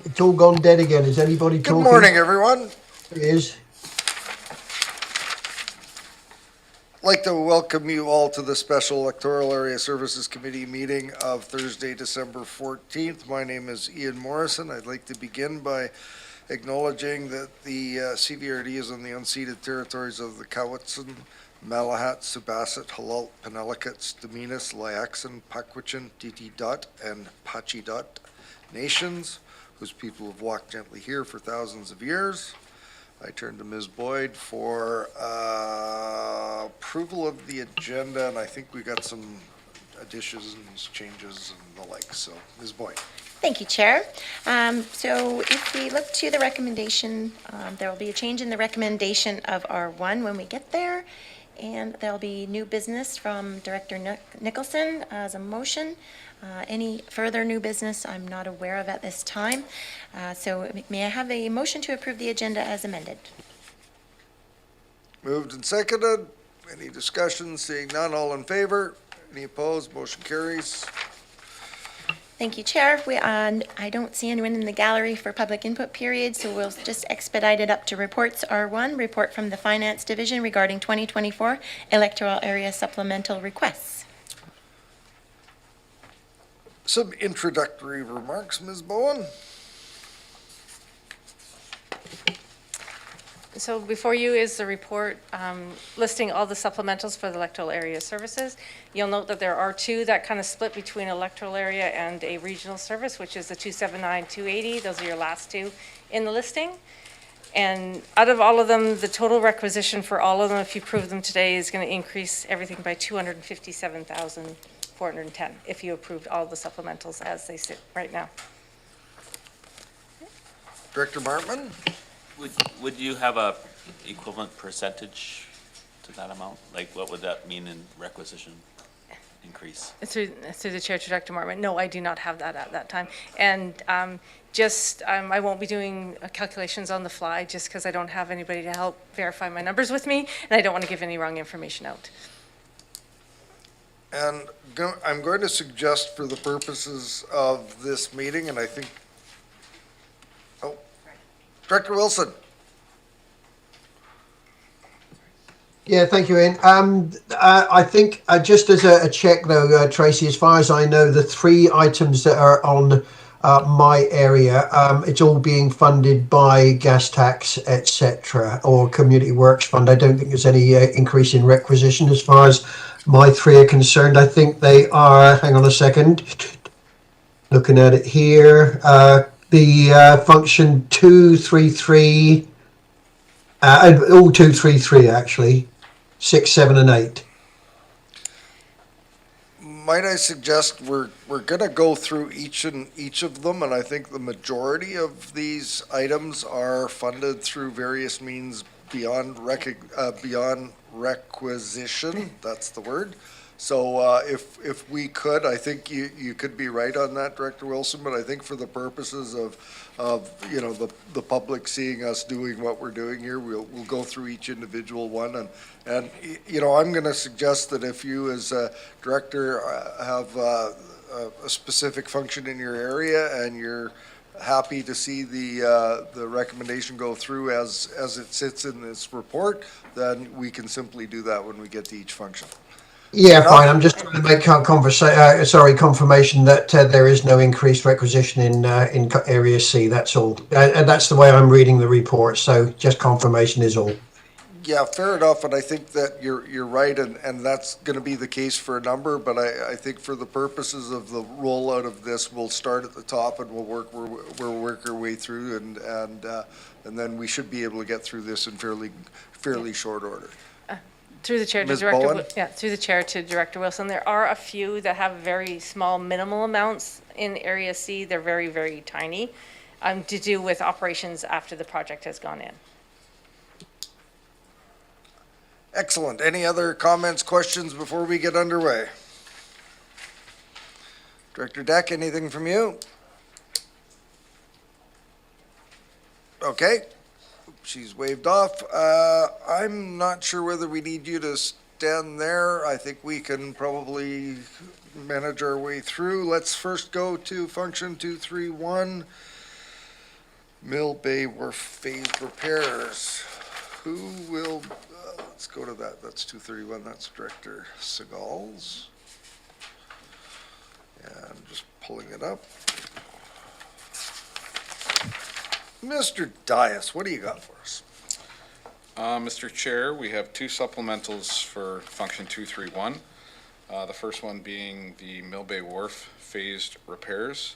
It's all gone dead again. Is anybody Good talking? morning, everyone. It is. I'd like to welcome you all to the special Electoral Area Services Committee meeting of Thursday, December 14th. My name is Ian Morrison. I'd like to begin by acknowledging that the CVRD is on the unceded territories of the Cowichan, Malahat, Subasset, Halalt, Penelakut, Staminas, Layaxan, Pakwichan, Titi Dot, and Pachi Dot nations, whose people have walked gently here for thousands of years. I turn to Ms. Boyd for approval of the agenda, and I think we got some additions and changes and the like. So, Ms. Boyd. Thank you, Chair. So if we look to the recommendation, there will be a change in the recommendation of R1 when we get there. And there'll be new business from Director Nicholson as a motion. Any further new business I'm not aware of at this time. So may I have a motion to approve the agenda as amended? Moved and seconded. Any discussion? Seeing none, all in favor? Any opposed? Motion carries. Thank you, Chair. I don't see anyone in the gallery for public input period, so we'll just expedite it up to reports. R1, report from the Finance Division regarding 2024 Electoral Area Supplemental Requests. Some introductory remarks, Ms. Bowen. So before you is the report listing all the supplementals for the electoral area services. You'll note that there are two that kind of split between electoral area and a regional service, which is the 279, 280. Those are your last two in the listing. And out of all of them, the total requisition for all of them, if you approve them today, is going to increase everything by $257,410 if you approved all the supplementals as they sit right now. Director Martman. Would you have a equivalent percentage to that amount? Like, what would that mean in requisition increase? Through the chair to Director Martman. No, I do not have that at that time. And I won't be doing calculations on the fly just because I don't have anybody to help verify my numbers with me, and I don't want to give any wrong information out. And I'm going to suggest for the purposes of this meeting, and I think, Director Wilson. Yeah, thank you, Ian. I think just as a check, though, Tracy, as far as I know, the three items that are on my area, it's all being funded by gas tax, etc., or Community Works Fund. I don't think there's any increase in requisition as far as my three are concerned. I think they are, hang on a second, looking at it here, the function 233, all 233 actually, 6, 7, and 8. Might I suggest we're going to go through each of them, and I think the majority of these items are funded through various means beyond requisition. That's the word. So if we could, I think you could be right on that, Director Wilson, but I think for the purposes of the public seeing us doing what we're doing here, we'll go through each individual one, and I'm going to suggest that if you as a director have a specific function in your area and you're happy to see the recommendation go through as it sits in this report, then we can simply do that when we get to each function. Yeah, fine. I'm just trying to make confirmation that there is no increased requisition in Area C. That's all. And that's the way I'm reading the report. So just confirmation is all. Yeah, fair enough. And I think that you're right, and that's going to be the case for a number. But I think for the purposes of the rollout of this, we'll start at the top and we'll work our way through, and then we should be able to get through this in fairly short order. Through the chair to through the chair to Director Wilson, there are a few that have very small minimal amounts in Area C. They're very, very tiny to do with operations after the project has gone in. Excellent. Any other comments, questions before we get underway? Director Deck, anything from you? Okay. She's waved off. I'm not sure whether we need you to stand there. I think we can probably manage our way through. Let's first go to function 231. Mill Bay Wharf phased repairs. Who will, let's go to that. That's 231. That's Director Segal's. And just pulling it up. Mr. Dias, what do you got for us? Mr. Chair, we have two supplementals for function 231. The first one being the Mill Bay Wharf phased repairs.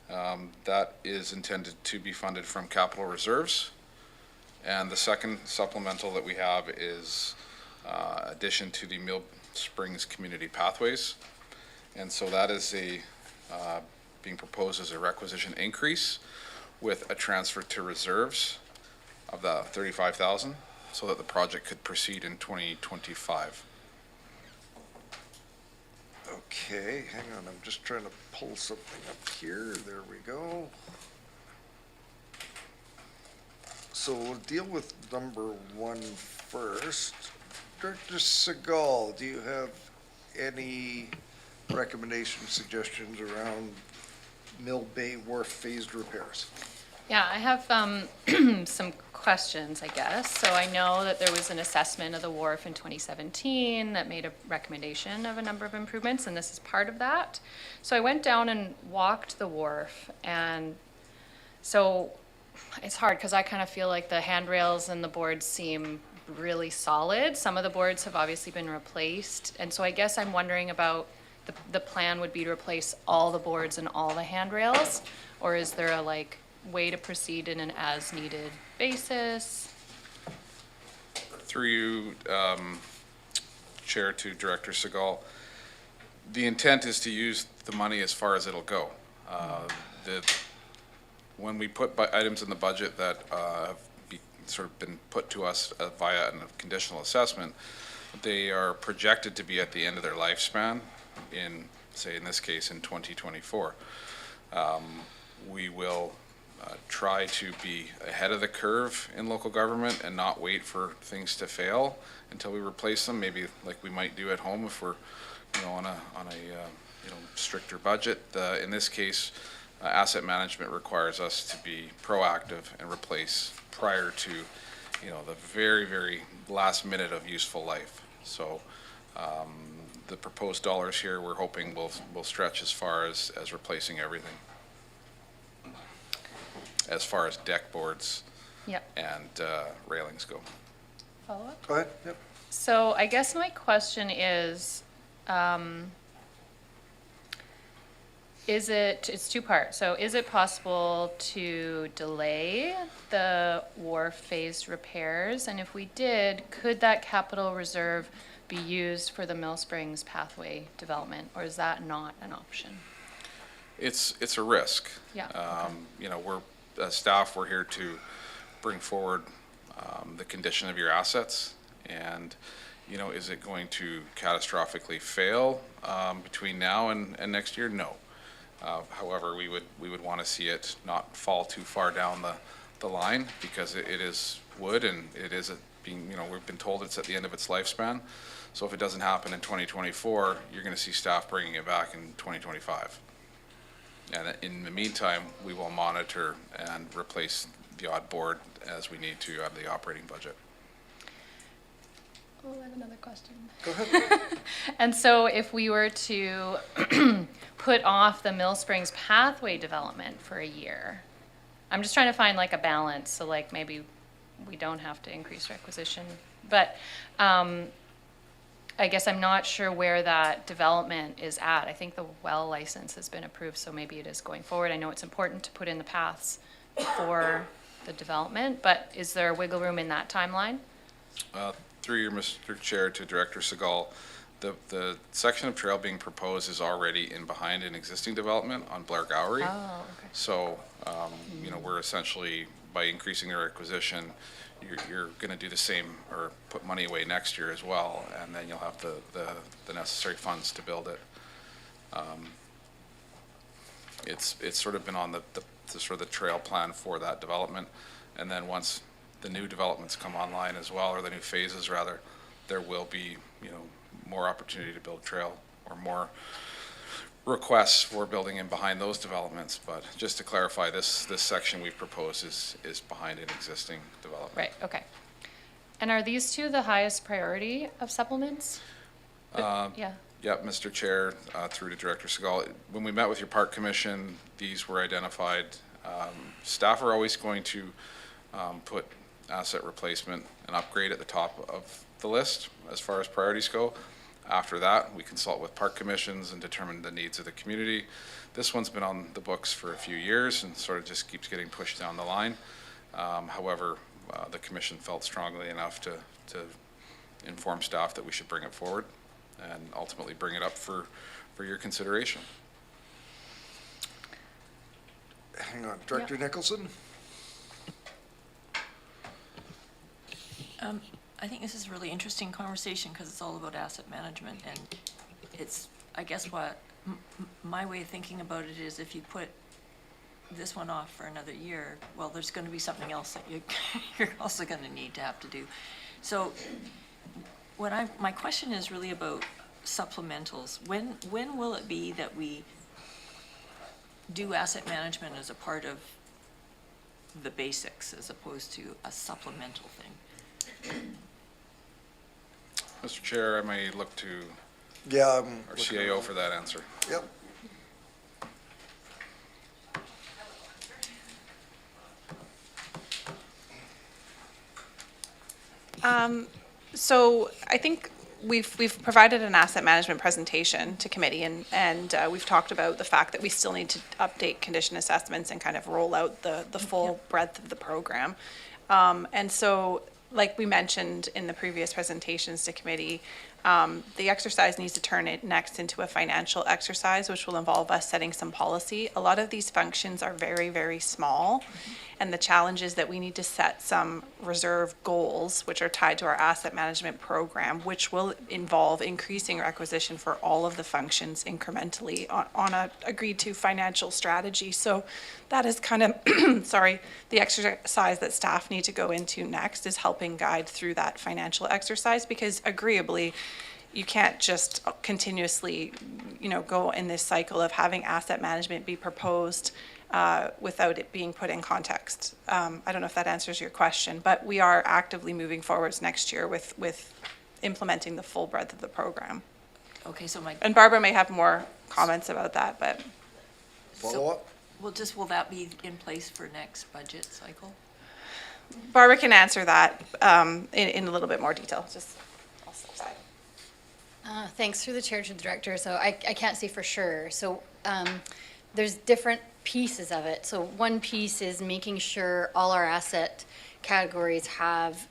That is intended to be funded from capital reserves. And the second supplemental that we have is addition to the Mill Springs Community Pathways. And so that is being proposed as a requisition increase with a transfer to reserves of the 35,000 so that the project could proceed in 2025. Okay, hang on. I'm just trying to pull something up here. There we go. So we'll deal with number one first. Director Segal, do you have any recommendations, suggestions around Mill Bay Wharf phased repairs? Yeah, I have some questions, I guess. So I know that there was an assessment of the wharf in 2017 that made a recommendation of a number of improvements, and this is part of that. So I went down and walked the wharf, and so it's hard because I kind of feel like the handrails and the boards seem really solid. Some of the boards have obviously been replaced, and so I guess I'm wondering about the plan would be to replace all the boards and all the handrails, or is there a way to proceed in an as-needed basis? Through you, Chair, to Director Segal, the intent is to use the money as far as it'll go. When we put items in the budget that have sort of been put to us via a conditional assessment, they are projected to be at the end of their lifespan in, say, in this case, in 2024. We will try to be ahead of the curve in local government and not wait for things to fail until we replace them, maybe like we might do at home if we're on a stricter budget. In this case, asset management requires us to be proactive and replace prior to the very, very last minute of useful life. So the proposed dollars here, we're hoping will stretch as far as replacing everything, as far as deck boards Yep. and railings go. Follow up? Go ahead. Yep. So I guess my question is it's two parts. So is it possible to delay the wharf phased repairs? And if we did, could that capital reserve be used for the Mill Springs pathway development, or is that not an option? It's a risk. Yeah. We're as staff, we're here to bring forward the condition of your assets, and is it going to catastrophically fail between now and next year? No. However, we would want to see it not fall too far down the line, because it is wood, and it is we've been told it's at the end of its lifespan. So if it doesn't happen in 2024, you're going to see staff bringing it back in 2025. And in the meantime, we will monitor and replace the odd board as we need to out of the operating budget. Oh, I have another question. Go ahead. And so if we were to put off the Mill Springs pathway development for a year, I'm just trying to find a balance. So maybe we don't have to increase requisition, but I guess I'm not sure where that development is at. I think the well license has been approved, so maybe it is going forward. I know it's important to put in the paths for the development, but is there wiggle room in that timeline? Through you, Mr. Chair, to Director Segal, the section of trail being proposed is already in behind an existing development on Blair Gowery. Oh, okay. So, we're essentially, by increasing the requisition, you're going to do the same, or put money away next year as well, and then you'll have the necessary funds to build it. It's sort of been on the sort of the trail plan for that development, and then once the new developments come online as well, or the new phases rather, there will be more opportunity to build trail, or more requests for building in behind those developments, but just to clarify, this section we propose is behind an existing development. Right, okay. And are these two the highest priority of supplements? Yeah, Yep, Mr. Chair, through to Director Segal, when we met with your Park Commission, these were identified. Staff are always going to put asset replacement and upgrade at the top of the list as far as priorities go. After that, we consult with park commissions and determine the needs of the community. This one's been on the books for a few years and sort of just keeps getting pushed down the line. However, the commission felt strongly enough to inform staff that we should bring it forward and ultimately bring it up for your consideration. Hang on, Director Nicholson? I think this is a really interesting conversation because it's all about asset management, and it's, I guess what, my way of thinking about it is if you put this one off for another year, well, there's going to be something else that you're also going to need to have to do. So my question is really about supplementals. When will it be that we do asset management as a part of the basics as opposed to a supplemental thing? Mr. Chair, I may look to Yeah. our CAO for that answer. Yep. So I think we've provided an asset management presentation to committee, and we've talked about the fact that we still need to update condition assessments and kind of roll out the full breadth of the program. And so, like we mentioned in the previous presentations to committee, the exercise needs to turn it next into a financial exercise, which will involve us setting some policy. A lot of these functions are very, very small, and the challenge is that we need to set some reserve goals, which are tied to our asset management program, which will involve increasing requisition for all of the functions incrementally on a agreed-to financial strategy. So that is kind of, sorry, the exercise that staff need to go into next is helping guide through that financial exercise, because agreeably, you can't just continuously, go in this cycle of having asset management be proposed without it being put in context. I don't know if that answers your question, but we are actively moving forwards next year with implementing the full breadth of the program. Okay, so And Barbara may have more comments about that, but Follow up? will that be in place for next budget cycle? Barbara can answer that in a little bit more detail. I'll step aside. Thanks through the chair to the director. So I can't say for sure. So there's different pieces of it. So one piece is making sure all our asset categories have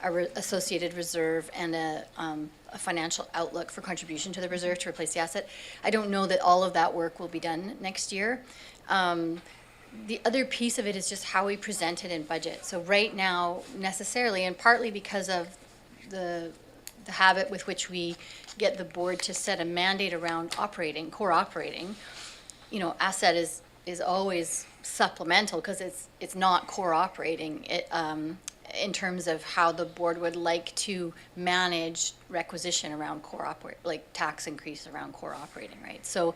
associated reserve and a financial outlook for contribution to the reserve to replace the asset. I don't know that all of that work will be done next year. The other piece of it is just how we present it in budget. So right now, necessarily, and partly because of the habit with which we get the board to set a mandate around operating, core operating, asset is always supplemental because it's not core operating in terms of how the board would like to manage requisition around core operate, like tax increase around core operating, right? So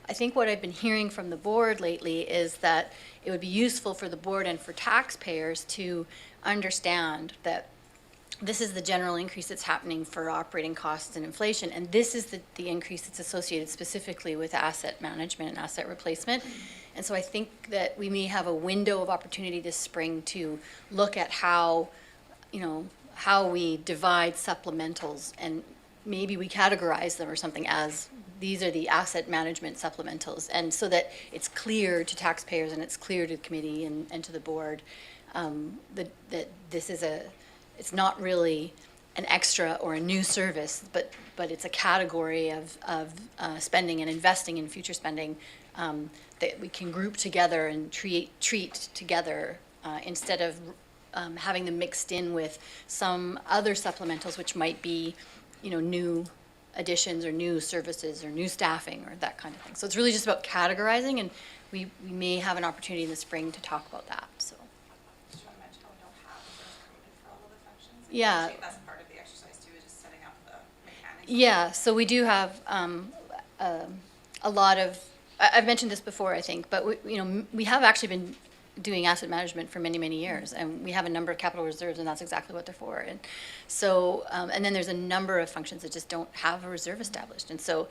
I think what I've been hearing from the board lately is that it would be useful for the board and for taxpayers to understand that this is the general increase that's happening for operating costs and inflation, and this is the increase that's associated specifically with asset management and asset replacement. And so I think that we may have a window of opportunity this spring to look at how we divide supplementals, and maybe we categorize them or something as these are the asset management supplementals, and so that it's clear to taxpayers and it's clear to the committee and to the board that this is it's not really an extra or a new service, but it's a category of spending and investing in future spending that we can group together and treat together instead of having them mixed in with some other supplementals, which might be, new additions or new services or new staffing or that kind of thing. So it's really just about categorizing, and we may have an opportunity in the spring to talk about that, so. Yeah. That's part of the exercise too, is just setting up the mechanics. Yeah, so we do have a lot of, I've mentioned this before, I think, but we have actually been doing asset management for many, many years, and we have a number of capital reserves, and that's exactly what they're for. And so, and then there's a number of functions that just don't have a reserve established. And so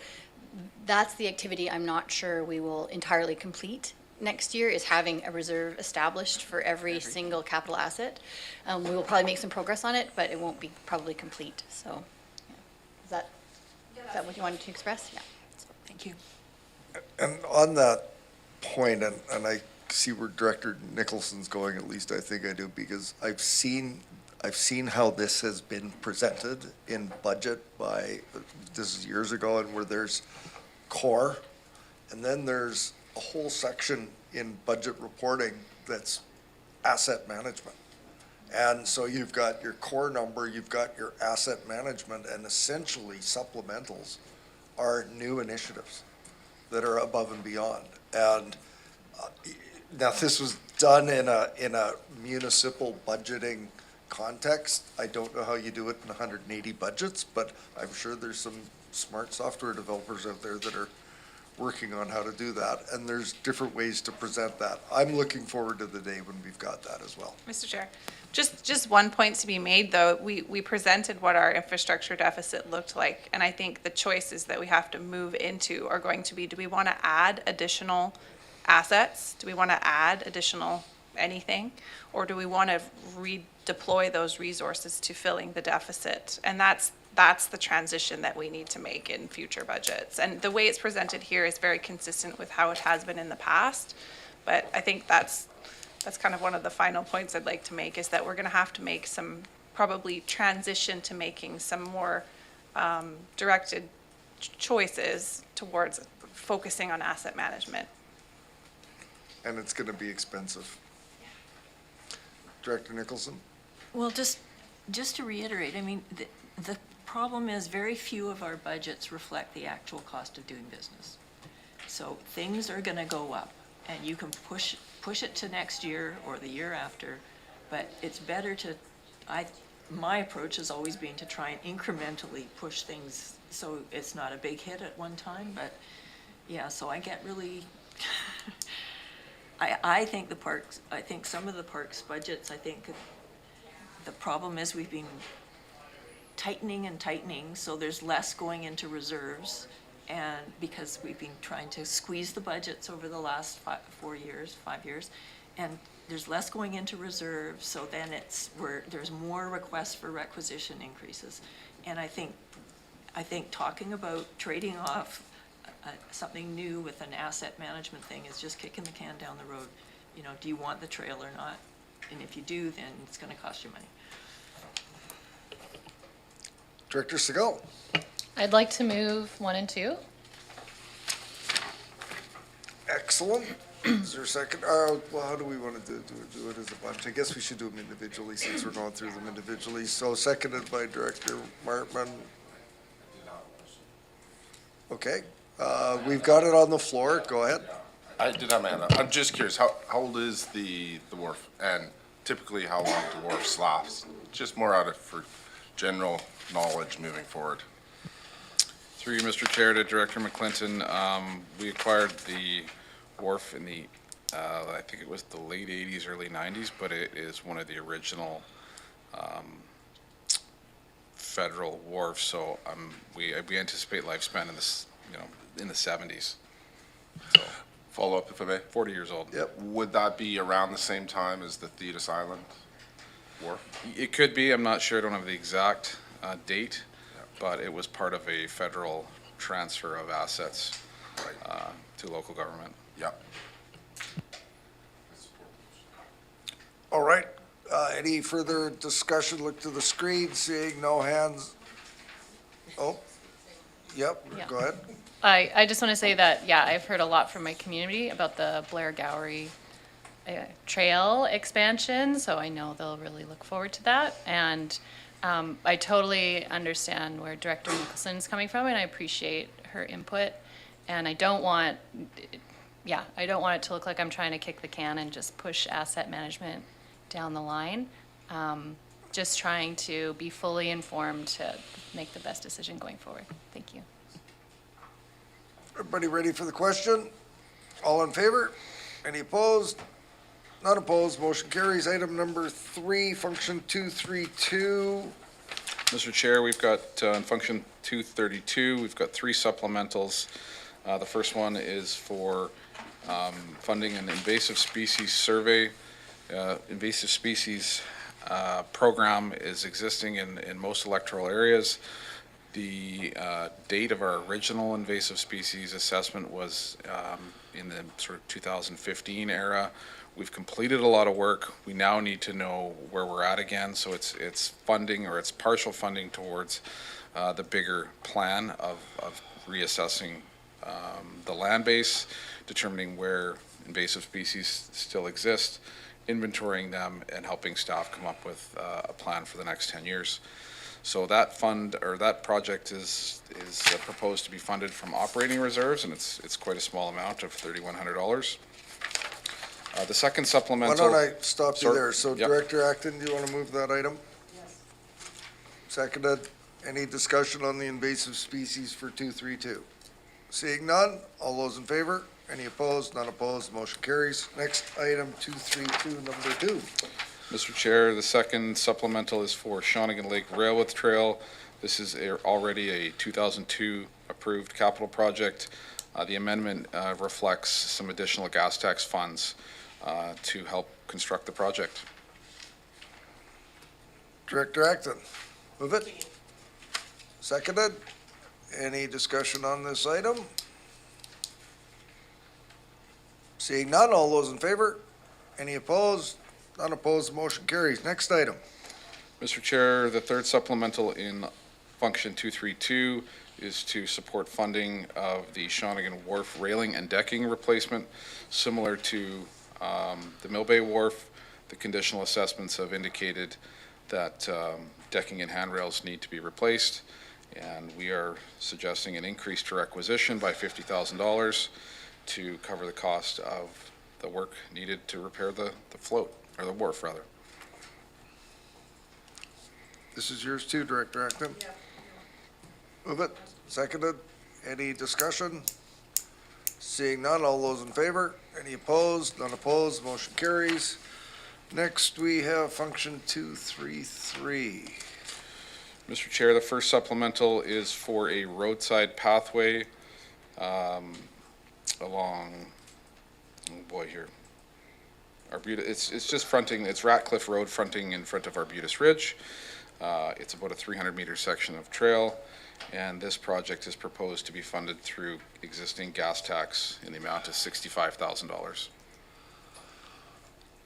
that's the activity I'm not sure we will entirely complete next year, is having a reserve established for every single capital asset. We will probably make some progress on it, but it won't be probably complete. So, yeah. Is that what you wanted to express? Yeah. Thank you. And on that point, and I see where Director Nicholson's going, at least I think I do, because I've seen how this has been presented in budget by, this is years ago, and where there's core, and then there's a whole section in budget reporting that's asset management. And so you've got your core number, you've got your asset management, and essentially supplementals are new initiatives that are above and beyond. And now this was done in a municipal budgeting context. I don't know how you do it in 180 budgets, but I'm sure there's some smart software developers out there that are working on how to do that, and there's different ways to present that. I'm looking forward to the day when we've got that as well. Mr. Chair, just one point to be made, though. We presented what our infrastructure deficit looked like, and I think the choices that we have to move into are going to be, do we want to add additional assets? Do we want to add additional anything? Or do we want to redeploy those resources to filling the deficit? And that's the transition that we need to make in future budgets. And the way it's presented here is very consistent with how it has been in the past. But I think that's kind of one of the final points I'd like to make, is that we're going to have to make some probably transition to making some more directed choices towards focusing on asset management. And it's going to be expensive. Director Nicholson? Well, just to reiterate, I mean, the problem is very few of our budgets reflect the actual cost of doing business. So things are going to go up, and you can push it to next year or the year after, but it's better to, my approach has always been to try and incrementally push things so it's not a big hit at one time. But yeah, so I get really, I think some of the parks budgets, I think the problem is we've been tightening and tightening, so there's less going into reserves, and because we've been trying to squeeze the budgets over the last 5 years, and there's less going into reserves, so then there's more requests for requisition increases. And I think talking about trading off something new with an asset management thing is just kicking the can down the road. You know, do you want the trail or not? And if you do, then it's going to cost you money. Director Segal? I'd like to move 1 and 2. Excellent. Is there a second? Well, how do we want to do it as a bunch? I guess we should do them individually since we're going through them individually. So seconded by Director Martman. Okay. We've got it on the floor. Go ahead. I did have my hand up. I'm just curious, how old is the wharf, and typically how long do wharfs last? Just more out of for general knowledge moving forward. Through you, Mr. Chair, to Director McClinton, we acquired the wharf in the, I think it was the late 80s, early 90s, but it is one of the original federal wharfs. So we anticipate lifespan in this, in the 70s. So Follow up if I may. 40 years old. Yep. Would that be around the same time as the Thetis Island wharf? It could be. I'm not sure. I don't have the exact date, but it was part of a federal transfer of assets to local government. Yeah. All right. Any further discussion? Look to the screen, seeing no hands. Oh, yep, Yeah. go ahead. I just want to say that, yeah, I've heard a lot from my community about the Blair Gowery trail expansion, so I know they'll really look forward to that. And I totally understand where Director Nicholson is coming from, and I appreciate her input. And I don't want it to look like I'm trying to kick the can and just push asset management down the line. Just trying to be fully informed to make the best decision going forward. Thank you. Everybody ready for the question? All in favor? Any opposed? Not opposed, motion carries. Item number 3, function 232. Mr. Chair, we've got, in function 232, we've got 3 supplementals. The first one is for funding an invasive species survey. Invasive species program is existing in most electoral areas. The date of our original invasive species assessment was in the sort of 2015 era. We've completed a lot of work. We now need to know where we're at again. So it's funding, or it's partial funding towards the bigger plan of reassessing the land base, determining where invasive species still exist, inventorying them, and helping staff come up with a plan for the next 10 years. So that fund, or that project is proposed to be funded from operating reserves, and it's quite a small amount of $3,100. The second supplemental. Why don't I stop you Sorry. there? So Yep. Director Acton, do you want to move that item? Yes. Seconded. Any discussion on the invasive species for 232? Seeing none, all those in favor? Any opposed? None opposed, motion carries. Next item, 232, number 2. Mr. Chair, the second supplemental is for Shawnigan Lake Railway Trail. This is already a 2002 approved capital project. The amendment reflects some additional gas tax funds to help construct the project. Director Acton, move it. Seconded. Any discussion on this item? Seeing none, all those in favor? Any opposed? None opposed, motion carries. Next item. Mr. Chair, the third supplemental in function 232 is to support funding of the Shawnigan Wharf railing and decking replacement. Similar to the Mill Bay Wharf, the conditional assessments have indicated that decking and handrails need to be replaced, and we are suggesting an increase to requisition by $50,000 to cover the cost of the work needed to repair the float, or the wharf, rather. This is yours too, Director Acton. Move it. Seconded. Any discussion? Seeing none, all those in favor? Any opposed? None opposed, motion carries. Next, we have function 233. Mr. Chair, the first supplemental is for a roadside pathway along, oh boy, here. It's just fronting, it's Ratcliffe Road fronting in front of Arbutus Ridge. It's about a 300-meter section of trail, and this project is proposed to be funded through existing gas tax in the amount of $65,000.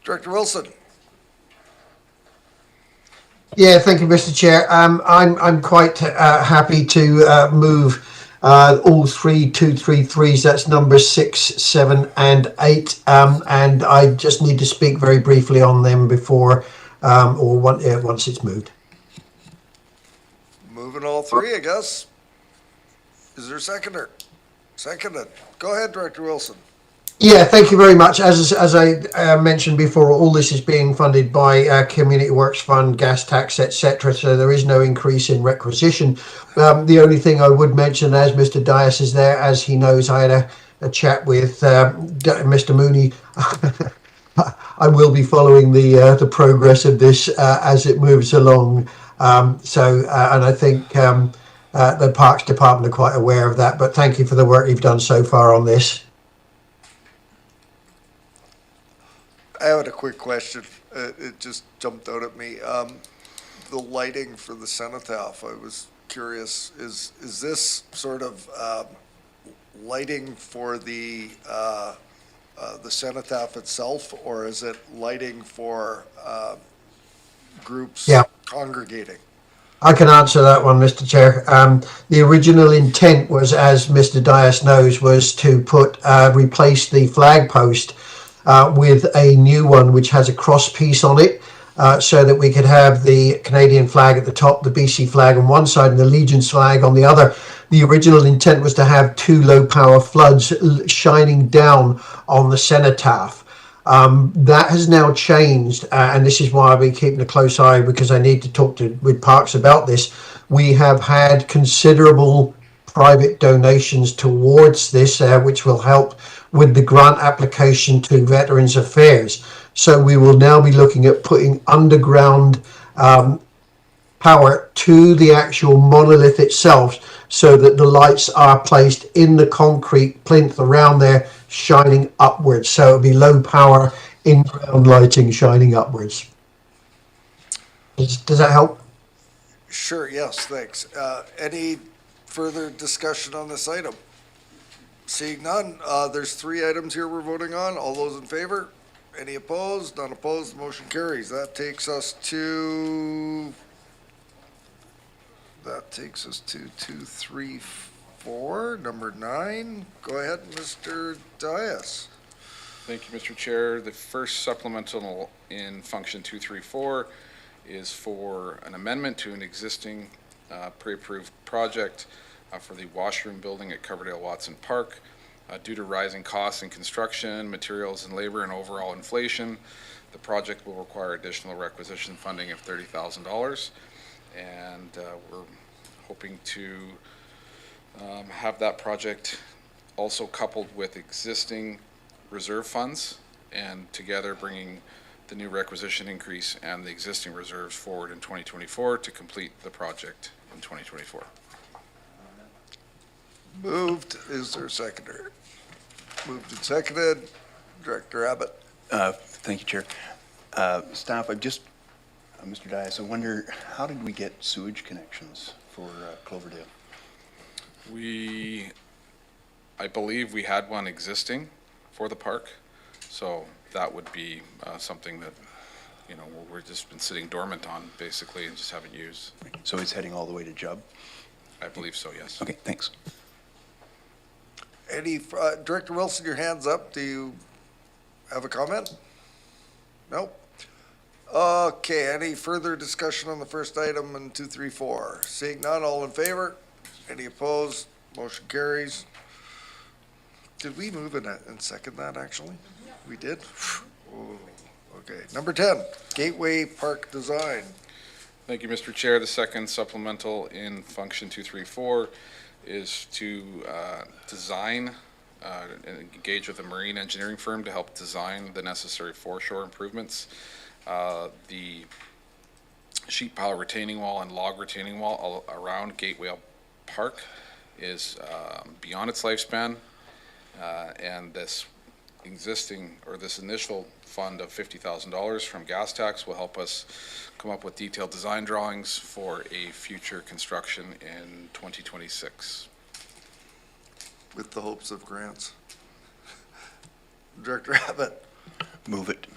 Director Wilson. Yeah, thank you, Mr. Chair. I'm quite happy to move all 3 233s. That's numbers 6, 7, and 8. And I just need to speak very briefly on them before once it's moved. Moving all 3, I guess. Is there a seconder? Seconded. Go ahead, Director Wilson. Yeah, thank you very much. As I mentioned before, all this is being funded by Community Works Fund, gas tax, etc. So there is no increase in requisition. The only thing I would mention, as Mr. Dias is there, as he knows, I had a chat with Mr. Mooney. I will be following the progress of this as it moves along. And I think the Parks Department are quite aware of that. But thank you for the work you've done so far on this. I had a quick question. It just jumped out at me. The lighting for the cenotaph, I was curious, is this sort of lighting for the cenotaph itself, or is it lighting for groups congregating? I can answer that one, Mr. Chair. The original intent was, as Mr. Dias knows, was to replace the flag post with a new one which has a cross piece on it, so that we could have the Canadian flag at the top, the BC flag on one side and the Legion's flag on the other. The original intent was to have 2 low power floods shining down on the cenotaph. That has now changed, and this is why I've been keeping a close eye, because I need to talk with Parks about this. We have had considerable private donations towards this, which will help with the grant application to Veterans Affairs. So we will now be looking at putting underground power to the actual monolith itself, so that the lights are placed in the concrete plinth around there, shining upwards. So it'll be low power in-ground lighting shining upwards. Does that help? Sure, yes, thanks. Any further discussion on this item? Seeing none, there's 3 items here we're voting on. All those in favor? Any opposed? None opposed, motion carries. That takes us to 2, 3, 4, number 9. Go ahead, Mr. Dias. Thank you, Mr. Chair. The first supplemental in function 234 is for an amendment to an existing pre-approved project for the washroom building at Coverdale Watson Park. Due to rising costs in construction, materials and labor, and overall inflation, the project will require additional requisition funding of $30,000. And we're hoping to have that project also coupled with existing reserve funds, and together bringing the new requisition increase and the existing reserves forward in 2024 to complete the project in 2024. Moved. Is there a seconder? Moved and seconded. Director Abbott. Thank you, Chair. Staff, Mr. Dias, I wonder, how did we get sewage connections for Cloverdale? I believe we had one existing for the park, so that would be something that, we've just been sitting dormant on, basically, and just haven't used. So it's heading all the way to Jubb? I believe so, yes. Okay, thanks. Director Wilson, your hand's up. Do you have a comment? Nope. Okay, any further discussion on the first item in 234? Seeing none, all in favor? Any opposed? Motion carries. Did we move and second that, actually? We did? Oh, okay. Number 10, Gateway Park Design. Thank you, Mr. Chair. The second supplemental in function 234 is to design and engage with a marine engineering firm to help design the necessary foreshore improvements. The sheet pile retaining wall and log retaining wall all around Gateway Park is beyond its lifespan, and this initial fund of $50,000 from gas tax will help us come up with detailed design drawings for a future construction in 2026. With the hopes of grants. Director Abbott. Move it.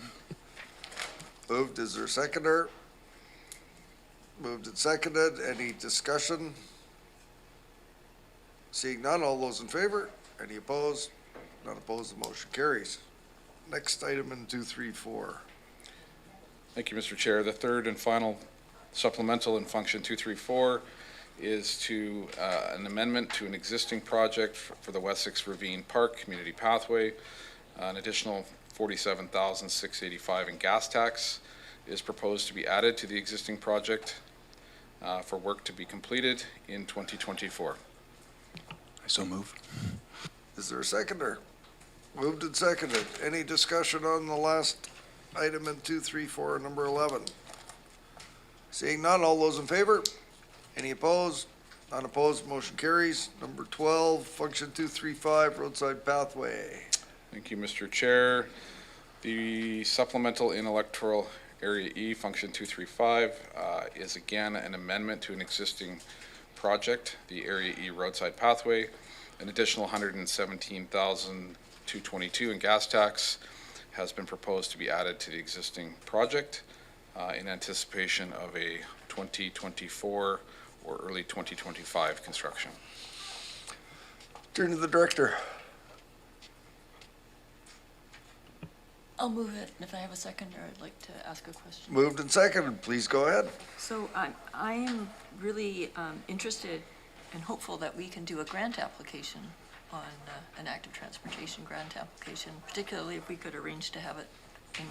Moved. Is there a seconder? Moved and seconded. Any discussion? Seeing none, all those in favor? Any opposed? None opposed, the motion carries. Next item in 234. Thank you, Mr. Chair. The third and final supplemental in function 234 is to an amendment to an existing project for the Wessex Ravine Park Community Pathway. An additional $47,685 in gas tax is proposed to be added to the existing project for work to be completed in 2024. I so move. Is there a seconder? Moved and seconded. Any discussion on the last item in 234, number 11? Seeing none, all those in favor? Any opposed? None opposed, motion carries. Number 12, function 235, roadside pathway. Thank you, Mr. Chair. The supplemental in Electoral Area E, function 235, is again an amendment to an existing project, the Area E roadside pathway. An additional $117,222 in gas tax has been proposed to be added to the existing project in anticipation of a 2024 or early 2025 construction. Turn to the director. I'll move it, and if I have a seconder, I'd like to ask a question. Moved and seconded, please go ahead. So I am really interested and hopeful that we can do a grant application on an active transportation grant application, particularly if we could arrange to have it in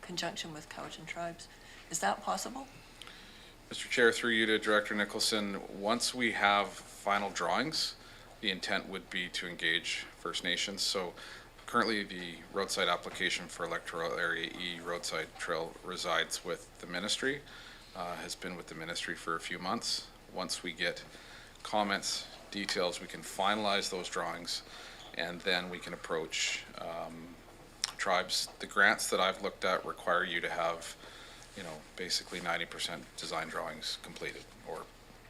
conjunction with Cowichan Tribes. Is that possible? Mr. Chair, through you to Director Nicholson, once we have final drawings, the intent would be to engage First Nations. So currently, the roadside application for Electoral Area E roadside trail resides with the ministry, has been with the ministry for a few months. Once we get comments, details, we can finalize those drawings, and then we can approach tribes. The grants that I've looked at require you to have, basically 90% design drawings completed, or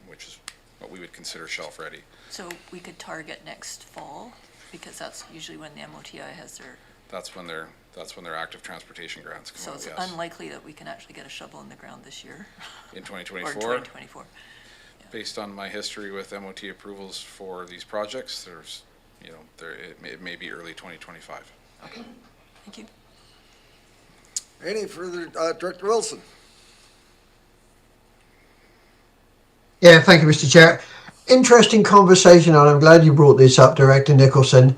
which is what we would consider shelf ready. So we could target next fall, because that's usually when the MOTI has their, That's when their active transportation grants come so out, it's yes. unlikely that we can actually get a shovel in the ground this year. In Or 2024, 2024. based on my history with MOT approvals for these projects, it may be early 2025. Okay, thank you. Any further, Director Wilson? Yeah, thank you, Mr. Chair. Interesting conversation, and I'm glad you brought this up, Director Nicholson.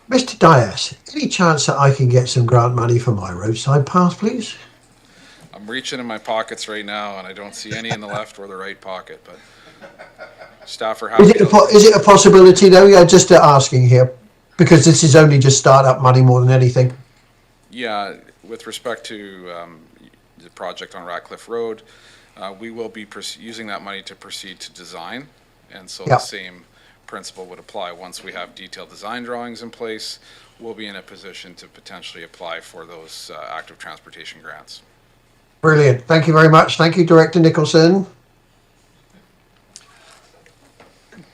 Mr. Dias, any chance that I can get some grant money for my roadside path, please? I'm reaching in my pockets right now, and I don't see any in the left or the right pocket, but staff are happy. Is it a possibility, though? Yeah, just asking here, because this is only just start-up money more than anything. Yeah, with respect to the project on Ratcliffe Road, we will be using that money to proceed to design, and so the same principle would apply. Once we have detailed design drawings in place, we'll be in a position to potentially apply for those active transportation grants. Brilliant. Thank you very much. Thank you, Director Nicholson.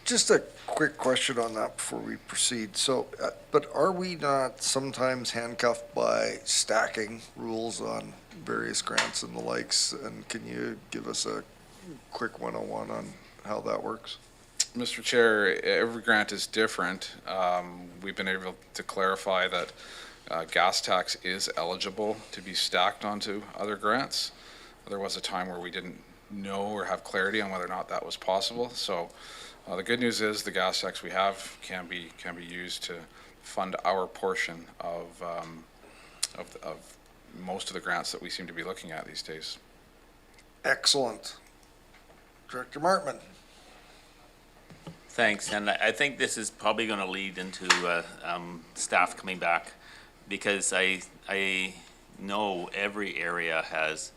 Just a quick question on that before we proceed. So, but are we not sometimes handcuffed by stacking rules on various grants and the likes? And can you give us a quick 101 on how that works? Mr. Chair, every grant is different. We've been able to clarify that gas tax is eligible to be stacked onto other grants. There was a time where we didn't know or have clarity on whether or not that was possible. So the good news is the gas tax we have can be used to fund our portion of most of the grants that we seem to be looking at these days. Excellent. Director Martman. Thanks, and I think this is probably going to lead into staff coming back, because I know every area has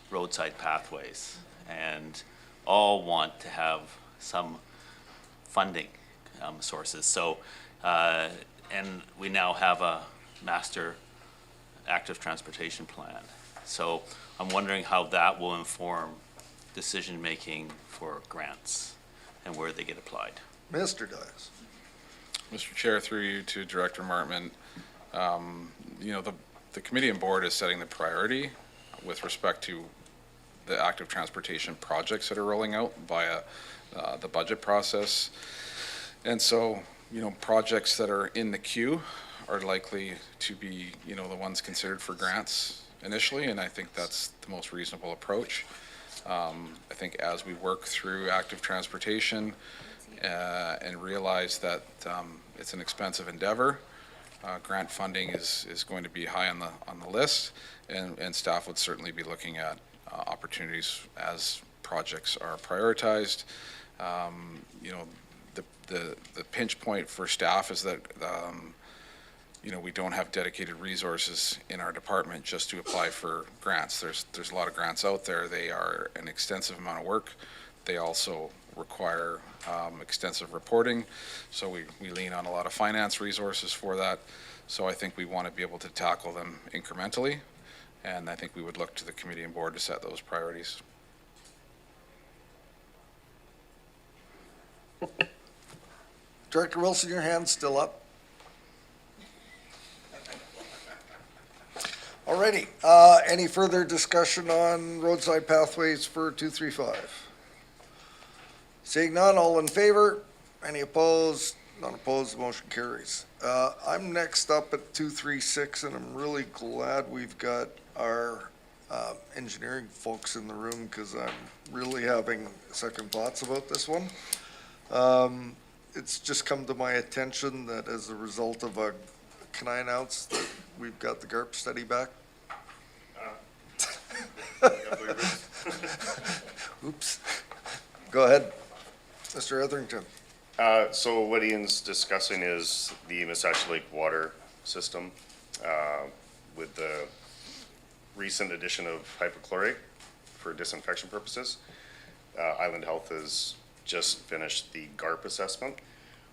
roadside pathways, and all want to have some funding sources. So, and we now have a master active transportation plan. So I'm wondering how that will inform decision-making for grants and where they get applied. Mr. Dias. Mr. Chair, through you to Director Martman, the committee and board is setting the priority with respect to the active transportation projects that are rolling out via the budget process. And so, projects that are in the queue are likely to be, the ones considered for grants initially, and I think that's the most reasonable approach. I think as we work through active transportation and realize that it's an expensive endeavor, grant funding is going to be high on the list, and staff would certainly be looking at opportunities as projects are prioritized. The pinch point for staff is that we don't have dedicated resources in our department just to apply for grants. There's a lot of grants out there. They are an extensive amount of work. They also require extensive reporting, so we lean on a lot of finance resources for that. So I think we want to be able to tackle them incrementally, and I think we would look to the committee and board to set those priorities. Director Wilson, your hand's still up. Alrighty, any further discussion on roadside pathways for 235? Seeing none, all in favor? Any opposed? None opposed, the motion carries. I'm next up at 236, and I'm really glad we've got our engineering folks in the room, because I'm really having second thoughts about this one. It's just come to my attention that as a result of can I announce that we've got the GARP study back? Oops. Go ahead, Mr. Etherington. So what Ian's discussing is the Missachi Lake water system with the recent addition of hypochlorite for disinfection purposes. Island Health has just finished the GARP assessment,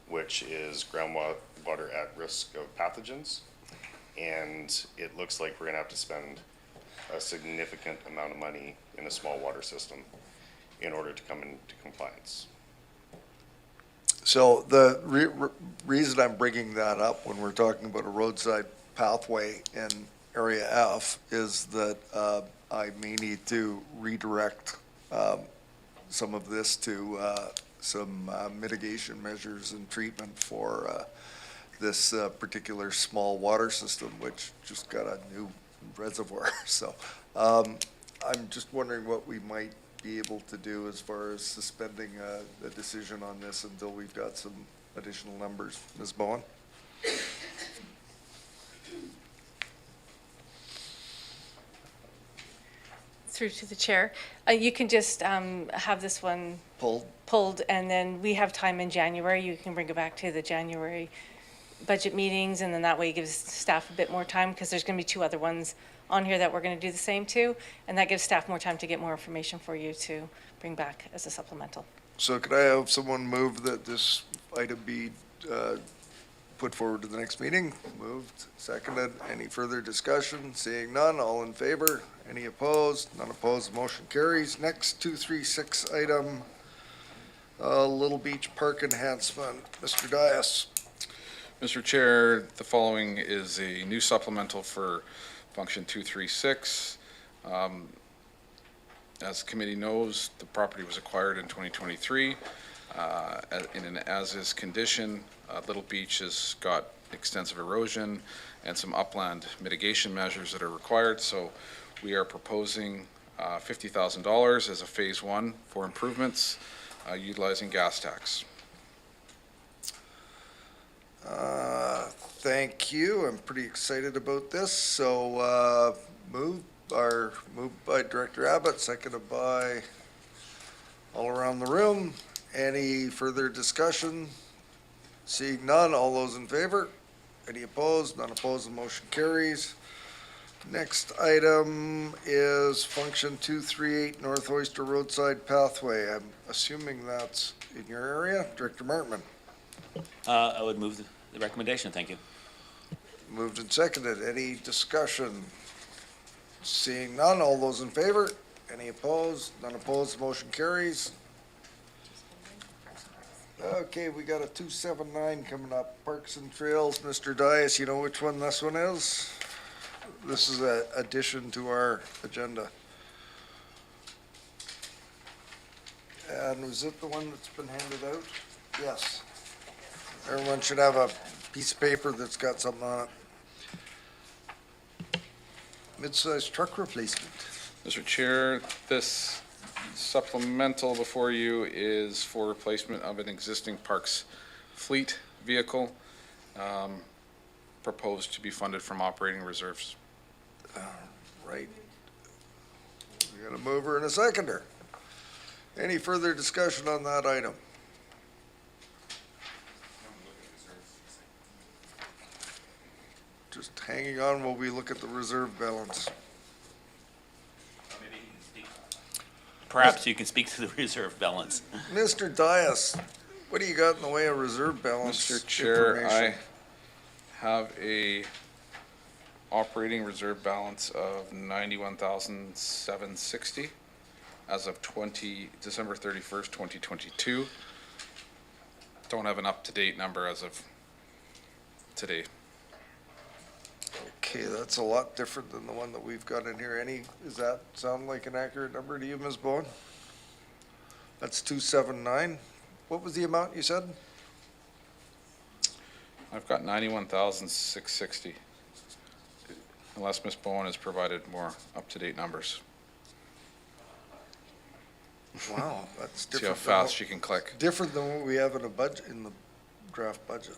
which is groundwater at risk of pathogens. And it looks like we're gonna have to spend a significant amount of money in a small water system in order to come into compliance. So the reason I'm bringing that up when we're talking about a roadside pathway in Area F is that I may need to redirect some of this to some mitigation measures and treatment for this particular small water system, which just got a new reservoir. So I'm just wondering what we might be able to do as far as suspending the decision on this until we've got some additional numbers. Ms. Bowen? Through to the chair. You can just have this one pulled, and then we have time in January. You can bring it back to the January budget meetings, and then that way it gives staff a bit more time, because there's going to be two other ones on here that we're going to do the same to, and that gives staff more time to get more information for you to bring back as a supplemental. So could I have someone move that this item be put forward to the next meeting? Moved, seconded. Any further discussion? Seeing none, all in favor? Any opposed? None opposed, motion carries. Next, 236 item, Little Beach Park enhancement. Mr. Dias. Mr. Chair, the following is a new supplemental for function 236. As the committee knows, the property was acquired in 2023 in an as-is condition. Little Beach has got extensive erosion and some upland mitigation measures that are required, so we are proposing $50,000 as a phase one for improvements utilizing gas tax. Thank you. I'm pretty excited about this. So moved by Director Abbott, seconded by all around the room. Any further discussion? Seeing none, all those in favor? Any opposed? None opposed, the motion carries. Next item is function 238 North Oyster Roadside Pathway. I'm assuming that's in your area. Director Martman. I would move the recommendation, thank you. Moved and seconded. Any discussion? Seeing none, all those in favor? Any opposed? None opposed, the motion carries. Okay, we got a 279 coming up. Parks and Trails, Mr. Dias, you know which one this one is? This is an addition to our agenda. And was it the one that's been handed out? Yes. Everyone should have a piece of paper that's got something on it. Mid-sized truck replacement. Mr. Chair, this supplemental before you is for replacement of an existing Parks fleet vehicle, proposed to be funded from operating reserves. Right. We got a mover and a seconder. Any further discussion on that item? Just hanging on while we look at the reserve balance. Perhaps you can speak to the reserve balance. Mr. Dias, what do you got in the way of reserve balance? Mr. Chair, information? I have a operating reserve balance of $91,760 as of December 31st, 2022. Don't have an up-to-date number as of today. Okay, that's a lot different than the one that we've got in here. Does that sound like an accurate number to you, Ms. Bowen? That's 279. What was the amount you said? I've got 91,660. Unless Ms. Bowen has provided more up-to-date numbers. Wow, that's different. See how fast she can click. Different than what we have in a budget, in the draft budget.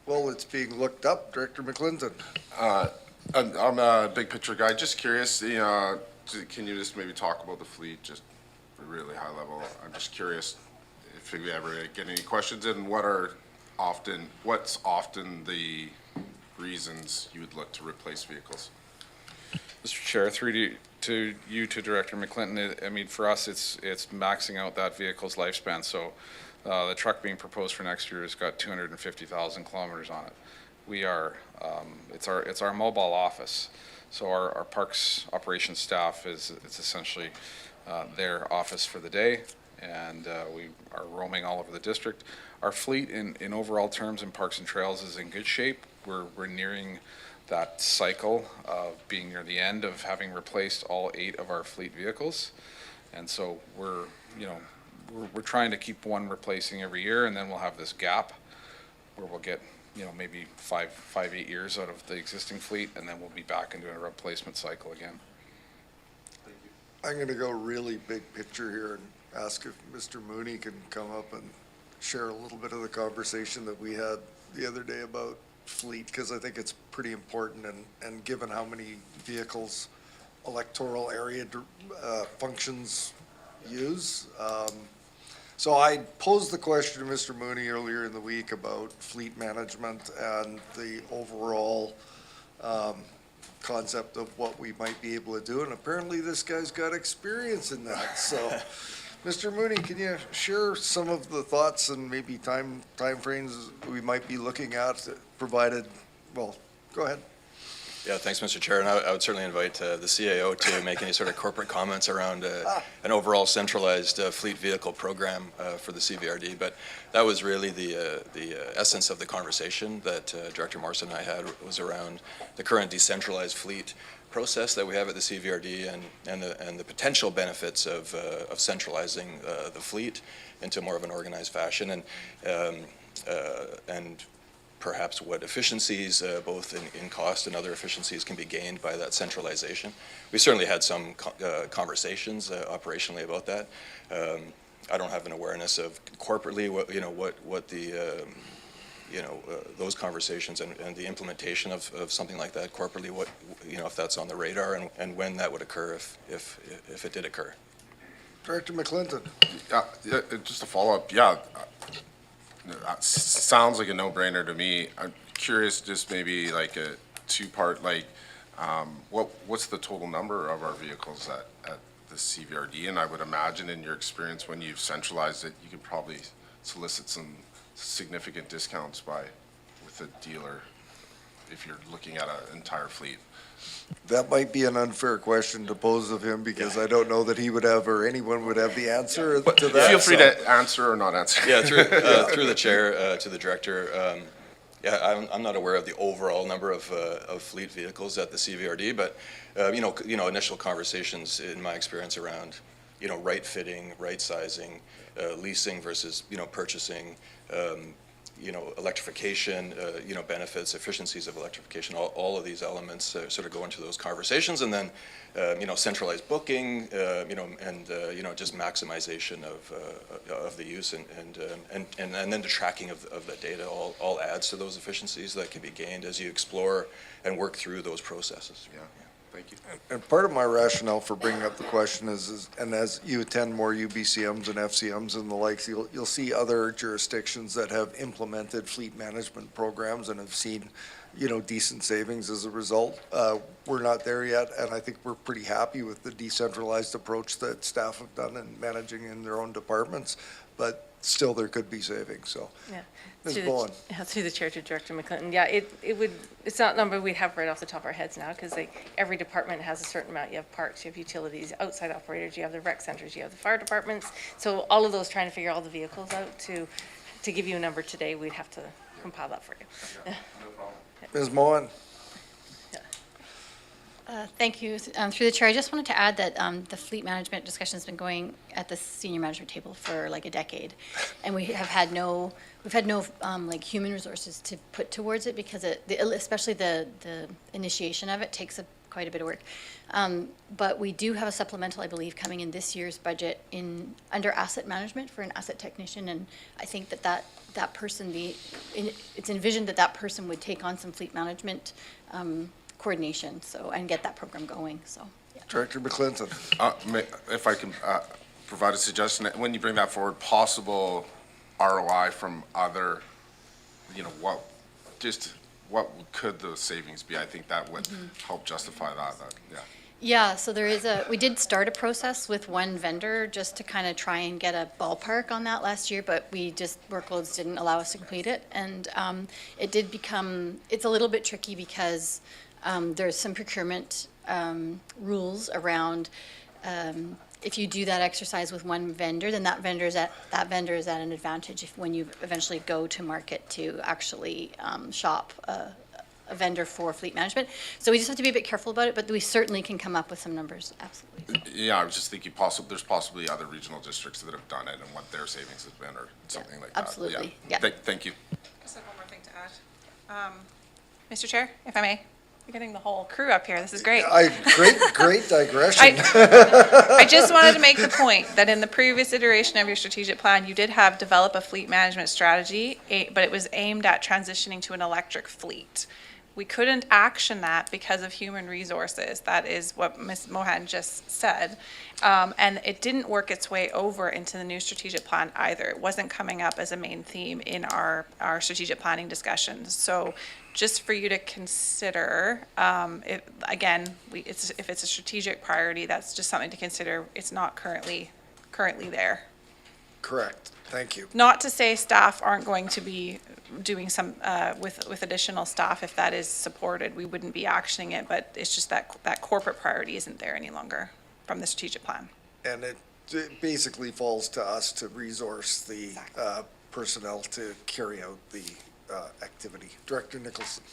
Well, it's being looked up. Director McClinton. I'm a big picture guy. Just curious, can you just maybe talk about the fleet, just at a really high level? I'm just curious if you ever get any questions, and what's often the reasons you would look to replace vehicles? Mr. Chair, through to Director McClinton, I mean, for us, it's maxing out that vehicle's lifespan. So the truck being proposed for next year has got 250,000 kilometers on it. It's our mobile office. So our parks operations staff it's essentially their office for the day, and we are roaming all over the district. Our fleet in overall terms in parks and trails is in good shape. We're nearing that cycle of being near the end of having replaced all 8 of our fleet vehicles. And so we're trying to keep one replacing every year, and then we'll have this gap where we'll get, maybe 8 years out of the existing fleet, and then we'll be back into a replacement cycle again. I'm going to go really big picture here and ask if Mr. Mooney can come up and share a little bit of the conversation that we had the other day about fleet, because I think it's pretty important, and given how many vehicles electoral area functions use. So I posed the question to Mr. Mooney earlier in the week about fleet management and the overall concept of what we might be able to do, and apparently this guy's got experience in that. So Mr. Mooney, can you share some of the thoughts and maybe time frames we might be looking at, provided, well, go ahead. Yeah, thanks, Mr. Chair. And I would certainly invite the CAO to make any sort of corporate comments around an overall centralized fleet vehicle program for the CVRD. But that was really the essence of the conversation that Director Morrison and I had, was around the current decentralized fleet process that we have at the CVRD and the potential benefits of centralizing the fleet into more of an organized fashion, and perhaps what efficiencies, both in cost and other efficiencies, can be gained by that centralization. We certainly had some conversations operationally about that. I don't have an awareness of corporately what the those conversations and the implementation of something like that corporately, if that's on the radar, and when that would occur if it did occur. Director McClinton. Just a follow-up, sounds like a no-brainer to me. I'm curious, just maybe like a two-part, what's the total number of our vehicles at the CVRD? And I would imagine in your experience, when you've centralized it, you could probably solicit some significant discounts with a dealer if you're looking at an entire fleet. That might be an unfair question to pose of him, because I don't know that he would have, or anyone would have the answer to that. Feel free to answer or not answer. Yeah, through the chair to the director. I'm not aware of the overall number of fleet vehicles at the CVRD, but initial conversations in my experience around right fitting, right sizing, leasing versus purchasing. Electrification, benefits, efficiencies of electrification, all of these elements sort of go into those conversations, and then, centralized booking, and just maximization of the use, and then the tracking of the data all adds to those efficiencies that can be gained as you explore and work through those processes. Yeah. Thank you. And part of my rationale for bringing up the question is, and as you attend more UBCMs and FCMs and the likes, you'll see other jurisdictions that have implemented fleet management programs and have seen, decent savings as a result. We're not there yet, and I think we're pretty happy with the decentralized approach that staff have done in managing in their own departments, but still there could be savings, so. Yeah. Ms. Bowen. Through the chair to Director McClinton. Yeah, it's not a number we'd have right off the top of our heads now, because every department has a certain amount. You have parks, you have utilities, outside operators, you have the rec centers, you have the fire departments. So all of those, trying to figure all the vehicles out to give you a number today, we'd have to compile that for you. No problem. Ms. Moen. Thank you. Through the chair, I just wanted to add that the fleet management discussion has been going at the senior management table for like a decade, and we've had no human resources to put towards it, because especially the initiation of it takes quite a bit of work. But we do have a supplemental, I believe, coming in this year's budget under asset management for an asset technician, and I think that person it's envisioned that person would take on some fleet management coordination, so, and get that program going, so. Yeah. Director McClinton. If I can provide a suggestion, when you bring that forward, possible ROI from other, what could those savings be? I think that would help justify that, yeah. Yeah, so we did start a process with one vendor just to kind of try and get a ballpark on that last year, but workloads didn't allow us to complete it. And it did become, it's a little bit tricky because there's some procurement rules around if you do that exercise with one vendor, then that vendor is at an advantage when you eventually go to market to actually shop a vendor for fleet management. So we just have to be a bit careful about it, but we certainly can come up with some numbers, absolutely. Yeah, I was just thinking there's possibly other regional districts that have done it and what their savings has been or something like that. Absolutely, yeah. Thank you. Just have one more thing to add. Mr. Chair, if I may, you're getting the whole crew up here. This is great. Great digression. I just wanted to make the point that in the previous iteration of your strategic plan, you did have develop a fleet management strategy, but it was aimed at transitioning to an electric fleet. We couldn't action that because of human resources. That is what Ms. Mohan just said. And it didn't work its way over into the new strategic plan either. It wasn't coming up as a main theme in our strategic planning discussions. So just for you to consider, if it's a strategic priority, that's just something to consider. It's not currently there. Correct. Thank you. Not to say staff aren't going to be doing some, with additional staff, if that is supported, we wouldn't be actioning it, but it's just that corporate priority isn't there any longer from the strategic plan. And it basically falls to us to resource the personnel to carry out the activity. Director Nicholson.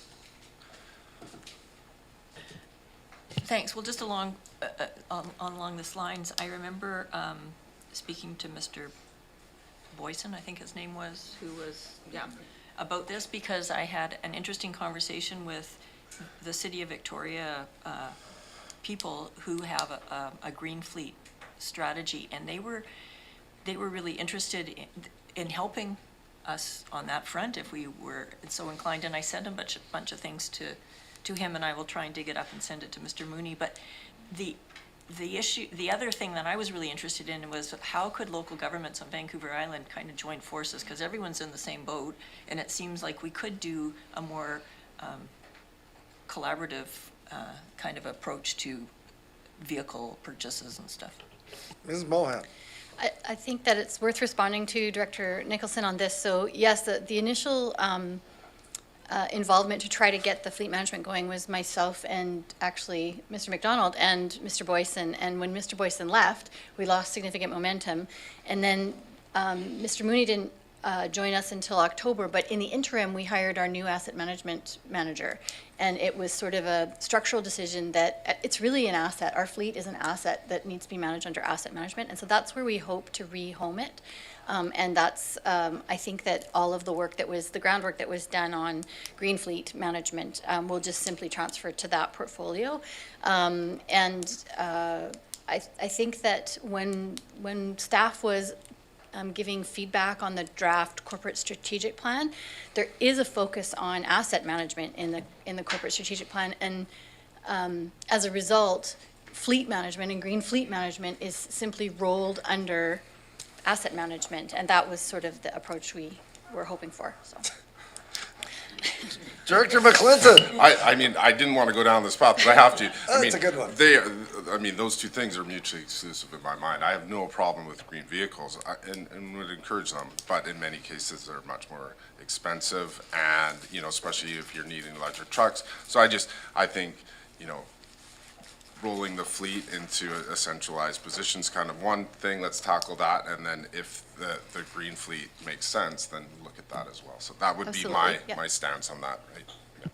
Thanks. Well, just along this lines, I remember speaking to Mr. Boyson, I think his name was, who was, about this, because I had an interesting conversation with the City of Victoria people who have a green fleet strategy, and they were really interested in helping us on that front if we were so inclined. And I sent a bunch of things to him, and I will try and dig it up and send it to Mr. Mooney. But the other thing that I was really interested in was how could local governments on Vancouver Island kind of join forces, because everyone's in the same boat, and it seems like we could do a more collaborative kind of approach to vehicle purchases and stuff. Ms. Mohan. I think that it's worth responding to Director Nicholson on this. So yes, the initial involvement to try to get the fleet management going was myself and actually Mr. McDonald and Mr. Boyson. And when Mr. Boyson left, we lost significant momentum. And then Mr. Mooney didn't join us until October, but in the interim, we hired our new asset management manager. And it was sort of a structural decision that it's really an asset. Our fleet is an asset that needs to be managed under asset management. And so that's where we hope to rehome it. And that's, I think that all of the groundwork that was done on green fleet management will just simply transfer to that portfolio. I think that when staff was giving feedback on the draft corporate strategic plan, there is a focus on asset management in the corporate strategic plan. And as a result, fleet management and green fleet management is simply rolled under asset management, and that was sort of the approach we were hoping for. So. Director McClinton. I mean, I didn't want to go down this path, but I have to. That's a good one. Those two things are mutually exclusive in my mind. I have no problem with green vehicles and would encourage them, but in many cases, they're much more expensive and, especially if you're needing electric trucks. So I think, rolling the fleet into a centralized position is kind of one thing. Let's tackle that. And then if the green fleet makes sense, then look at that as well. So that would be my stance on that, right? Yeah.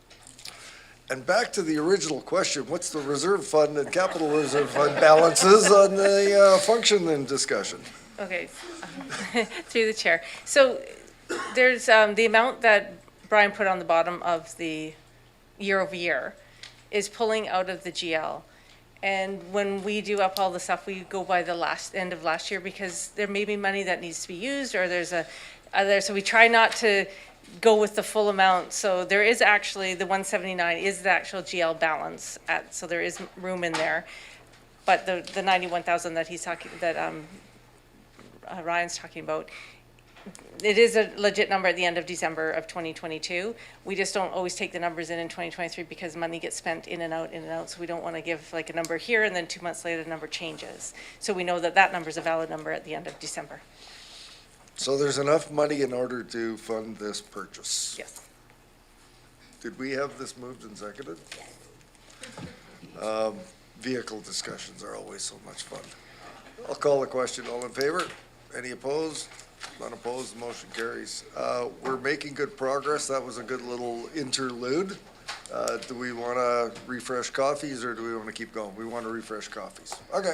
And back to the original question, what's the reserve fund and capital reserve fund balances on the function and discussion? Okay, through the chair. So there's the amount that Brian put on the bottom of the year over year is pulling out of the GL. And when we do up all the stuff, we go by the end of last year because there may be money that needs to be used, or so we try not to go with the full amount. So there is actually, the 179 is the actual GL balance at, so there is room in there. But the 91,000 that he's talking, that Ryan's talking about, it is a legit number at the end of December of 2022. We just don't always take the numbers in 2023 because money gets spent in and out, in and out. So we don't want to give like a number here and then 2 months later the number changes. So we know that that number is a valid number at the end of December. So there's enough money in order to fund this purchase? Yes. Did we have this moved and seconded? Vehicle discussions are always so much fun. I'll call the question. All in favor? Any opposed? None opposed, the motion carries. We're making good progress. That was a good little interlude. Do we want to refresh coffees or do we want to keep going? We want to refresh coffees. Okay.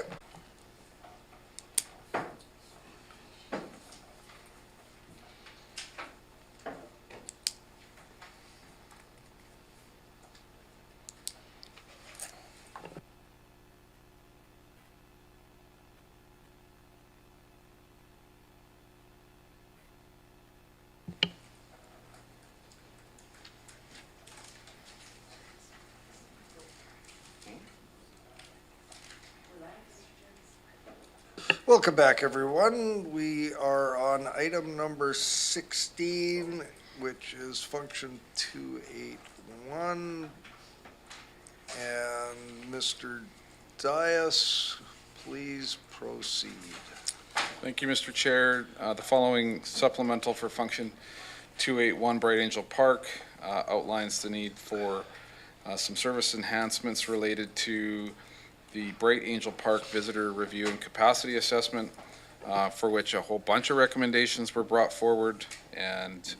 Welcome back, everyone. We are on item number 16, which is function 281. And Mr. Dias, please proceed. Thank you, Mr. Chair. The following supplemental for function 281 Bright Angel Park outlines the need for some service enhancements related to the Bright Angel Park Visitor Review and Capacity Assessment, for which a whole bunch of recommendations were brought forward. And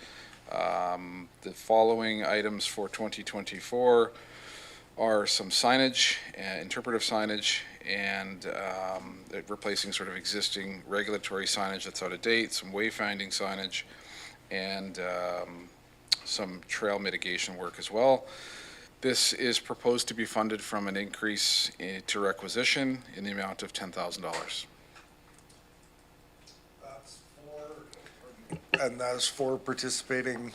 the following items for 2024 are some signage, interpretive signage, and replacing sort of existing regulatory signage that's out of date, some wayfinding signage, and some trail mitigation work as well. This is proposed to be funded from an increase to requisition in the amount of $10,000. That's for participating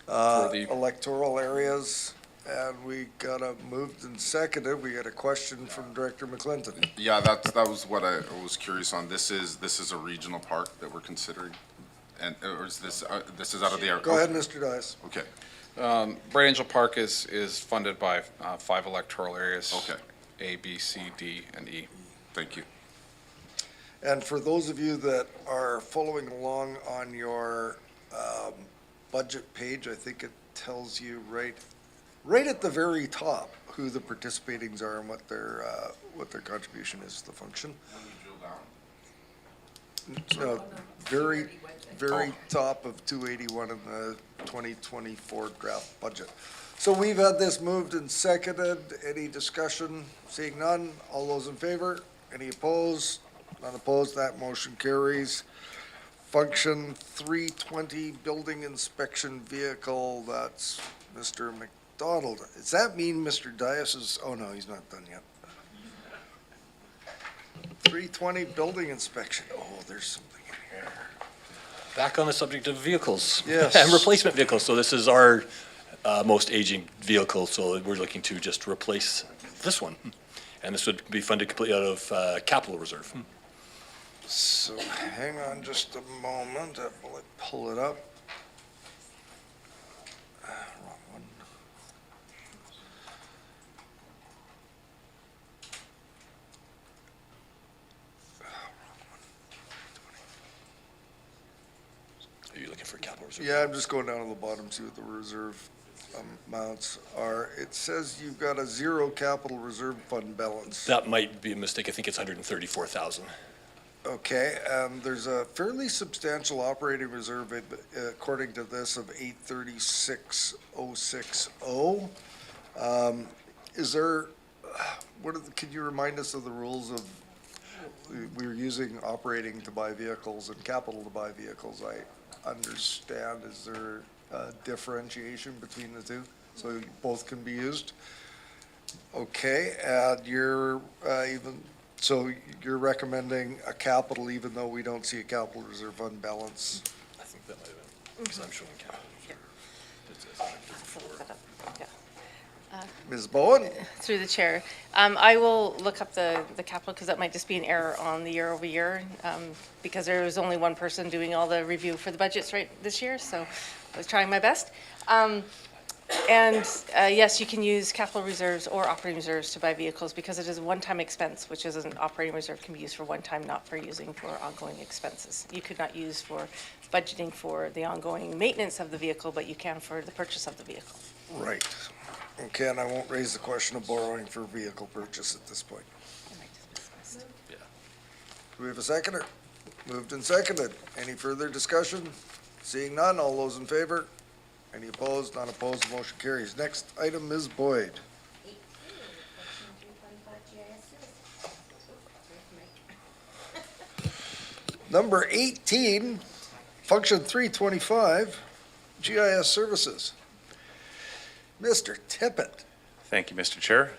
For the- electoral areas. And we got a moved and seconded. We got a question from Director McClinton. Yeah, that was what I was curious on. This is a regional park that we're considering? And, or is this is out of the air? Go ahead, Mr. Dias. Okay, Bright Angel Park is funded by 5 electoral areas. okay, A, B, C, D, and E. thank you. And for those of you that are following along on your budget page, I think it tells you right at the very top who the participatings are and what their contribution is to the function. No, very top of 281 in the 2024 draft budget. So we've had this moved and seconded. Any discussion? Seeing none. All those in favor? Any opposed? None opposed. That motion carries. Function 320, building inspection vehicle. That's Mr. McDonald. Does that mean Mr. Dias is, oh no, he's not done yet. 320, building inspection. Oh, there's something in here. Back on the subject of vehicles. Yes. And replacement vehicles. So this is our most aging vehicle, so we're looking to just replace this one. And this would be funded completely out of capital reserve. So hang on just a moment. Will I pull it up? Wrong one. Are you looking for capital reserve? Yeah, I'm just going down to the bottom, see what the reserve amounts are. It says you've got a zero capital reserve fund balance. That might be a mistake. I think it's 134,000. Okay, there's a fairly substantial operating reserve, according to this, of 836,060. Is there, can you remind us of the rules of, we're using operating to buy vehicles and capital to buy vehicles, I understand. Is there a differentiation between the two? So both can be used? Okay, and you're so you're recommending a capital even though we don't see a capital reserve fund balance? I think that might have because I'm showing capital. Ms. Bowen? Through the chair. I will look up the capital because that might just be an error on the year over year because there was only one person doing all the review for the budgets right this year, so I was trying my best. Yes, you can use capital reserves or operating reserves to buy vehicles because it is a one-time expense, which is an operating reserve can be used for one time, not for using for ongoing expenses. You could not use for budgeting for the ongoing maintenance of the vehicle, but you can for the purchase of the vehicle. Right. Okay, and I won't raise the question of borrowing for vehicle purchase at this point. Yeah. Do we have a seconder? Moved and seconded. Any further discussion? Seeing none, all those in favor? Any opposed? Not opposed, the motion carries. Next item, Ms. Boyd. Number 18, Function 325, GIS Services. Mr. Tippett. Thank you, Mr. Chair.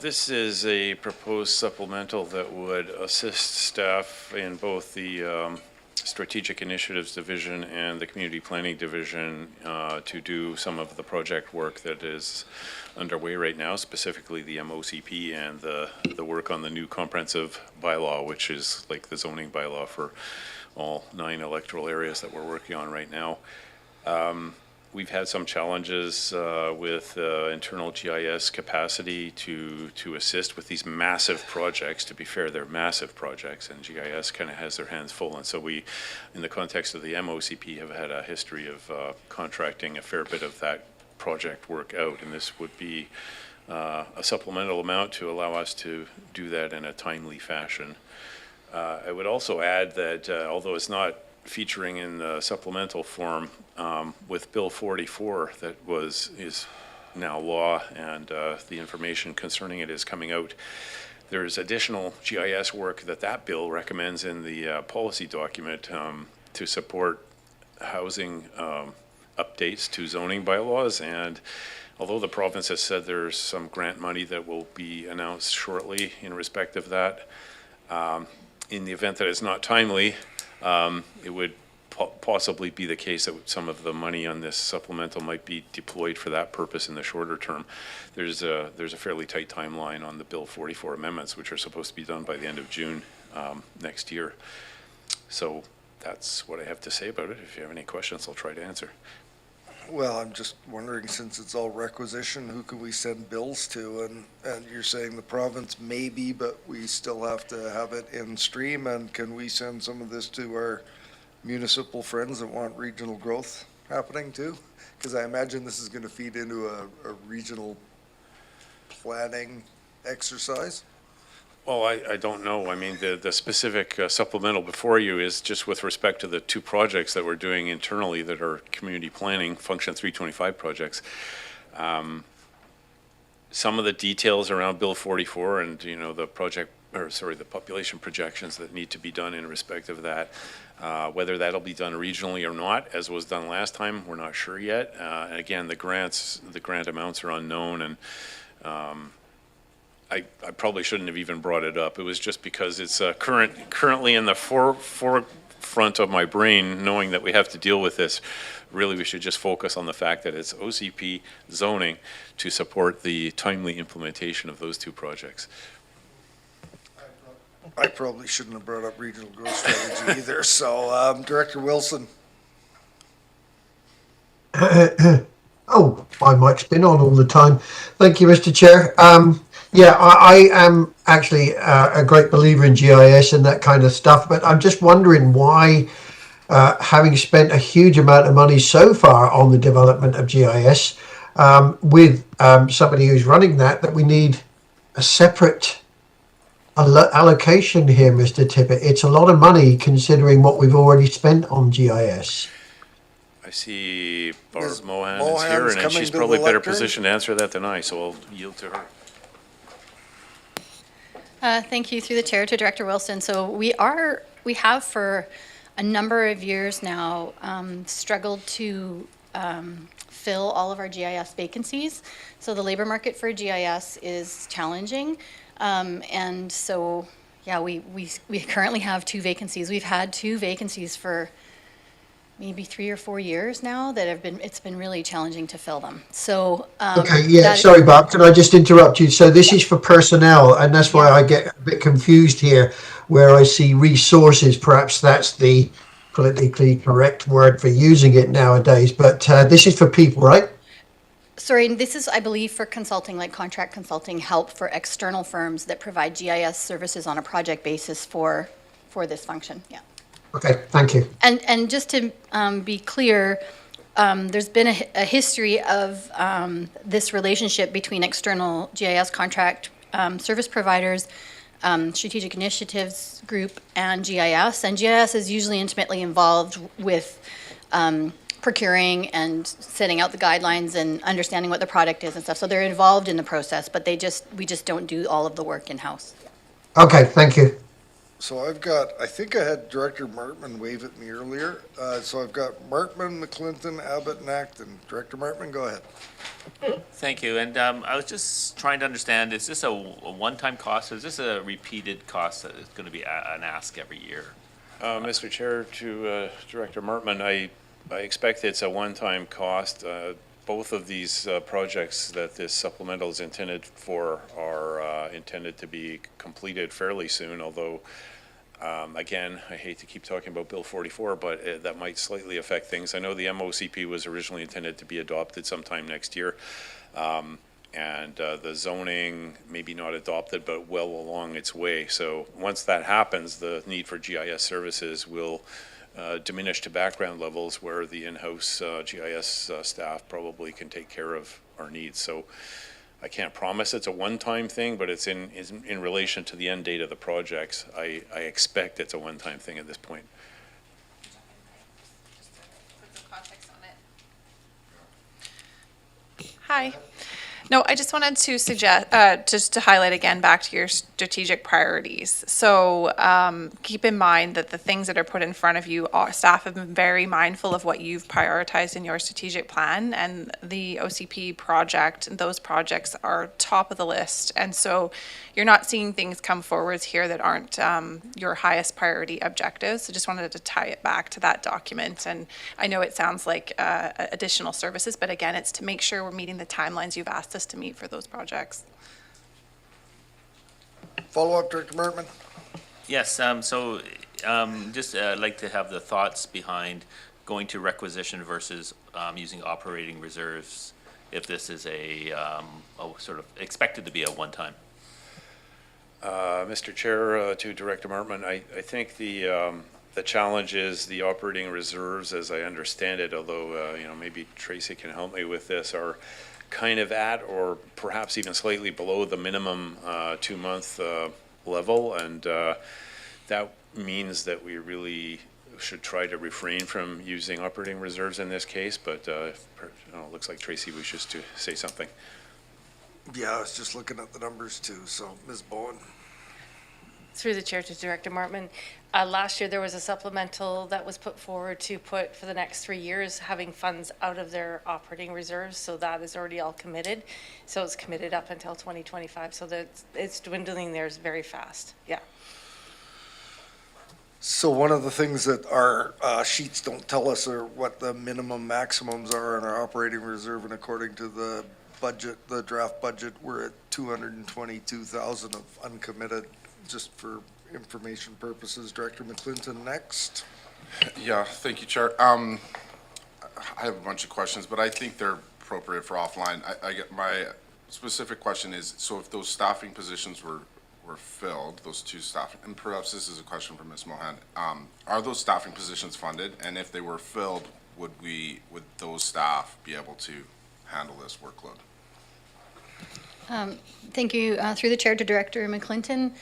This is a proposed supplemental that would assist staff in both the Strategic Initiatives Division and the Community Planning Division to do some of the project work that is underway right now, specifically the MOCP and the work on the new comprehensive bylaw, which is like the zoning bylaw for all 9 electoral areas that we're working on right now. We've had some challenges with internal GIS capacity to assist with these massive projects. To be fair, they're massive projects, and GIS kind of has their hands full. And so we, in the context of the MOCP, have had a history of contracting a fair bit of that project work out, and this would be a supplemental amount to allow us to do that in a timely fashion. I would also add that although it's not featuring in the supplemental form with Bill 44 that is now law, and the information concerning it is coming out. There's additional GIS work that bill recommends in the policy document to support housing updates to zoning bylaws. And although the province has said there's some grant money that will be announced shortly in respect of that, in the event that it's not timely, it would possibly be the case that some of the money on this supplemental might be deployed for that purpose in the shorter term. There's a fairly tight timeline on the Bill 44 amendments, which are supposed to be done by the end of June next year. So that's what I have to say about it. If you have any questions, I'll try to answer. Well, I'm just wondering, since it's all requisition, who can we send bills to? And you're saying the province maybe, but we still have to have it in stream. And can we send some of this to our municipal friends that want regional growth happening too? Because I imagine this is going to feed into a regional planning exercise. Well, I don't know. I mean, the specific supplemental before you is just with respect to the 2 projects that we're doing internally that are community planning, Function 325 projects. Some of the details around Bill 44 and, the population projections that need to be done in respect of that, whether that'll be done regionally or not, as was done last time, we're not sure yet. Again, the grant amounts are unknown, and I probably shouldn't have even brought it up. It was just because it's currently in the forefront of my brain, knowing that we have to deal with this. Really, we should just focus on the fact that it's OCP zoning to support the timely implementation of those 2 projects. I probably shouldn't have brought up regional growth strategy either. So, Director Wilson. Oh, my mic's been on all the time. Thank you, Mr. Chair. Yeah, I am actually a great believer in GIS and that kind of stuff, but I'm just wondering why, having spent a huge amount of money so far on the development of GIS, with somebody who's running that we need a separate allocation here, Mr. Tippett. It's a lot of money considering what we've already spent on GIS. I see Barb Mohan is Mohan's here, and coming she's to probably the better lectern. positioned to answer that than I, so I'll yield to her. Thank you, through the chair, to Director Wilson. So we have for a number of years now struggled to fill all of our GIS vacancies. So the labor market for GIS is challenging. And so, yeah, we currently have 2 vacancies. We've had 2 vacancies for maybe 3 or 4 years now that it's been really challenging to fill them. So, Okay, yeah, that, sorry, Bob, can I just interrupt you? So this is for personnel, and that's why Yeah. I get a bit confused here, where I see resources. Perhaps that's the politically correct word for using it nowadays, but this is for people, right? sorry, this is, I believe, for consulting, like contract consulting help for external firms that provide GIS services on a project basis for this function, yeah. Okay, thank you. And just to be clear, there's been a history of this relationship between external GIS contract service providers, strategic initiatives group, and GIS. And GIS is usually intimately involved with procuring and setting out the guidelines and understanding what the product is and stuff. So they're involved in the process, but we just don't do all of the work in-house. Okay, thank you. So I think I had Director Martman wave at me earlier. So I've got Martman, McClinton, Abbott, and Acton. Director Martman, go ahead. Thank you. And I was just trying to understand, is this a one-time cost? Or is this a repeated cost that is going to be an ask every year? Mr. Chair, to Director Martman, I expect it's a one-time cost. Both of these projects that this supplemental is intended for are intended to be completed fairly soon, although again, I hate to keep talking about Bill 44, but that might slightly affect things. I know the MOCP was originally intended to be adopted sometime next year, and the zoning maybe not adopted, but well along its way. So once that happens, the need for GIS services will diminish to background levels where the in-house GIS staff probably can take care of our needs. So I can't promise it's a one-time thing, but it's in relation to the end date of the projects. I expect it's a one-time thing at this point. Hi. No, I just wanted to suggest, just to highlight again back to your strategic priorities. So keep in mind that the things that are put in front of you, staff have been very mindful of what you've prioritized in your strategic plan, and the OCP project, those projects are top of the list. And so you're not seeing things come forward here that aren't your highest priority objectives. So just wanted to tie it back to that document. And I know it sounds like additional services, but again, it's to make sure we're meeting the timelines you've asked us to meet for those projects. Follow-up, Director Martman? Yes, just like to have the thoughts behind going to requisition versus using operating reserves, if this is a sort of expected to be a one-time. Mr. Chair, to Director Martman, I think the challenge is the operating reserves, as I understand it, although maybe Tracy can help me with this, are kind of at or perhaps even slightly below the minimum 2-month level, and that means that we really should try to refrain from using operating reserves in this case, but it looks like Tracy wishes to say something. Yeah, I was just looking at the numbers too, so Ms. Bowen. Through the chair to Director Martman, last year there was a supplemental that was put forward to put for the next 3 years, having funds out of their operating reserves. So that is already all committed. So it's committed up until 2025. So that it's dwindling there very fast. Yeah. So one of the things that our sheets don't tell us are what the minimum maximums are in our operating reserve, and according to the budget, the draft budget, we're at 222,000 of uncommitted, just for information purposes. Director McClinton next. Yeah, thank you, Chair. I have a bunch of questions, but I think they're appropriate for offline. I get my specific question is, so if those staffing positions were filled, those two staffing, and perhaps this is a question for Ms. Mohan, are those staffing positions funded? And if they were filled, would those staff be able to handle this workload? Thank you. Through the chair to Director McClinton.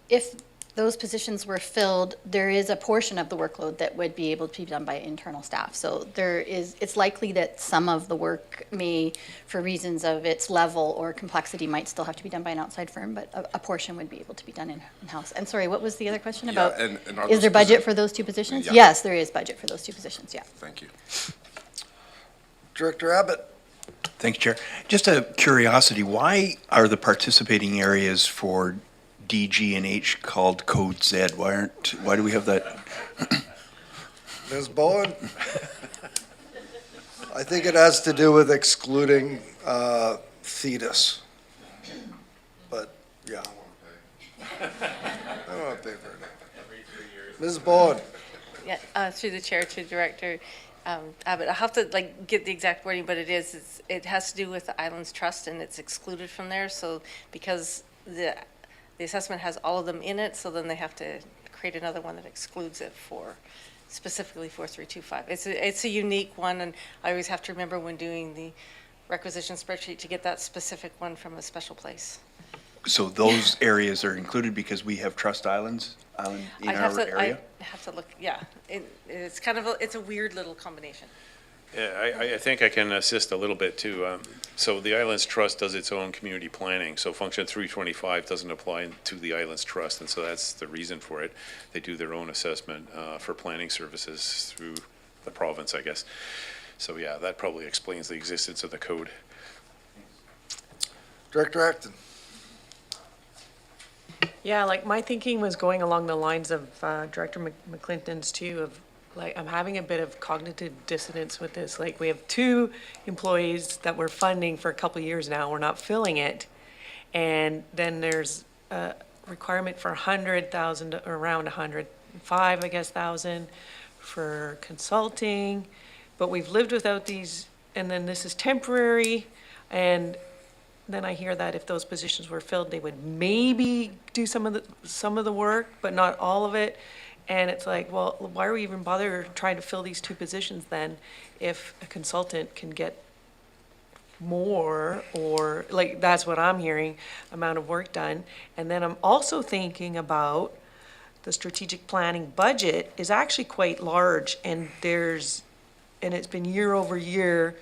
If those positions were filled, there is a portion of the workload that would be able to be done by internal staff. So it's likely that some of the work may, for reasons of its level or complexity, might still have to be done by an outside firm, but a portion would be able to be done in-house. And sorry, what was the other question about? And is there budget for those two positions? Yeah. Yes, there is budget for those two positions, yeah. Thank you. Director Abbott. Thank you, Chair. Just a curiosity, why are the participating areas for D, G, and H called Code Z? Why do we have that? Ms. Bowen? I think it has to do with excluding Thetis. But, yeah. I don't want to pay for it. Ms. Bowen? Yeah, through the chair to Director Abbott, I have to get the exact wording, but it has to do with the Islands Trust and it's excluded from there. So because the assessment has all of them in it, so then they have to create another one that excludes it specifically 4325. It's a unique one, and I always have to remember when doing the requisition spreadsheet to get that specific one from a special place. So those areas are included because we have trust islands in our area? I have to look, yeah. It's it's a weird little combination. Yeah, I think I can assist a little bit too. So the Islands Trust does its own community planning, so Function 325 doesn't apply to the Islands Trust, and so that's the reason for it. They do their own assessment for planning services through the province, I guess. So yeah, that probably explains the existence of the code. Director Acton? Yeah, like my thinking was going along the lines of Director McClinton's too, of like, I'm having a bit of cognitive dissonance with this. Like, we have 2 employees that we're funding for a couple of years now, we're not filling it. And then there's a requirement for 100,000, or around 105, I guess, thousand for consulting. But we've lived without these, and then this is temporary. And then I hear that if those positions were filled, they would maybe do some of the work, but not all of it. And it's like, well, why are we even bother trying to fill these 2 positions then if a consultant can get more, or like, that's what I'm hearing, amount of work done. And then I'm also thinking about the strategic planning budget is actually quite large, and it's been year over year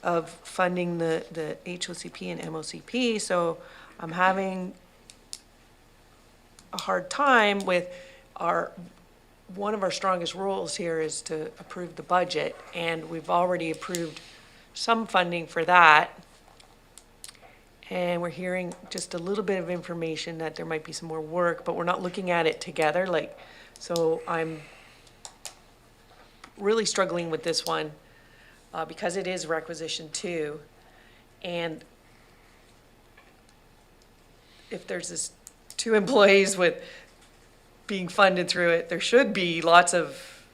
of funding the HOCP and MOCP. So I'm having a hard time with one of our strongest roles here is to approve the budget, and we've already approved some funding for that. And we're hearing just a little bit of information that there might be some more work, but we're not looking at it together. So I'm really struggling with this one because it is requisition 2. And if there's this 2 employees with being funded through it, there should be lots of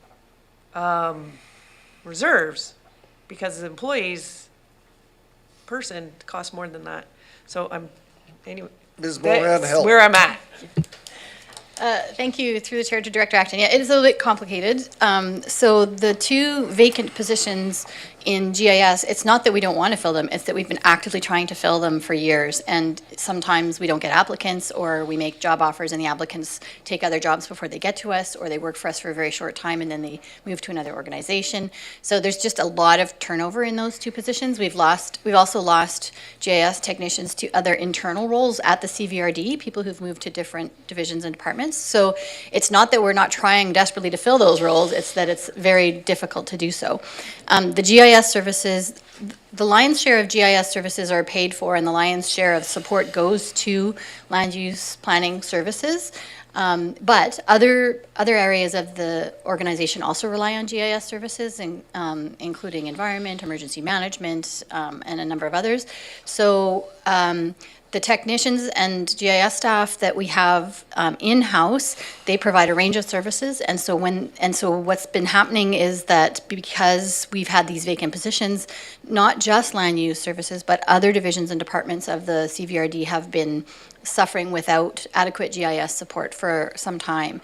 reserves, because the employees person costs more than that. So anyway, Ms. Moran, that's help. where I'm at. Thank you, through the chair to Director Acton. Yeah, it is a little bit complicated. So the 2 vacant positions in GIS, it's not that we don't want to fill them, it's that we've been actively trying to fill them for years. And sometimes we don't get applicants, or we make job offers and the applicants take other jobs before they get to us, or they work for us for a very short time and then they move to another organization. So there's just a lot of turnover in those 2 positions. We've also lost GIS technicians to other internal roles at the CVRD, people who've moved to different divisions and departments. So it's not that we're not trying desperately to fill those roles, it's that it's very difficult to do so. The GIS services, the lion's share of GIS services are paid for, and the lion's share of support goes to land use planning services. But other areas of the organization also rely on GIS services, including environment, emergency management, and a number of others. So the technicians and GIS staff that we have in-house, they provide a range of services. And so what's been happening is that because we've had these vacant positions, not just land use services, but other divisions and departments of the CVRD have been suffering without adequate GIS support for some time.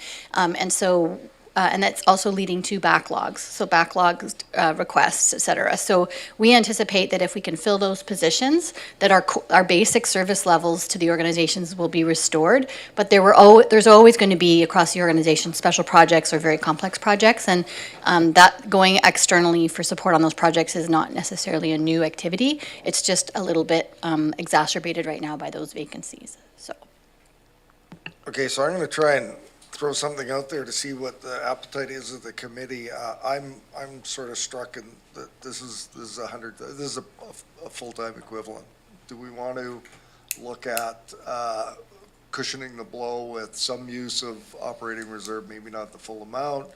And that's also leading to backlogs, so backlogs, requests, et cetera. So we anticipate that if we can fill those positions, that our basic service levels to the organizations will be restored. But there's always going to be, across the organization, special projects or very complex projects, and that going externally for support on those projects is not necessarily a new activity. It's just a little bit exacerbated right now by those vacancies. So. Okay, so I'm going to try and throw something out there to see what the appetite is of the committee. I'm sort of struck in that this is a full-time equivalent. Do we want to look at cushioning the blow with some use of operating reserve, maybe not the full amount,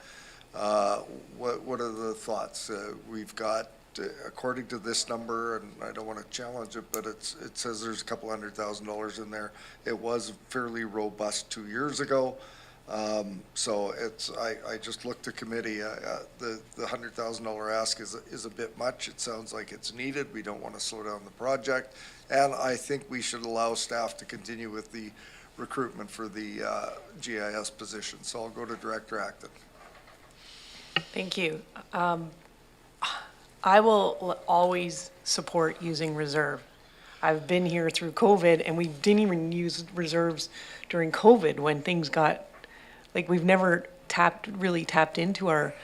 What are the thoughts? We've got, according to this number, and I don't want to challenge it, but it says there's a couple $100,000 in there. It was fairly robust 2 years ago. So I just looked to committee, the $100,000 ask is a bit much. It sounds like it's needed. We don't want to slow down the project. And I think we should allow staff to continue with the recruitment for the GIS position. So I'll go to Director Acton. Thank you. I will always support using reserve. I've been here through COVID, and we didn't even use reserves during COVID when things got, like, we've never really tapped into our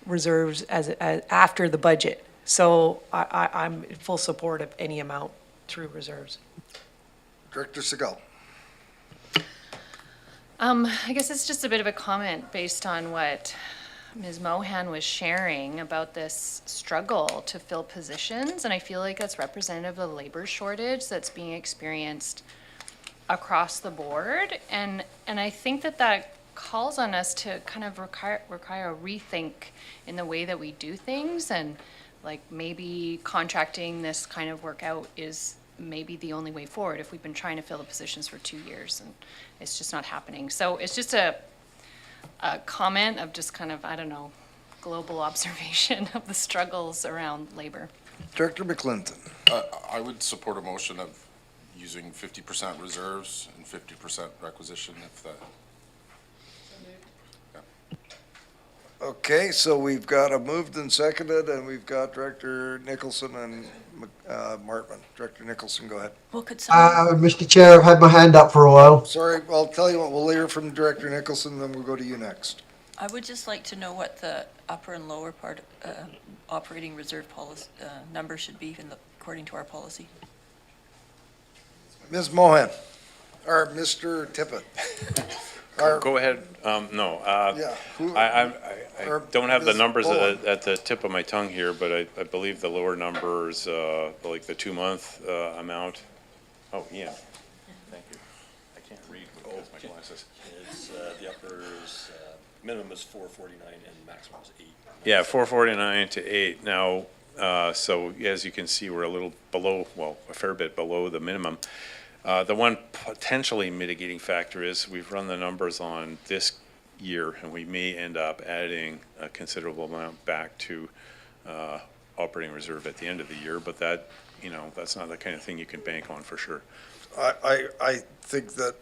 reserves as after the budget. So I'm in full support of any amount through reserves. Director Segal. I guess it's just a bit of a comment based on what Ms. Mohan was sharing about this struggle to fill positions, and I feel like that's representative of the labor shortage that's being experienced across the board, and I think that calls on us to kind of require a rethink in the way that we do things, and like maybe contracting this kind of work out is maybe the only way forward if we've been trying to fill the positions for 2 years and it's just not happening. So it's just a comment of just kind of, I don't know, global observation of the struggles around labor. Director McClinton. I would support a motion of using 50% reserves and 50% requisition if that. Okay, so we've got a moved and seconded, and we've got Director Nicholson and Martman. Director Nicholson, go ahead. Well, could someone, Mr. Chair, I've had my hand up for a while. Sorry, I'll tell you what, we'll hear from Director Nicholson, then we'll go to you next. I would just like to know what the upper and lower part, operating reserve policy, number should be according to our policy. Ms. Mohan, or Mr. Tippett. Go ahead. No. Yeah. I don't have the Ms. numbers Bowen. at the tip of my tongue here, but I believe the lower number is like the 2-month amount. Oh, yeah. Thank you. I can't read with my glasses. It's, the uppers, minimum is 449 and maximum is 8. Yeah, 449 to 8. Now, so as you can see, we're a little below, well, a fair bit below the minimum. The one potentially mitigating factor is we've run the numbers on this year, and we may end up adding a considerable amount back to operating reserve at the end of the year, but that, you know, that's not the kind of thing you can bank on for sure. I think that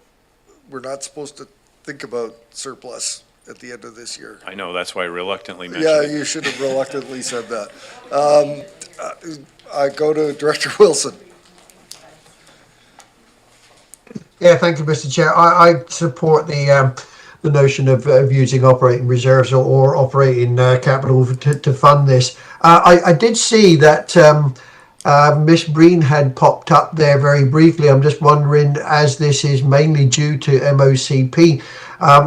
we're not supposed to think about surplus at the end of this year. I know, that's why I reluctantly mentioned Yeah, it. you should have reluctantly said that. I go to Director Wilson. Yeah, thank you, Mr. Chair. I support the notion of using operating reserves or operating capital to fund this. I did see that Miss Breen had popped up there very briefly. I'm just wondering, as this is mainly due to MOCP,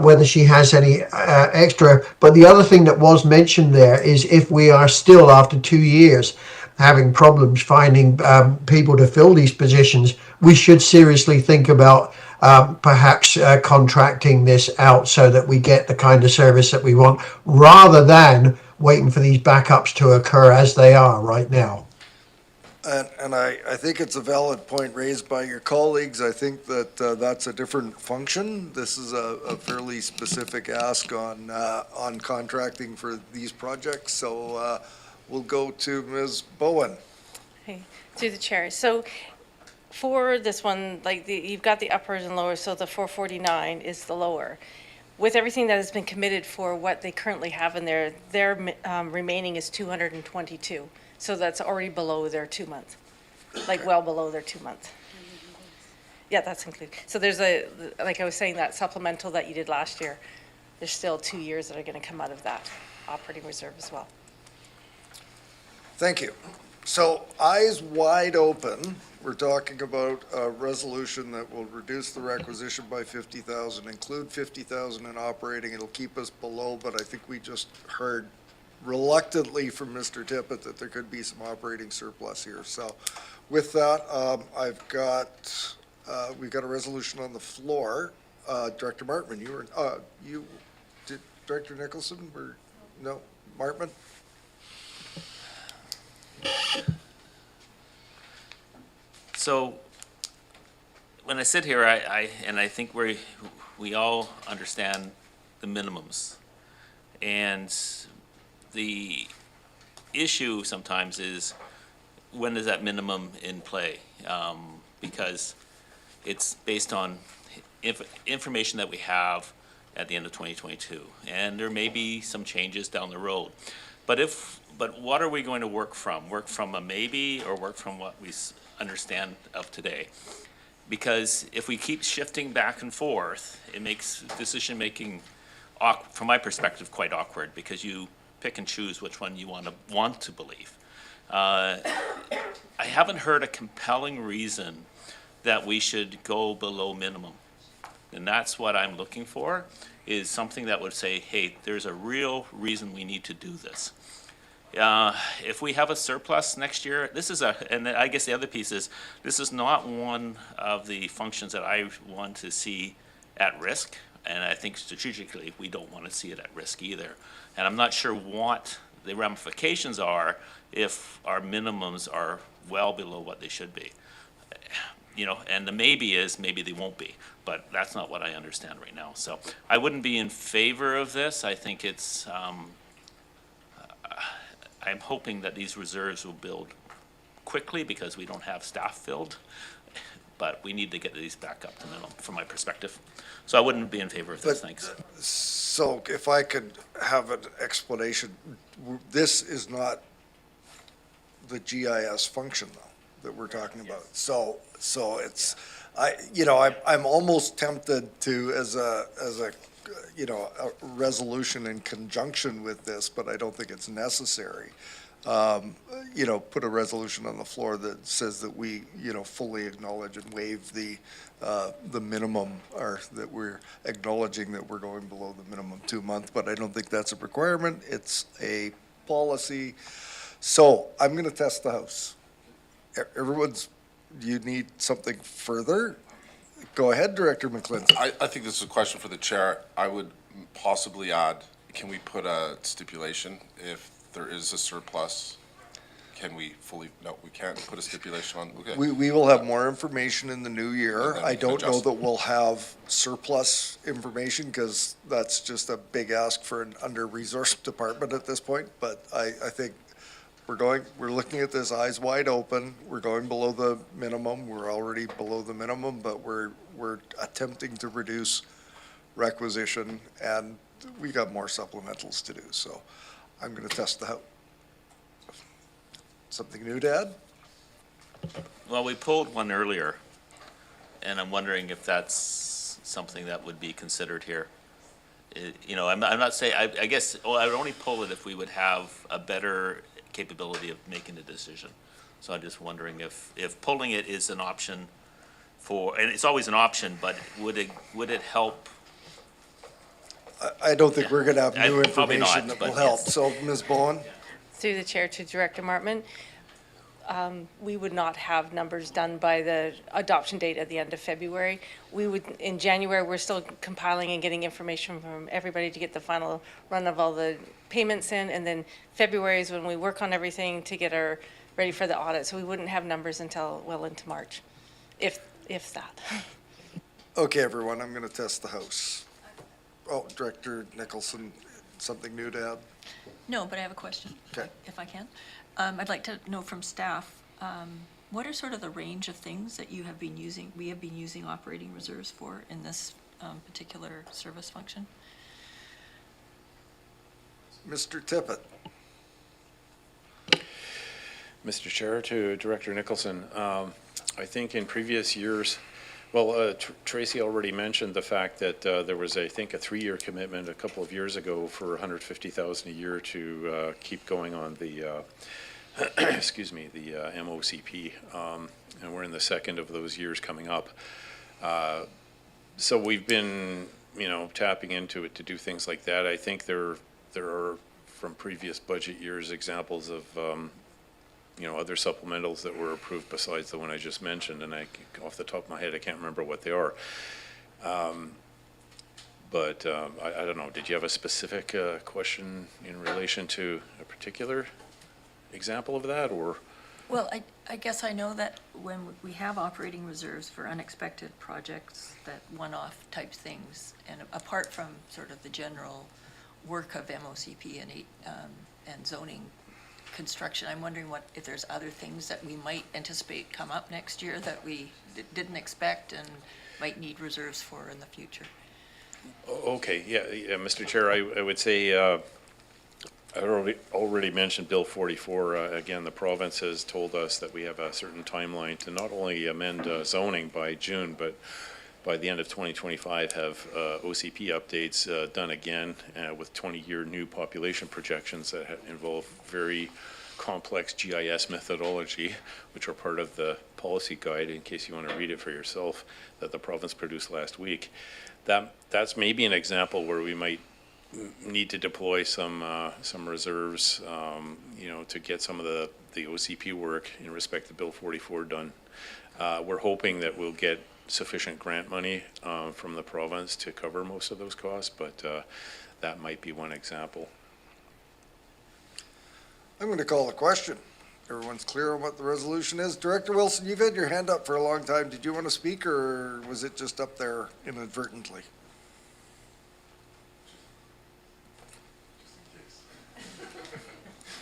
whether she has any extra. But the other thing that was mentioned there is if we are still, after 2 years, having problems finding people to fill these positions, we should seriously think about perhaps contracting this out so that we get the kind of service that we want, rather than waiting for these backups to occur as they are right now. And I think it's a valid point raised by your colleagues. I think that that's a different function. This is a fairly specific ask on contracting for these projects. So we'll go to Ms. Bowen. Okay, through the chair. So for this one, like you've got the uppers and lowers, so the 449 is the lower. With everything that has been committed for what they currently have in there, their remaining is 222. So that's already below their 2 month, like well below their 2 month. Yeah, that's included. So there's like I was saying, that supplemental that you did last year, there's still 2 years that are going to come out of that operating reserve as well. Thank you. So eyes wide open, we're talking about a resolution that will reduce the requisition by 50,000, include 50,000 in operating. It'll keep us below, but I think we just heard reluctantly from Mr. Tippett that there could be some operating surplus here. So with that, we've got a resolution on the floor. Director Martman, Director Nicholson, No, Martman? So when I sit here, I think we all understand the minimums. And the issue sometimes is, when is that minimum in play? Because it's based on information that we have at the end of 2022, and there may be some changes down the road. But what are we going to work from? Work from a maybe, or work from what we understand of today? Because if we keep shifting back and forth, it makes decision-making, from my perspective, quite awkward, because you pick and choose which one you want to believe. I haven't heard a compelling reason that we should go below minimum. And that's what I'm looking for, is something that would say, hey, there's a real reason we need to do this. If we have a surplus next year, and I guess the other piece is, this is not one of the functions that I want to see at risk. And I think strategically, we don't want to see it at risk either. And I'm not sure what the ramifications are if our minimums are well below what they should be. And the maybe is, maybe they won't be, but that's not what I understand right now. So I wouldn't be in favor of this. I think it's, I'm hoping that these reserves will build quickly, because we don't have staff filled, but we need to get these back up to minimum, from my perspective. So I wouldn't be in favor of this, thanks. So if I could have an explanation, this is not the GIS function, though, that we're talking about. So it's, I'm almost tempted to, as a resolution in conjunction with this, but I don't think it's necessary. Put a resolution on the floor that says that we, fully acknowledge and waive the minimum, or that we're acknowledging that we're going below the minimum 2 month, but I don't think that's a requirement. It's a policy. So I'm going to test the house. Do you need something further? Go ahead, Director McClinton. I think this is a question for the chair. I would possibly add, can we put a stipulation if there is a surplus? Can we no, we can't put a stipulation on, okay. We will have more information in the new year. And I we can don't know adjust. that we'll have surplus information, because that's just a big ask for an under-resourced department at this point. But I think we're looking at this eyes wide open. We're going below the minimum. We're already below the minimum, but we're attempting to reduce requisition, and we got more supplementals to do. So I'm going to test the house. Something new to add? Well, we pulled one earlier, and I'm wondering if that's something that would be considered here. I'm not saying, I guess, I would only pull it if we would have a better capability of making a decision. So I'm just wondering if pulling it is an option and it's always an option, but would it help? I don't think we're going to have new Probably not, information that will but help. yes. So, Ms. Bowen? Through the chair to Director Martman, we would not have numbers done by the adoption date at the end of February. In January, we're still compiling and getting information from everybody to get the final run of all the payments in, and then February is when we work on everything to get ready for the audit. So we wouldn't have numbers until well into March, if that. Okay, everyone, I'm going to test the house. Oh, Director Nicholson, something new to add? No, but I have a question. Okay. If I can. I'd like to know from staff, what are sort of the range of things that we have been using operating reserves for in this particular service function? Mr. Tippett. Mr. Chair, to Director Nicholson, I think in previous years, well, Tracy already mentioned the fact that there was, I think, a 3-year commitment a couple of years ago for $150,000 a year to keep going on the, excuse me, the MOCP, and we're in the second of those years coming up. So we've been, tapping into it to do things like that. I think there are, from previous budget years, examples of other supplementals that were approved besides the one I just mentioned, and off the top of my head, I can't remember what they are. But I don't know, did you have a specific question in relation to a particular example of that, or? Well, I guess I know that when we have operating reserves for unexpected projects, that one-off type things, and apart from sort of the general work of MOCP and zoning construction, I'm wondering if there's other things that we might anticipate come up next year that we didn't expect and might need reserves for in the future. Okay, yeah, Mr. Chair, I would say, I already mentioned Bill 44. Again, the province has told us that we have a certain timeline to not only amend zoning by June, but by the end of 2025 have OCP updates done again with 20-year new population projections that involve very complex GIS methodology, which are part of the policy guide, in case you want to read it for yourself, that the province produced last week. That's maybe an example where we might need to deploy some reserves, to get some of the OCP work in respect to Bill 44 done. We're hoping that we'll get sufficient grant money from the province to cover most of those costs, but that might be one example. I'm going to call the question. Everyone's clear on what the resolution is. Director Wilson, you've had your hand up for a long time. Did you want to speak, or was it just up there inadvertently?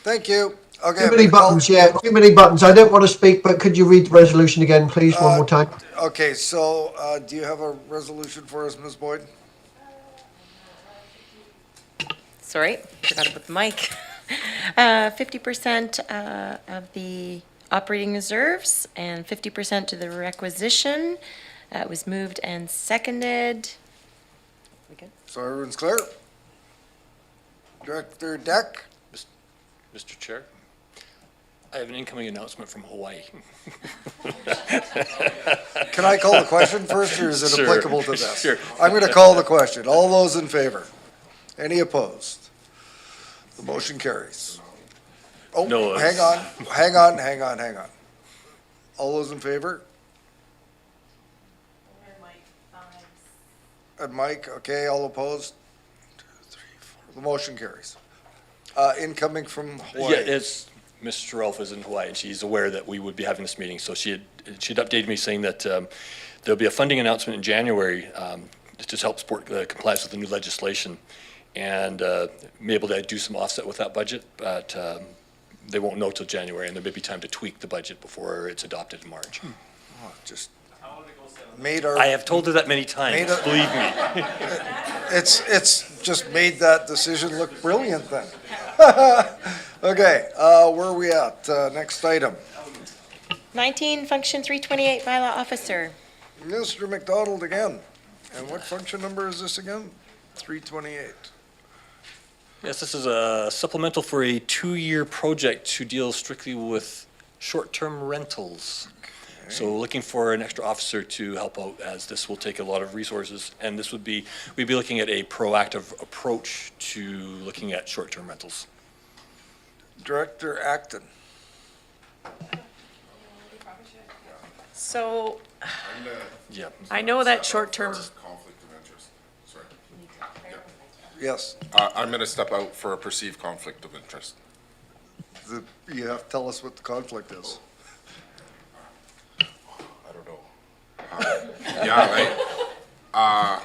Thank you. Okay. Too many buttons, too many buttons. I don't want to speak, but could you read the resolution again, please, one more time? Okay, so do you have a resolution for us, Ms. Boyd? Sorry, forgot to put the mic. 50% of the operating reserves and 50% to the requisition. It was moved and seconded. So everyone's clear? Director Deck? Mr. Chair, I have an incoming announcement from Hawaii. Can I call the question first, or is it Sure, applicable to this? sure. I'm going to call the question. All those in favor? Any opposed? The motion carries. Oh, No, hang on. All those in favor? And Mike, okay, all opposed? 2, 3, 4. The motion carries. Incoming from Hawaii. Yeah, it's, Mrs. Ralph is in Hawaii, and she's aware that we would be having this meeting, so she'd updated me saying that there'll be a funding announcement in January to help support compliance with the new legislation, and be able to do some offset with that budget, but they won't know till January, and there may be time to tweak the budget before it's adopted in March. Oh, just made our. I have told her that many times, believe me. It's just made that decision look brilliant then. Okay, where are we at? Next item. 19, Function 328, Bylaw Officer. Mr. McDonald again. And what function number is this again? 328. Yes, this is a supplemental for a 2-year project to deal strictly with short-term rentals. So looking for an extra officer to help out, as this will take a lot of resources, and this would be, we'd be looking at a proactive approach to looking at short-term rentals. Director Acton. So Yeah. I know that short-term, Conflict of interest, sorry. Yes, I'm going to step out for a perceived conflict of interest. you have to tell us what the conflict is. I don't know. Yeah, like,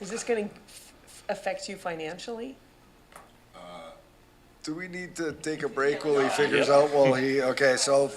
is this going to affect you financially? Do we need to take a break while he figures out okay, so,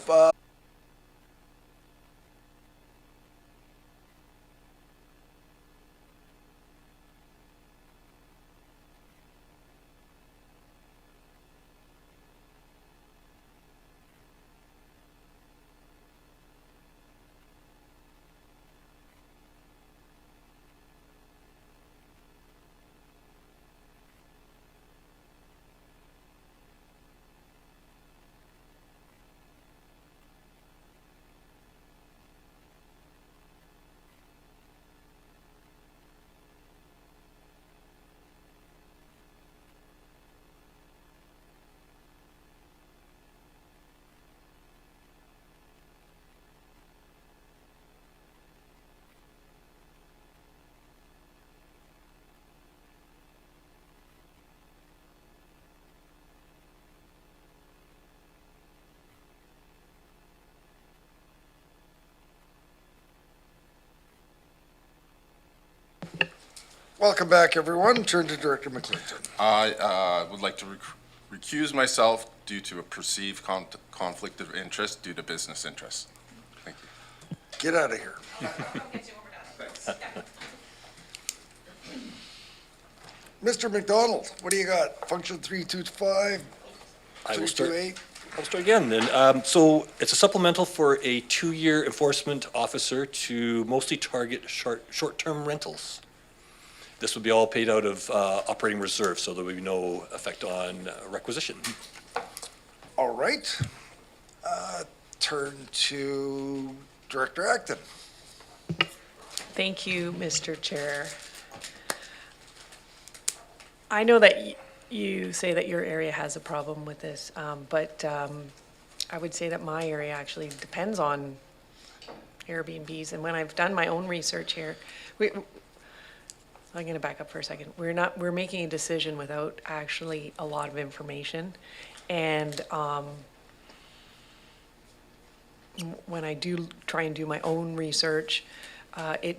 Welcome back, everyone. Turn to Director McClinton. I would like to recuse myself due to a perceived conflict of interest due to business interests. Thank you. Get out of here. Mr. McDonald, what do you got? Function 325, I will start. 328? I'll start again then. So it's a supplemental for a 2-year enforcement officer to mostly target short-term rentals. This would be all paid out of operating reserve, so there would be no effect on requisition. All right. Turn to Director Acton. Thank you, Mr. Chair. I know that you say that your area has a problem with this, but I would say that my area actually depends on Airbnbs. And when I've done my own research here, I'm going to back up for a second. We're making a decision without actually a lot of information. And when I do try and do my own research, a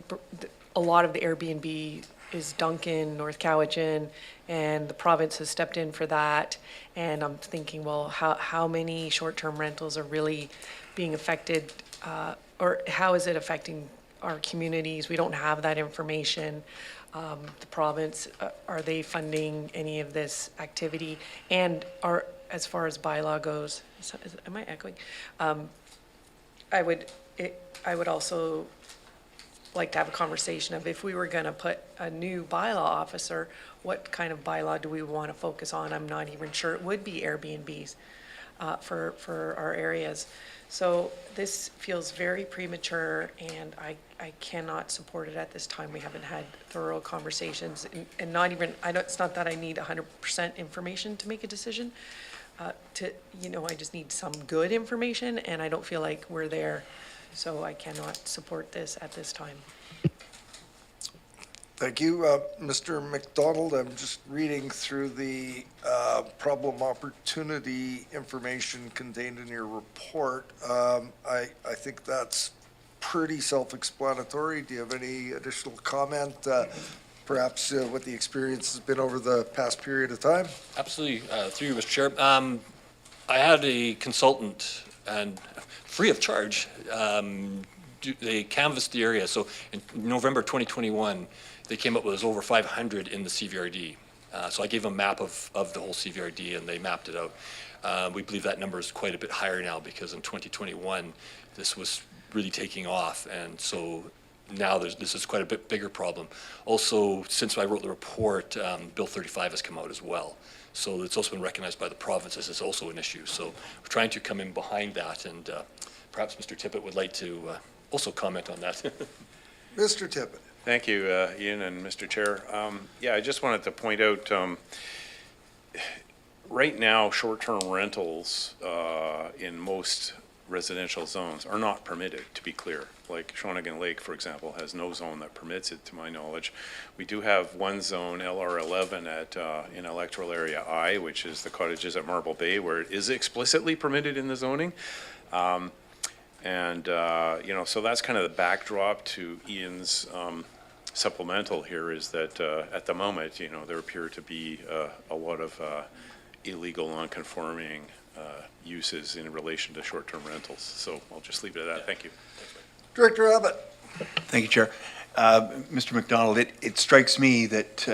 lot of the Airbnb is Duncan, North Cowichan, and the province has stepped in for that. And I'm thinking, well, how many short-term rentals are really being affected, or how is it affecting our communities? We don't have that information. The province, are they funding any of this activity? And as far as bylaw goes, am I echoing? I would also like to have a conversation of if we were going to put a new bylaw officer, what kind of bylaw do we want to focus on? I'm not even sure it would be Airbnbs for our areas. So this feels very premature, and I cannot support it at this time. We haven't had thorough conversations, and not even, it's not that I need 100% information to make a decision. I just need some good information, and I don't feel like we're there. So I cannot support this at this time. Thank you. Mr. McDonald, I'm just reading through the problem opportunity information contained in your report. I think that's pretty self-explanatory. Do you have any additional comment? Perhaps what the experience has been over the past period of time? Absolutely. Through you, Mr. Chair. I had a consultant, and free of charge, they canvassed the area. So in November 2021, they came up with over 500 in the CVRD. So I gave them a map of the whole CVRD, and they mapped it out. We believe that number is quite a bit higher now, because in 2021, this was really taking off. And so now this is quite a bit bigger problem. Also, since I wrote the report, Bill 35 has come out as well. So it's also been recognized by the province as is also an issue. So we're trying to come in behind that, and perhaps Mr. Tippett would like to also comment on that. Mr. Tippett. Thank you, Ian and Mr. Chair. I just wanted to point out, right now, short-term rentals in most residential zones are not permitted, to be clear. Like Shawnigan Lake, for example, has no zone that permits it, to my knowledge. We do have one zone, LR11, in Electoral Area I, which is the cottages at Marble Bay, where it is explicitly permitted in the zoning. So that's kind of the backdrop to Ian's supplemental here, is that at the moment, there appear to be a lot of illegal non-conforming uses in relation to short-term rentals. So I'll just leave it at that. Thank you. Director Abbott. Thank you, Chair. Mr. McDonald, it strikes me that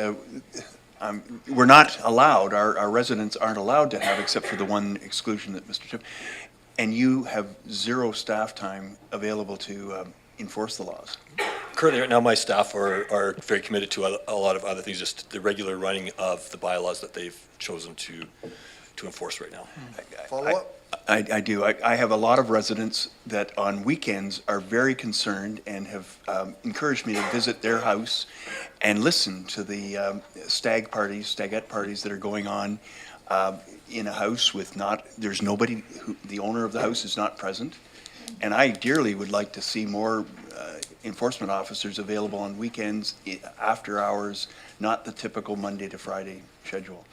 we're not allowed, our residents aren't allowed to have, except for the one exclusion that Mr. Chip, and you have zero staff time available to enforce the laws. Currently, right now, my staff are very committed to a lot of other things, just the regular running of the bylaws that they've chosen to enforce right now. Follow up? I do. I have a lot of residents that on weekends are very concerned and have encouraged me to visit their house and listen to the stagette parties that are going on in a house with there's nobody, the owner of the house is not present. And I dearly would like to see more enforcement officers available on weekends, after hours, not the typical Monday to Friday schedule.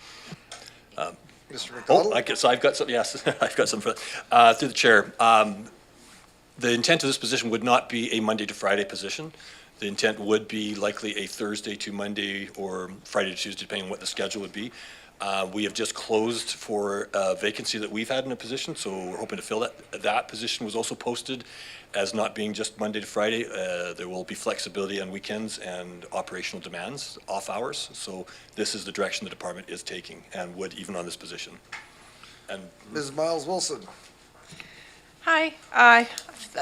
Mr. McDonald? So I've got some, yes, I've got some for through the chair. The intent of this position would not be a Monday to Friday position. The intent would be likely a Thursday to Monday or Friday to Tuesday, depending on what the schedule would be. We have just closed for a vacancy that we've had in a position, so we're hoping to fill that. That position was also posted as not being just Monday to Friday. There will be flexibility on weekends and operational demands, off hours. So this is the direction the department is taking and would even on this position. And Ms. Miles Wilson. Hi, I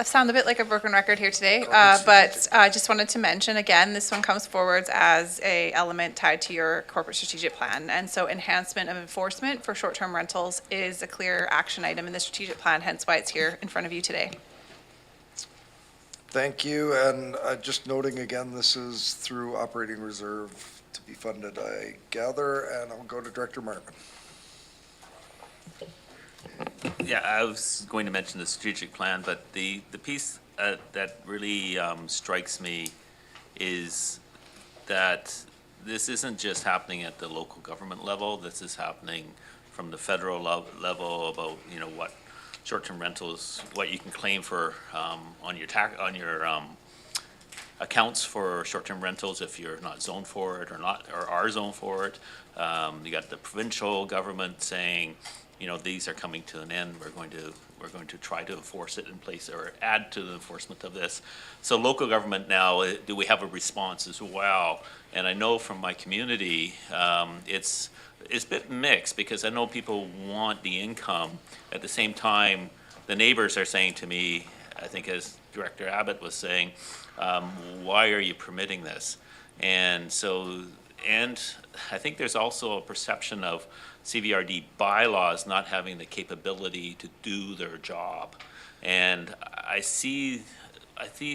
sound a bit like a broken record here today, but I just wanted to mention, again, this one comes forward as a element tied to your corporate strategic plan. And so enhancement of enforcement for short-term rentals is a clear action item in the strategic plan, hence why it's here in front of you today. Thank you, and just noting again, this is through operating reserve to be funded, I gather, and I'll go to Director Martin. Yeah, I was going to mention the strategic plan, but the piece that really strikes me is that this isn't just happening at the local government level. This is happening from the federal level about, you know, what short-term rentals, what you can claim for on your accounts for short-term rentals if you're not zoned for it or are zoned for it. You got the provincial government saying, you know, these are coming to an end. We're going to try to enforce it in place or add to the enforcement of this. So local government now, do we have a response as well? And I know from my community, it's a bit mixed because I know people want the income. At the same time, the neighbors are saying to me, I think as Director Abbott was saying, why are you permitting this? And so, and I think there's also a perception of CVRD bylaws not having the capability to do their job. And I see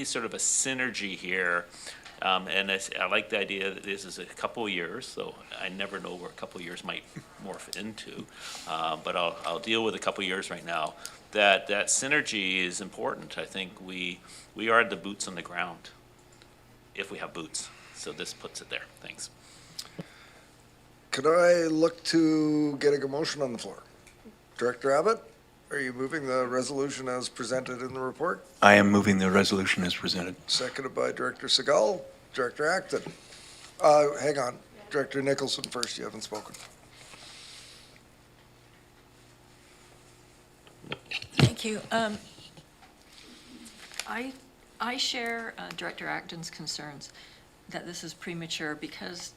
sort of a synergy here. And I like the idea that this is a couple of years, so I never know where a couple of years might morph into. But I'll deal with a couple of years right now. That synergy is important. I think we are the boots on the ground, if we have boots. So this puts it there. Thanks. Could I look to getting a motion on the floor? Director Abbott, are you moving the resolution as presented in the report? I am moving the resolution as presented. Seconded by Director Segal. Director Acton. Hang on. Director Nicholson first. You haven't spoken. Thank you. I share Director Acton's concerns that this is premature because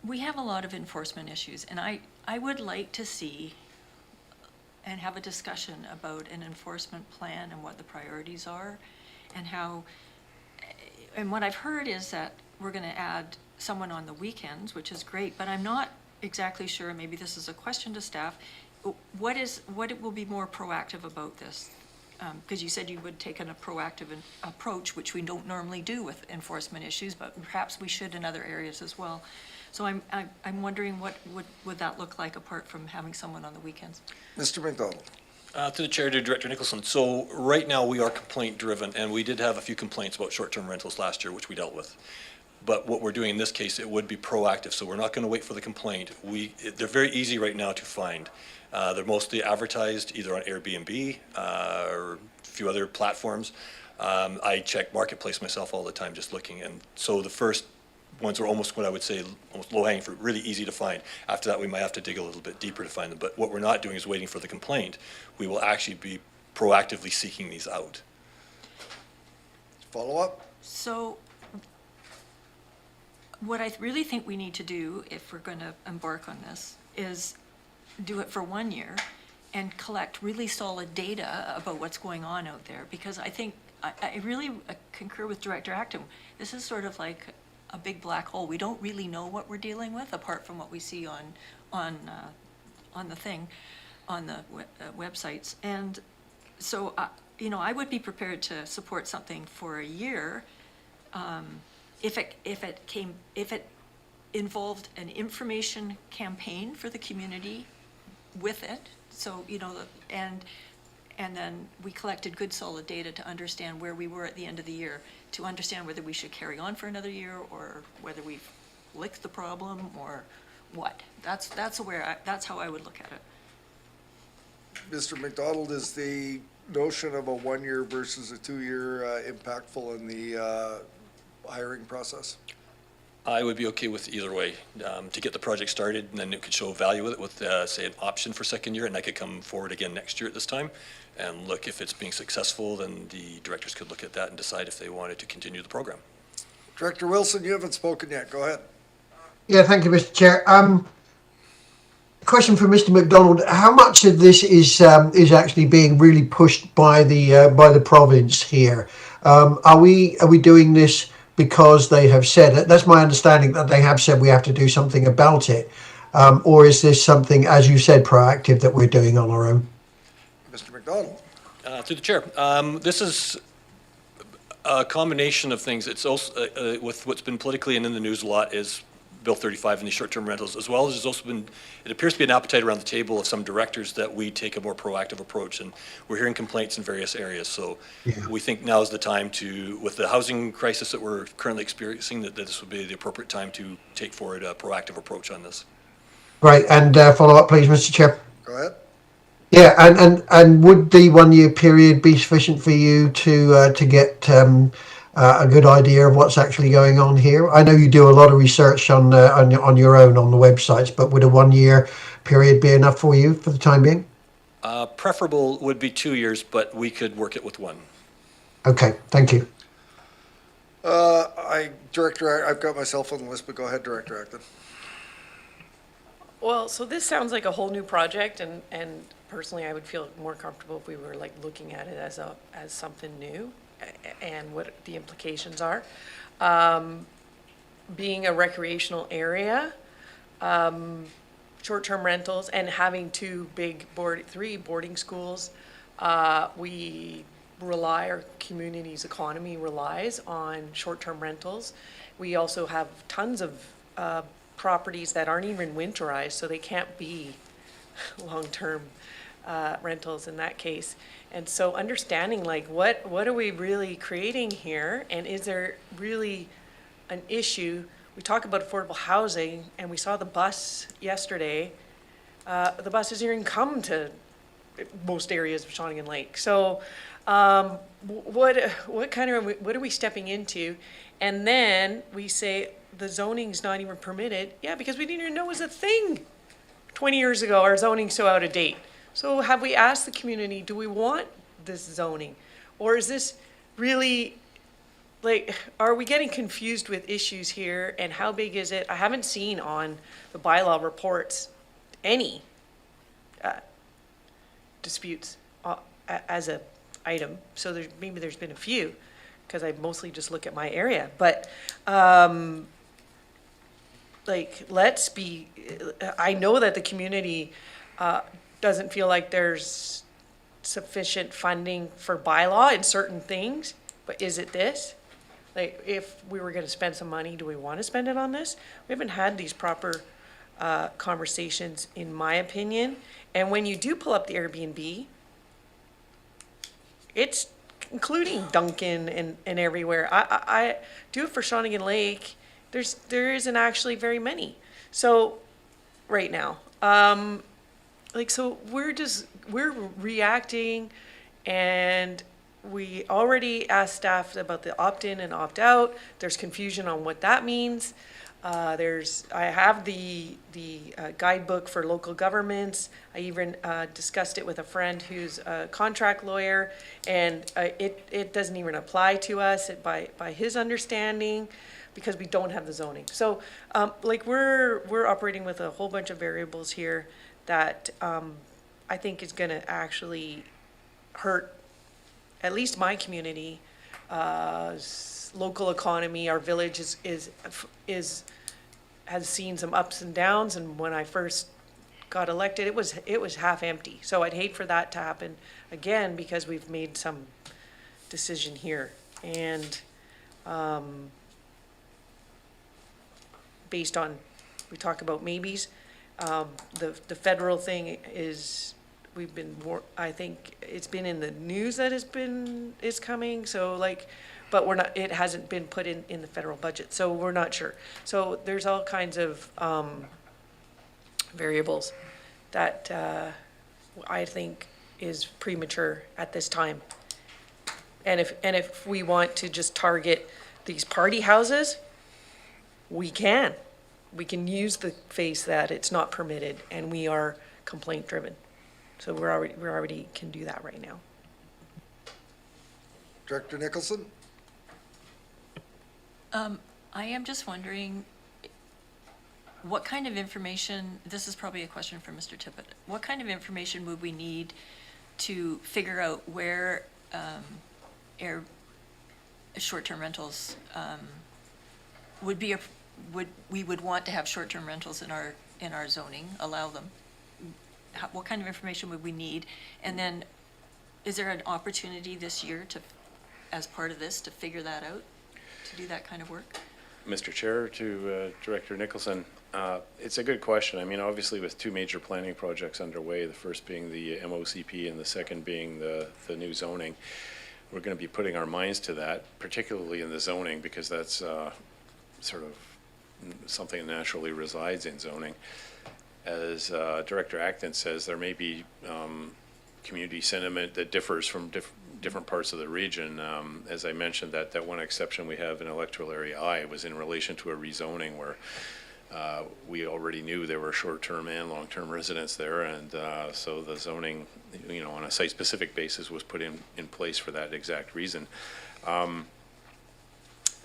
we have a lot of enforcement issues, and I would like to see and have a discussion about an enforcement plan and what the priorities are and how, and what I've heard is that we're going to add someone on the weekends, which is great, but I'm not exactly sure, maybe this is a question to staff, what will be more proactive about this? Because you said you would take a proactive approach, which we don't normally do with enforcement issues, but perhaps we should in other areas as well. So I'm wondering what would that look like apart from having someone on the weekends? Mr. McDonald. To the chair, to Director Nicholson. So right now we are complaint driven, and we did have a few complaints about short-term rentals last year, which we dealt with. But what we're doing in this case, it would be proactive. So we're not going to wait for the complaint. They're very easy right now to find. They're mostly advertised either on Airbnb or a few other platforms. I check Marketplace myself all the time, just looking. And so the first ones are almost what I would say almost low-hanging fruit, really easy to find. After that, we might have to dig a little bit deeper to find them. But what we're not doing is waiting for the complaint. We will actually be proactively seeking these out. Follow up? So what I really think we need to do, if we're going to embark on this, is do it for 1 year and collect really solid data about what's going on out there. Because I think, I really concur with Director Acton. This is sort of like a big black hole. We don't really know what we're dealing with apart from what we see on the thing, on the websites. And so, you know, I would be prepared to support something for a year if it involved an information campaign for the community with it. So, you know, and then we collected good solid data to understand where we were at the end of the year, to understand whether we should carry on for another year or whether we've licked the problem or what. That's how I would look at it. Mr. McDonald, is the notion of a 1 year versus a 2 year impactful in the hiring process? I would be okay with either way, to get the project started, and then it could show value with it with, say, an option for second year, and I could come forward again next year at this time and look if it's being successful, then the directors could look at that and decide if they wanted to continue the program. Director Wilson, you haven't spoken yet. Go ahead. Yeah, thank you, Mr. Chair. Question for Mr. McDonald: how much of this is actually being really pushed by the province here? Are we doing this because they have said it? That's my understanding, that they have said we have to do something about it, or is this something, as you said, proactive that we're doing on our own? Mr. McDonald. Through the chair, this is a combination of things. It's also, with what's been politically and in the news a lot is Bill 35 and these short-term rentals, as well as there's also been, it appears to be an appetite around the table of some directors that we take a more proactive approach, and we're hearing complaints in various areas. So we think now is the time to, with the housing crisis that we're currently experiencing, that this would be the appropriate time to take forward a proactive approach on this. Right, and follow up, please, Mr. Chair. Go ahead. Yeah, and would the 1 year period be sufficient for you to get a good idea of what's actually going on here? I know you do a lot of research on your own on the websites, but would a 1 year period be enough for you for the time being? Preferable would be 2 years, but we could work it with 1. Okay, thank you. Director, I've got myself on the list, but go ahead, Director Acton. Well, so this sounds like a whole new project, and personally, I would feel more comfortable if we were like looking at it as something new and what the implications are. Being a recreational area, short-term rentals, and having three boarding schools, we rely, our community's economy relies on short-term rentals. We also have tons of properties that aren't even winterized, so they can't be long-term rentals in that case. And so understanding like what are we really creating here, and is there really an issue? We talk about affordable housing, and we saw the bus yesterday. The bus doesn't even come to most areas of Shawnigan Lake. So what are we stepping into? And then we say the zoning's not even permitted. Yeah, because we didn't even know it was a thing 20 years ago. Our zoning's so out of date. So have we asked the community, do we want this zoning? Or is this really, like, are we getting confused with issues here, and how big is it? I haven't seen on the bylaw reports any disputes as a item. So maybe there's been a few, because I mostly just look at my area. But like, I know that the community doesn't feel like there's sufficient funding for bylaw in certain things, but is it this? Like, if we were gonna spend some money, do we wanna spend it on this? We haven't had these proper conversations, in my opinion. And when you do pull up the Airbnb, it's including Duncan and everywhere. I do it for Shawnigan Lake. There isn't actually very many. So, right now, like, so we're reacting, and we already asked staff about the opt-in and opt-out. There's confusion on what that means. I have the guidebook for local governments. I even discussed it with a friend who's a contract lawyer, and it doesn't even apply to us by his understanding, because we don't have the zoning. So, like, we're operating with a whole bunch of variables here that I think is gonna actually hurt at least my community, local economy. Our village has seen some ups and downs, and when I first got elected, it was half empty. So I'd hate for that to happen again, because we've made some decision here. And based on, we talk about maybes, the federal thing is, I think it's been in the news that is coming, so like, but it hasn't been put in the federal budget, so we're not sure. So there's all kinds of variables that I think is premature at this time. And if we want to just target these party houses, we can. We can use the face that it's not permitted and we are complaint driven. So we're already can do that right now. Director Nicholson? I am just wondering, what kind of information, this is probably a question for Mr. Tippett, what kind of information would we need to figure out where short-term rentals we would want to have short-term rentals in our zoning, allow them? What kind of information would we need? And then, is there an opportunity this year to, as part of this, to figure that out, to do that kind of work? Mr. Chair, to Director Nicholson, it's a good question. I mean, obviously with two major planning projects underway, the first being the MOCP and the second being the new zoning, we're going to be putting our minds to that, particularly in the zoning, because that's sort of something that naturally resides in zoning. As Director Acton says, there may be community sentiment that differs from different parts of the region. As I mentioned, that one exception we have in electoral area I was in relation to a rezoning where we already knew there were short-term and long-term residents there, and so the zoning, on a site-specific basis was put in place for that exact reason.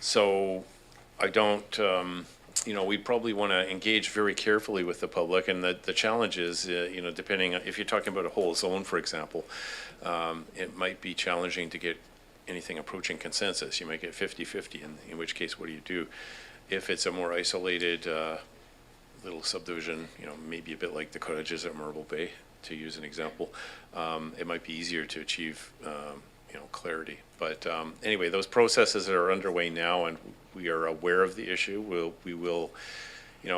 So I don't, we probably want to engage very carefully with the public, and the challenge is, depending on, if you're talking about a whole zone, for example, it might be challenging to get anything approaching consensus. You might get 50-50, in which case, what do you do? If it's a more isolated little subdivision, maybe a bit like the cottages at Marble Bay, to use an example, it might be easier to achieve, clarity. But anyway, those processes are underway now, and we are aware of the issue. We will,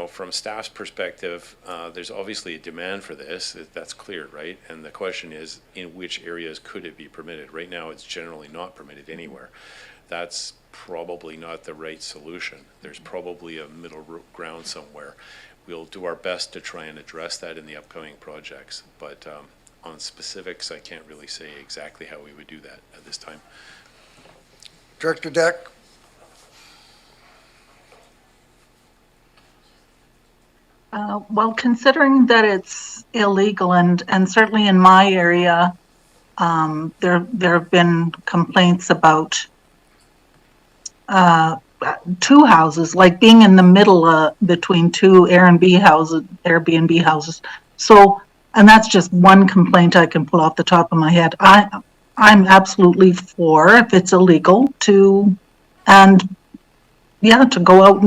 from staff's perspective, there's obviously a demand for this. That's clear, right? And the question is, in which areas could it be permitted? Right now, it's generally not permitted anywhere. That's probably not the right solution. There's probably a middle ground somewhere. We'll do our best to try and address that in the upcoming projects, but on specifics, I can't really say exactly how we would do that at this time. Director Deck? Well, considering that it's illegal, and certainly in my area, there have been complaints about two houses, like being in the middle between two Airbnb houses. So, and that's just one complaint I can pull off the top of my head. I'm absolutely for, if it's illegal, to go out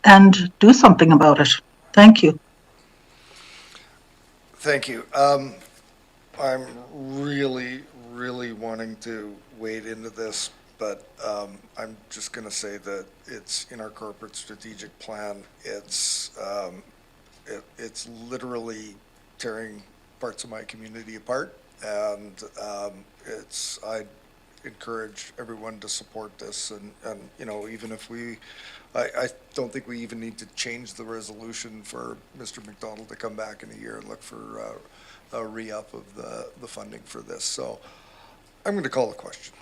and do something about it. Thank you. Thank you. I'm really, really wanting to wade into this, but I'm just going to say that it's in our corporate strategic plan. It's literally tearing parts of my community apart, and I'd encourage everyone to support this, and even if I don't think we even need to change the resolution for Mr. McDonald to come back in a year and look for a re-up of the funding for this. So I'm going to call the question.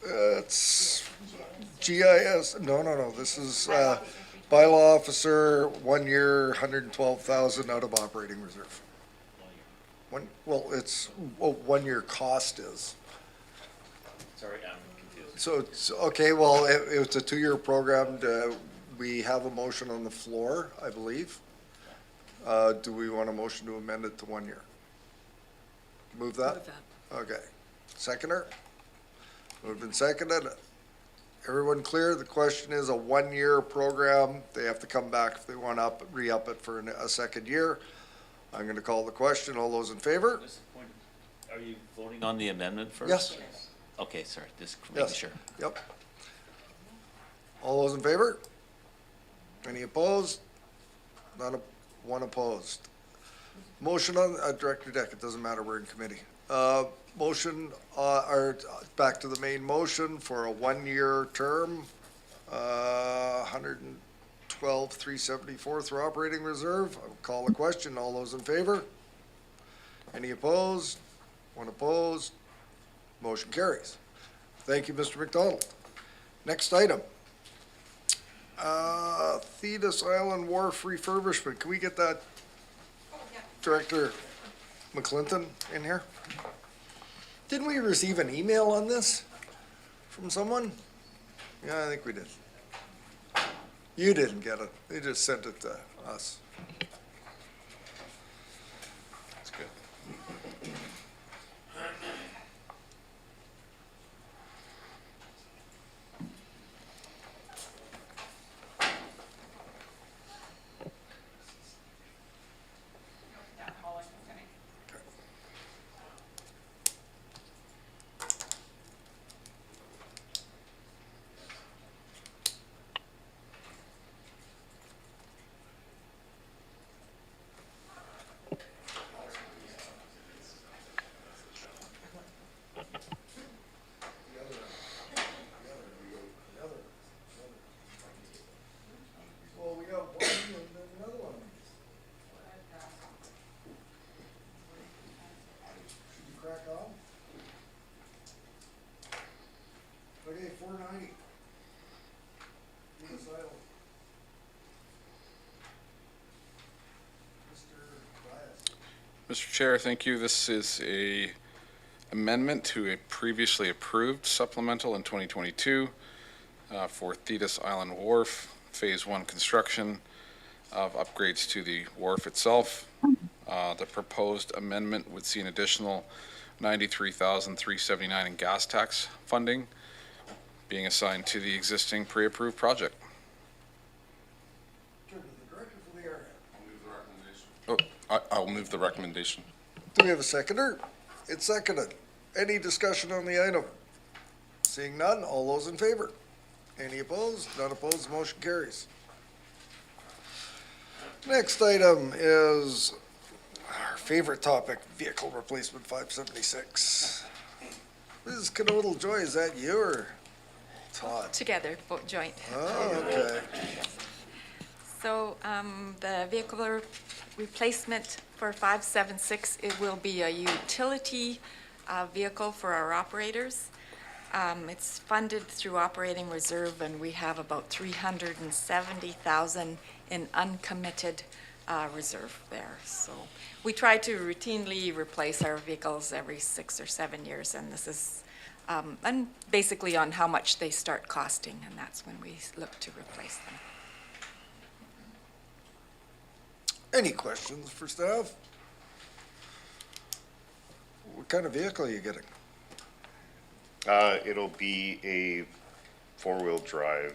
It's GIS. No. This is bylaw officer, 1 year, 112,000 out of operating reserve. It's 1 year cost is. Sorry, I'm confused. So it's okay. Well, it's a 2-year program. We have a motion on the floor, I believe. Do we want a motion to amend it to 1 year? Move that? Move that. Okay. Seconder? Moved and seconded. Everyone clear? The question is a 1 year program. They have to come back if they want to re-up it for a second year. I'm going to call the question. All those in favor? Are you voting on the amendment first? Yes. Okay, sorry, just making sure. Yep. All those in favor? Any opposed? One opposed. Motion on, Director Deck, it doesn't matter, we're in committee. Motion, or back to the main motion for a 1 year term, 12,374 through operating reserve. I will call a question. All those in favor? Any opposed? One opposed? Motion carries. Thank you, Mr. McDonald. Next item. Thetis Island Wharf refurbishment. Can we get that Director McClinton in here? Didn't we receive an email on this from someone? Yeah, I think we did. You didn't get it. They just sent it to us. That's good. Well, we got one and then another one. Should you crack on? Okay, 490. Thetis Island. Mr. Mr. Chair, thank you. This is a amendment to a previously approved supplemental in 2022 for Thetis Island Wharf, Phase 1 construction of upgrades to the wharf itself. The proposed amendment would see an additional $93,379 in gas tax funding being assigned to the existing pre-approved project. Turn to the director for the area. I'll move the recommendation. Do we have a seconder? It's seconded. Any discussion on the item? Seeing none, all those in favor? Any opposed? None opposed, the motion carries. Next item is our favorite topic, vehicle replacement 576. Mrs. Canodal Joy, is that you or Todd? Together, both joint. Oh, okay. So the vehicle replacement for 576, it will be a utility vehicle for our operators. It's funded through operating reserve, and we have about $370,000 in uncommitted reserve there. So we try to routinely replace our vehicles every 6 or 7 years, and this is and basically on how much they start costing, and that's when we look to replace them. Any questions for staff? What kind of vehicle are you getting? It'll be a four-wheel drive,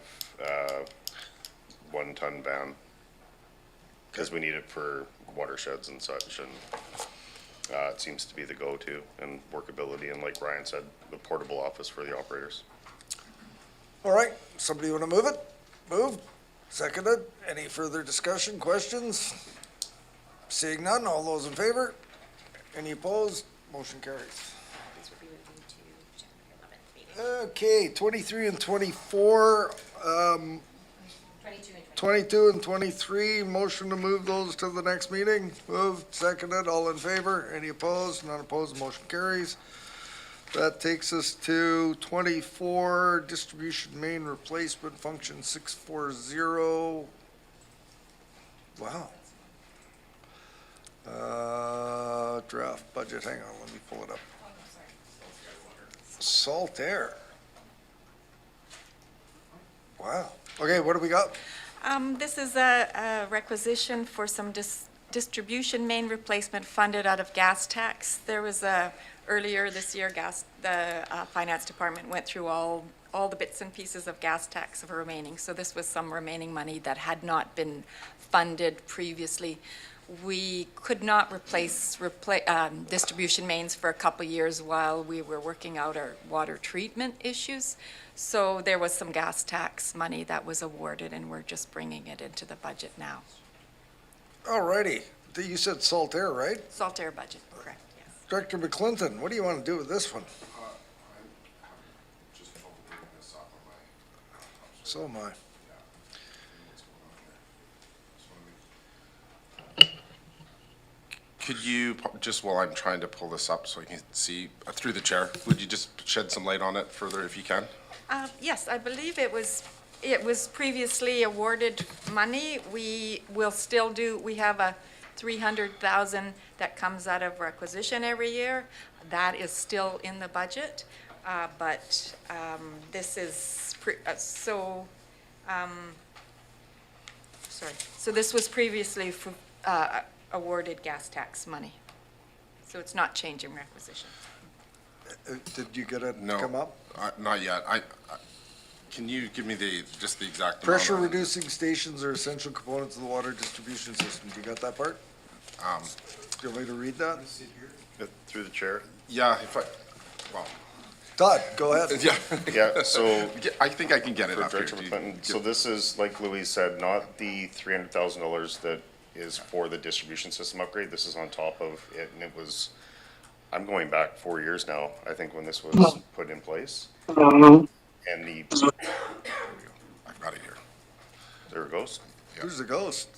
1-ton van, because we need it for watersheds and such, and it seems to be the go-to and workability, and like Ryan said, the portable office for the operators. All right, somebody want to move it? Moved, seconded. Any further discussion, questions? Seeing none, all those in favor? Any opposed? Motion carries. Okay, 23 and 24, 22 and 23, motion to move those to the next meeting. Moved, seconded, all in favor? Any opposed? None opposed, motion carries. That takes us to 24, distribution main replacement function 640. Wow. Draft budget, hang on, let me pull it up. Salt air. Wow. Okay, what do we got? This is a requisition for some distribution main replacement funded out of gas tax. There was earlier this year, the finance department went through all the bits and pieces of gas tax remaining. So this was some remaining money that had not been funded previously. We could not replace distribution mains for a couple of years while we were working out our water treatment issues. So there was some gas tax money that was awarded, and we're just bringing it into the budget now. All righty. You said salt air, right? Salt air budget, correct, yes. Director McClinton, what do you want to do with this one? So am I. Could you, just while I'm trying to pull this up so I can see, through the chair, would you just shed some light on it further if you can? Yes, I believe it was previously awarded money. We will still do, we have a 300,000 that comes out of requisition every year. That is still in the budget, but this is, so this was previously awarded gas tax money. So it's not changing requisition. Did you get it to No. come up? Not yet. Can you give me just the exact amount? Pressure reducing stations are essential components of the water distribution system. Do you got that part? Do you want me to read that? Through the chair. Yeah, well. Todd, go ahead. Yeah. Yeah, so. I think I can get it For up here. Director McClinton, so this is, like Louise said, not the $300,000 that is for the distribution system upgrade. This is on top of it, and it was, I'm going back 4 years now, I think, when this was put in place. And the, I've got it here. there it goes. Who's the ghost?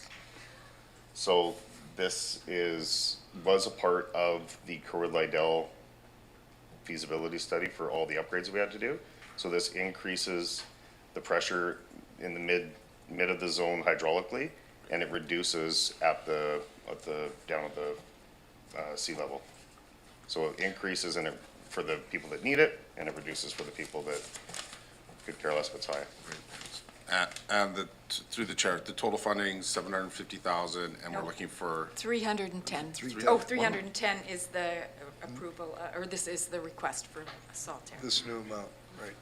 So this was a part of the Corwood-Lydell feasibility study for all the upgrades we had to do. So this increases the pressure in the mid of the zone hydraulically, and it reduces down at the sea level. So it increases in it for the people that need it, and it reduces for the people that could care less if it's high. And through the chair, the total funding, 750,000, and we're No. looking for 310. 310. Oh, 310 is the approval, or this is the request for Saltair. This new amount, right.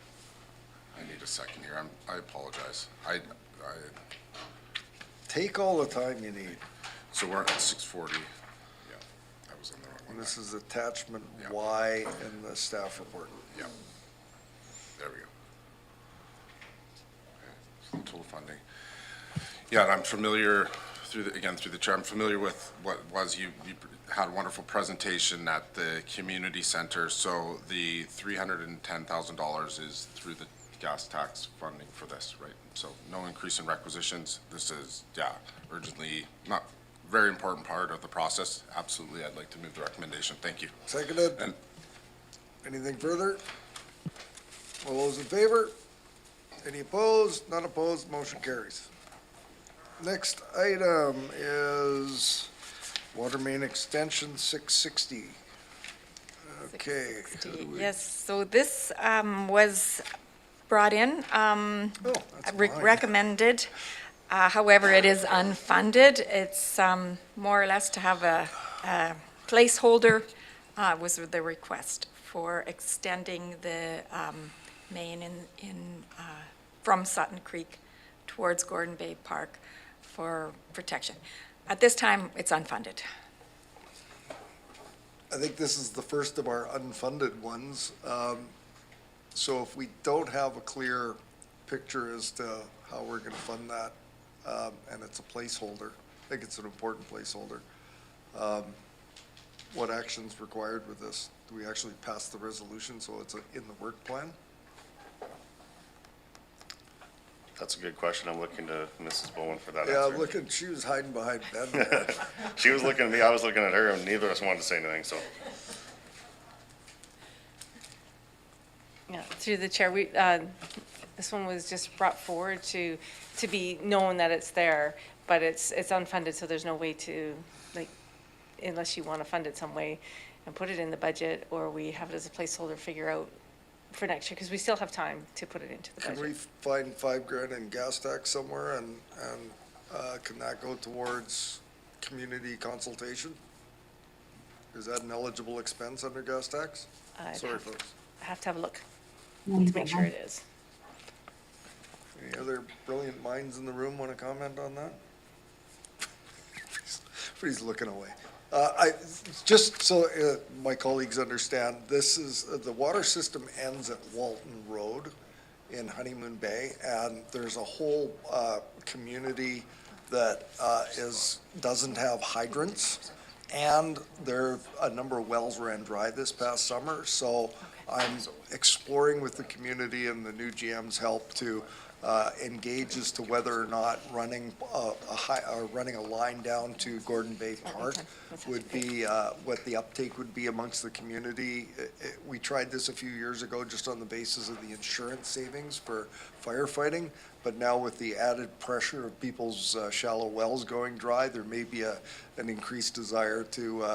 I need a second here. I apologize. Take all the time you need. So we're at 640. Yeah, I was on the wrong one. And this is attachment Y in the staff report. Yeah. There we go. Okay, so total funding. Yeah, and I'm familiar through the chair, I'm familiar with what was, you had a wonderful presentation at the community center. So the $310,000 is through the gas tax funding for this, right? So no increase in requisitions. This is, urgently, not very important part of the process. Absolutely, I'd like to move the recommendation. Thank you. Seconded. And Anything further? All those in favor? Any opposed? None opposed, motion carries. Next item is water main extension 660. Okay. Yes, so this was brought in, recommended. However, it is unfunded. It's more or less to have a placeholder, was the request for extending the main from Sutton Creek towards Gordon Bay Park for protection. At this time, it's unfunded. I think this is the first of our unfunded ones. So if we don't have a clear picture as to how we're going to fund that, and it's a placeholder, I think it's an important placeholder. What action's required with this? Do we actually pass the resolution so it's in the work plan? That's a good question. I'm looking to Mrs. Bowen for that Yeah, answer. looking, she was hiding behind Ben there. She was looking at me, I was looking at her, and neither of us wanted to say anything, so. Yeah, through the chair, this one was just brought forward to be known that it's there, but it's unfunded, so there's no way to, like, unless you want to fund it some way and put it in the budget, or we have it as a placeholder, figure out for next year, because we still have time to put it into the Can budget. we find $5,000 in gas tax somewhere and can that go towards community consultation? Is that an eligible expense under gas tax? Sorry, folks. I have to have a look to make sure it is. Any other brilliant minds in the room want to comment on that? Everybody's looking away. Just so my colleagues understand, this is, the water system ends at Walton Road in Honeymoon Bay, and there's a whole community that doesn't have hydrants, and a number of wells ran dry this past summer, so I'm exploring with the community and the new GM's help to engage as to whether or not running running a line down to Gordon Bay Park would be what the uptake would be amongst the community. We tried this a few years ago just on the basis of the insurance savings for firefighting, but now with the added pressure of people's shallow wells going dry, there may be an increased desire to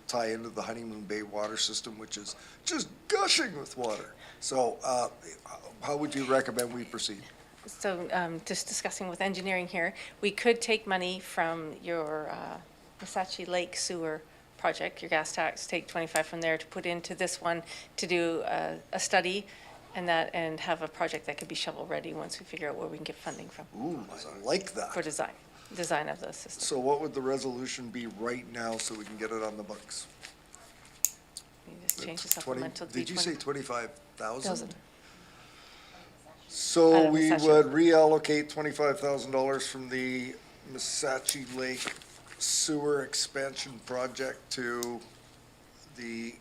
tie into the Honeymoon Bay water system, which is just gushing with water. So how would you recommend we proceed? So just discussing with engineering here, we could take money from your Missachi Lake sewer project, your gas tax, take 25 from there to put into this one to do a study and have a project that could be shovel ready once we figure out where we can get funding from. Ooh, I like that. For design of the system. So what would the resolution be right now so we can get it on the books? You just change the supplemental. to be Did you say 25,000? 1,000. Out So of we Missachi. would reallocate $25,000 from the Missachi Lake Sewer Expansion Project to the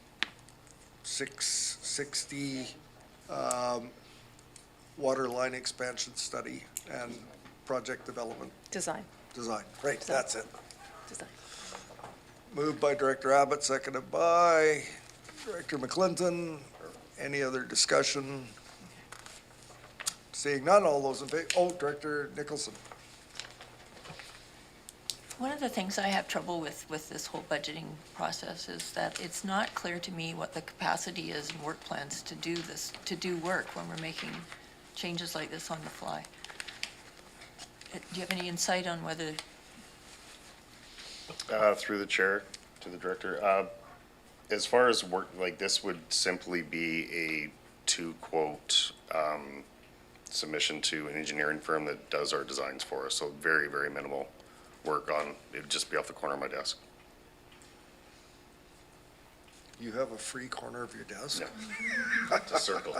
660 water line expansion study and project development. Design. Right, that's it. Design. Moved by Director Abbott, seconded by Director McClinton. Any other discussion? Seeing none, all those in favor, Director Nicholson. One of the things I have trouble with this whole budgeting process is that it's not clear to me what the capacity is in work plans to do work when we're making changes like this on the fly. Do you have any insight on whether? Through the chair to the director, as far as work, like this would simply be a two-quote submission to an engineering firm that does our designs for us, so very, very minimal work on, it'd just be off the corner of my desk. You have a free corner of your desk? No, it's a circle.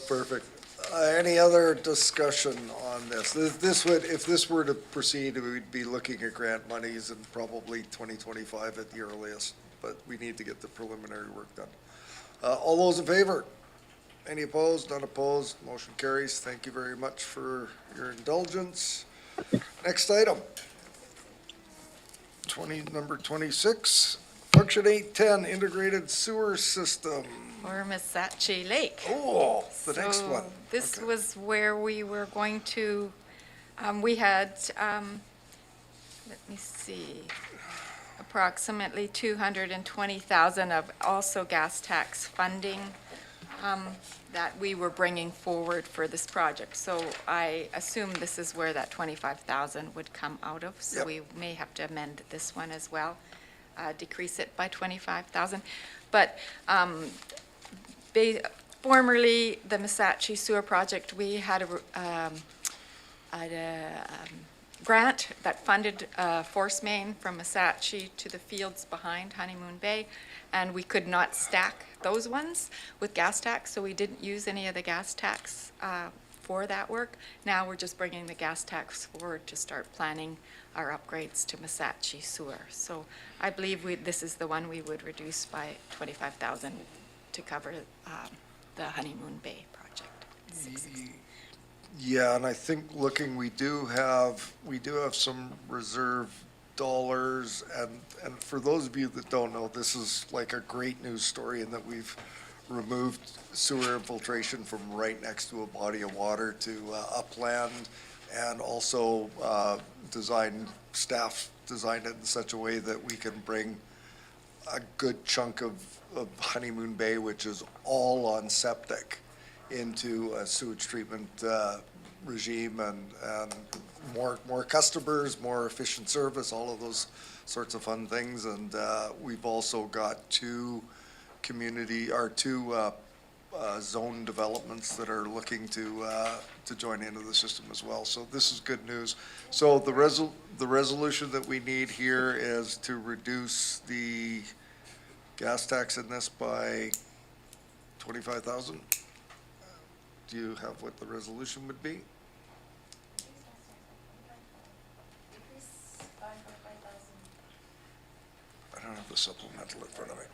Perfect. Any other discussion on this? This would, if this were to proceed, we'd be looking at grant monies in probably 2025 at the earliest, but we need to get the preliminary work done. All those in favor? Any opposed? None opposed? Motion carries. Thank you very much for your indulgence. Next item. Number 26, Function 810, Integrated Sewer System. Or Missachi Lake. Oh, the next So one. This Okay. was where we were going to, we had, let me see, approximately 220,000 of also gas tax funding that we were bringing forward for this project. So I assume this is where that 25,000 would come out of. So Yep. we may have to amend this one as well, decrease it by 25,000. But formerly, the Missachi Sewer Project, we had a grant that funded force main from Missachi to the fields behind Honeymoon Bay, and we could not stack those ones with gas tax, so we didn't use any of the gas tax for that work. Now we're just bringing the gas tax forward to start planning our upgrades to Missachi Sewer. So I believe this is the one we would reduce by 25,000 to cover the Honeymoon Bay project. Yeah, and I think looking, we do have some reserve dollars, and for those of you that don't know, this is like a great news story in that we've removed sewer infiltration from right next to a body of water to upland, and also staff designed it in such a way that we can bring a good chunk of Honeymoon Bay, which is all on septic, into a sewage treatment regime, and more customers, more efficient service, all of those sorts of fun things. And we've also got two zone developments that are looking to join into the system as well. So this is good news. So the resolution that we need here is to reduce the gas tax in this by 25,000. Do you have what the resolution would be? I don't have the supplemental in front of me.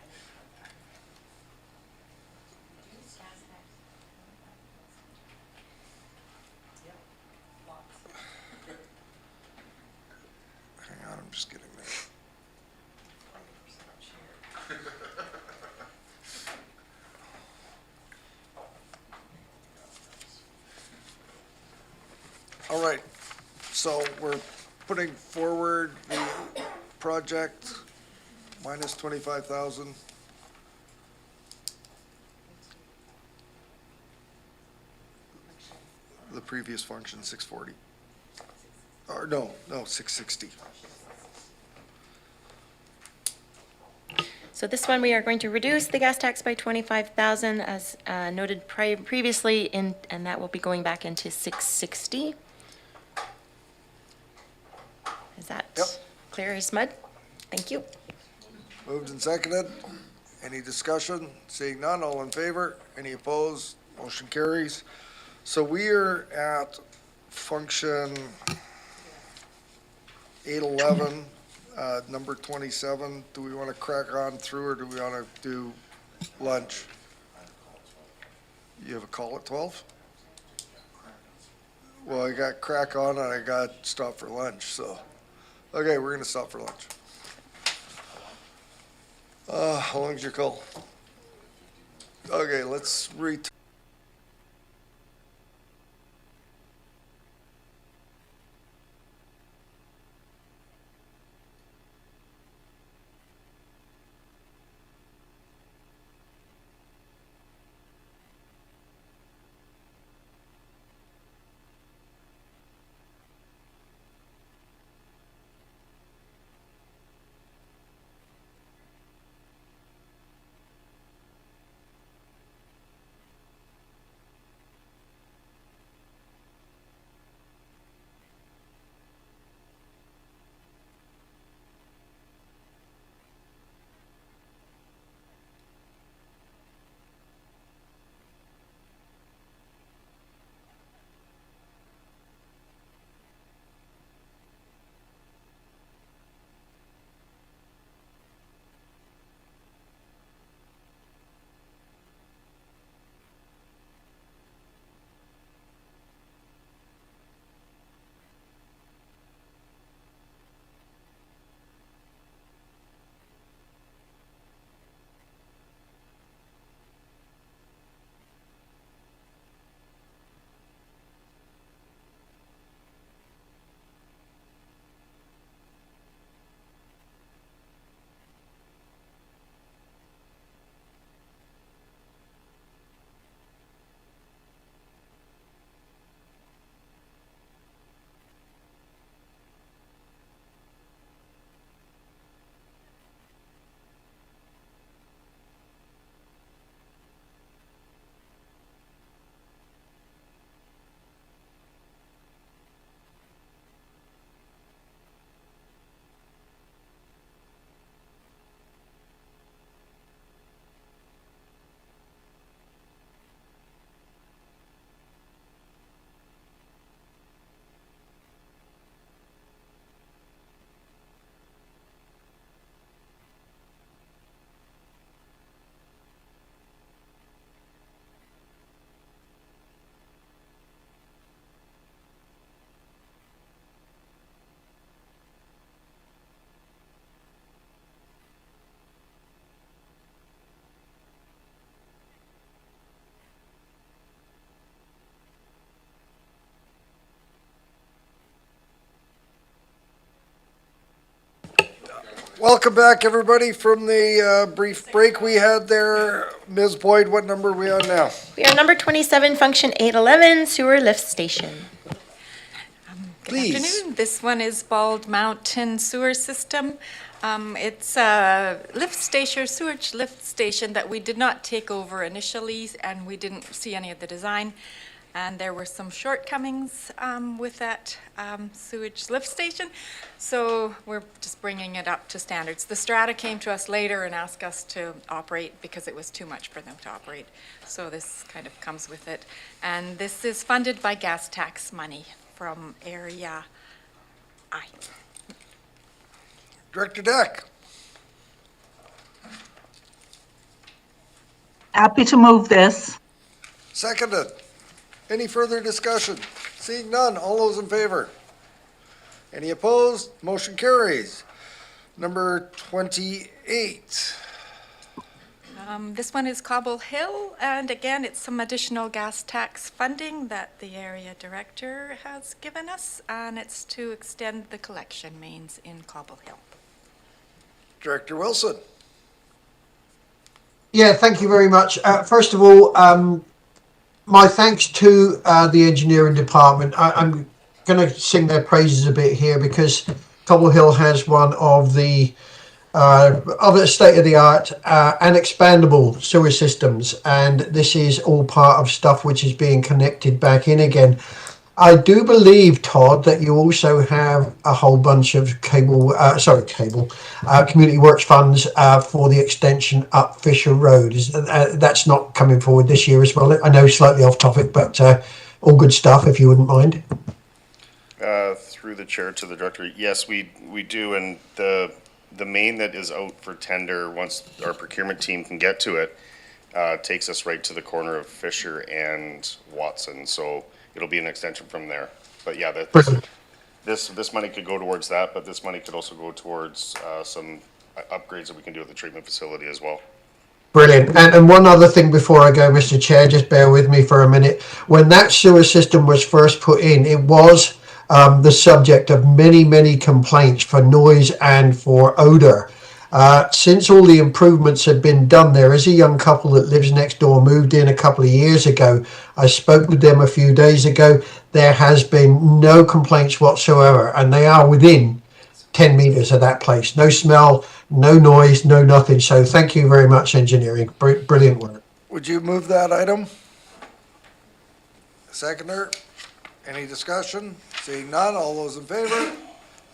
All right, so we're putting forward the project minus 25,000. The previous function, 640. Or no, 660. So this one, we are going to reduce the gas tax by 25,000 as noted previously, and that will be going back into 660. Is that clear as mud? Thank you. Moved and seconded. Any discussion? Seeing none, all in favor? Any opposed? Motion carries. So we are at function 811, number 27. Do we want to crack on through, or do we want to do lunch? You have a call at 12? Well, I got crack on and I got stop for lunch, so. Okay, we're going to stop for lunch. How long's your call? Okay, let's welcome back, everybody, from the brief break we had there. Ms. Boyd, what number are we on now? We are number 27, function 811, sewer lift station. Good afternoon. This one is Bald Mountain Sewer System. It's a lift station, sewage lift station that we did not take over initially, and we didn't see any of the design. And there were some shortcomings with that sewage lift station. So we're just bringing it up to standards. The Strata came to us later and asked us to operate because it was too much for them to operate. So this kind of comes with it. And this is funded by gas tax money from Area I. Director Deck. Happy to move this. Seconded. Any further discussion? Seeing none, all those in favor? Any opposed? Motion carries. Number 28. This one is Cobble Hill, and again, it's some additional gas tax funding that the area director has given us, and it's to extend the collection mains in Cobble Hill. Director Wilson. Yeah, thank you very much. First of all, my thanks to the engineering department. I'm going to sing their praises a bit here because Cobble Hill has one of the state-of-the-art and expandable sewer systems, and this is all part of stuff which is being connected back in again. I do believe, Todd, that you also have a whole bunch of community works funds for the extension up Fisher Road. That's not coming forward this year as well. I know slightly off topic, but all good stuff, if you wouldn't mind. Through the chair to the director, yes, we do, and the main that is out for tender, once our procurement team can get to it, takes us right to the corner of Fisher and Watson, so it'll be an extension from there. But yeah, this money could go towards that, but this money could also go towards some upgrades that we can do at the treatment facility as well. Brilliant. And one other thing before I go, Mr. Chair, just bear with me for a minute. When that sewer system was first put in, it was the subject of many, many complaints for noise and for odour. Since all the improvements have been done there, as a young couple that lives next door moved in a couple of years ago, I spoke with them a few days ago. There has been no complaints whatsoever, and they are within 10 metres of that place. No smell, no noise, no nothing. So thank you very much, engineering. Brilliant work. Would you move that item? Seconder? Any discussion? Seeing none, all those in favor?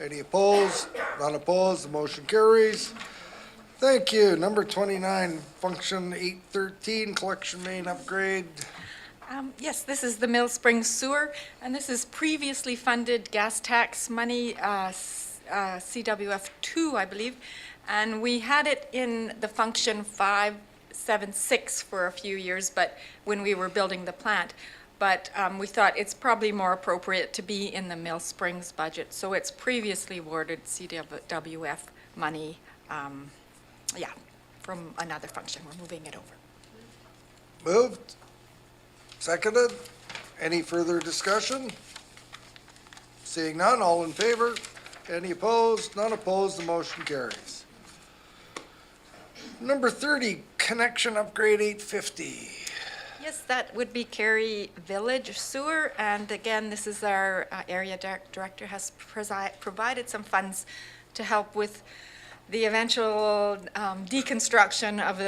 Any opposed? None opposed, the motion carries. Thank you. Number 29, function 813, collection main upgrade. Yes, this is the Mill Springs Sewer, and this is previously funded gas tax money, CWF 2, I believe, and we had it in the function 576 for a few years, but when we were building the plant. But we thought it's probably more appropriate to be in the Mill Springs budget. So it's previously awarded CWF money, from another function. We're moving it over. Moved. Seconded. Any further discussion? Seeing none, all in favor? Any opposed? None opposed, the motion carries. Number 30, connection upgrade 850. Yes, that would be Cary Village Sewer, and again, this is our area director has provided some funds to help with the eventual deconstruction of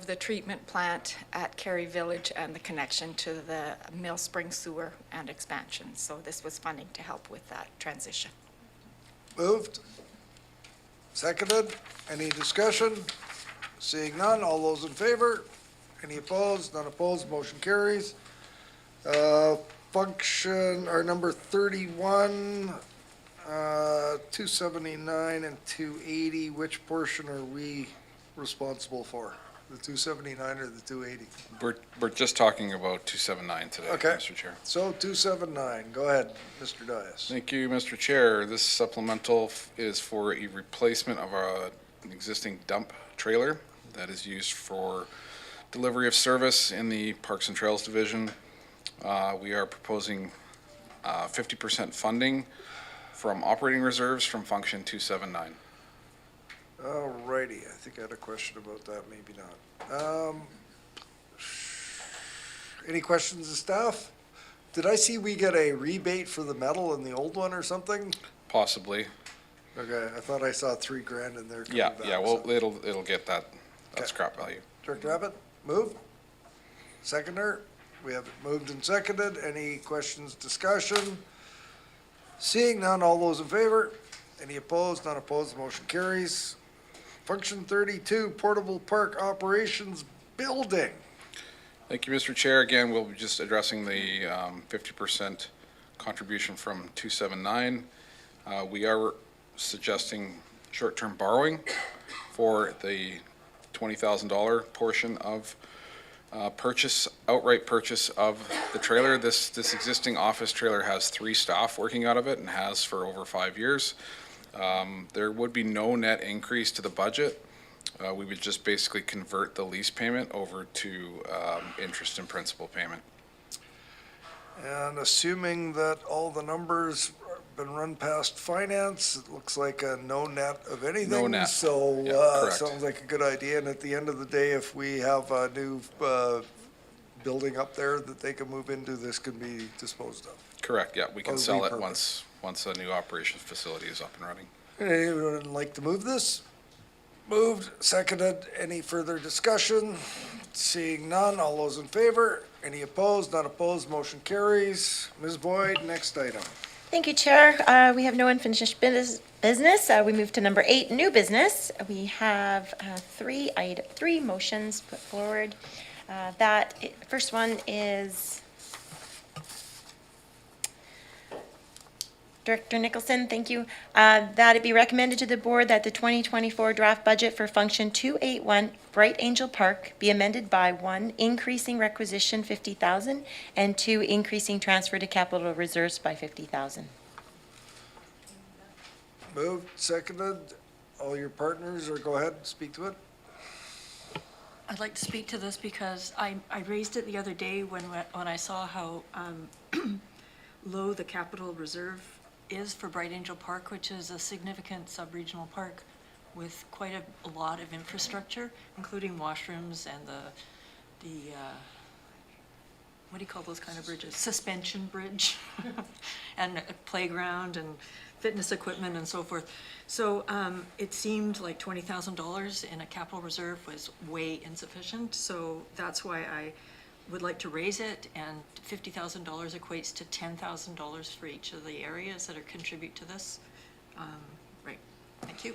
the treatment plant at Cary Village and the connection to the Mill Spring Sewer and expansion. So this was funding to help with that transition. Moved. Seconded. Any discussion? Seeing none, all those in favor? Any opposed? None opposed, motion carries. Function, or number 31, 279 and 280, which portion are we responsible for? The 279 or the 280? We're just talking about 279 today, Okay. Mr. Chair. So 279, go ahead, Mr. Dias. Thank you, Mr. Chair. This supplemental is for a replacement of an existing dump trailer that is used for delivery of service in the Parks and Trails Division. We are proposing 50% funding from operating reserves from function 279. All righty, I think I had a question about that, maybe not. Any questions of staff? Did I see we get a rebate for the metal in the old one or something? Possibly. Okay, I thought I saw $3,000 in there. Yeah, back, yeah, well, so. it'll get that Okay. scrap value. Director Abbott, move. Seconder, we have it moved and seconded. Any questions, discussion? Seeing none, all those in favor? Any opposed? None opposed, the motion carries. Function 32, Portable Park Operations Building. Thank you, Mr. Chair. Again, we'll be just addressing the 50% contribution from 279. We are suggesting short-term borrowing for the $20,000 portion of outright purchase of the trailer. This existing office trailer has 3 staff working out of it and has for over 5 years. There would be no net increase to the budget. We would just basically convert the lease payment over to interest and principal payment. And assuming that all the numbers have been run past finance, it looks like a no net of anything. No net. So, Yeah, correct. sounds like a good idea. And at the end of the day, if we have a new, building up there that they can move into, this can be disposed of. Correct, yeah, we can Or sell it repurpose. once a new operations facility is up and running. Anyone like to move this? Moved, seconded. Any further discussion? Seeing none, all those in favor? Any opposed? Not opposed, motion carries. Ms. Boyd, next item. Thank you, Chair. We have no unfinished business. We move to number 8, new business. We have three motions put forward. First one is Director Nicholson, thank you. That it be recommended to the board that the 2024 draft budget for Function 281 Bright Angel Park be amended by 1, increasing requisition 50,000, and 2, increasing transfer to capital reserves by 50,000. Moved, seconded. All your partners, or go ahead, speak to it. I'd like to speak to this because I raised it the other day when I saw how low the capital reserve is for Bright Angel Park, which is a significant sub-regional park with quite a lot of infrastructure, including washrooms and the what do you call those kind of bridges? Suspension bridge and a playground and fitness equipment and so forth. So it seemed like $20,000 in a capital reserve was way insufficient. So that's why I would like to raise it, and $50,000 equates to $10,000 for each of the areas that are contribute to this. Right, thank you.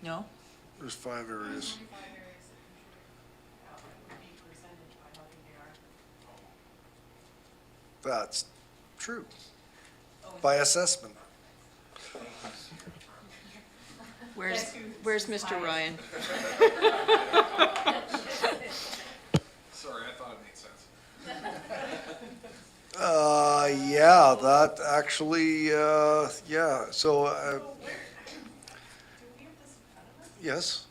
No? There's 5 areas. That's true. By assessment. Where's Mr. Ryan? Sorry, I thought it made sense. Yeah, that actually, yeah, so, yes.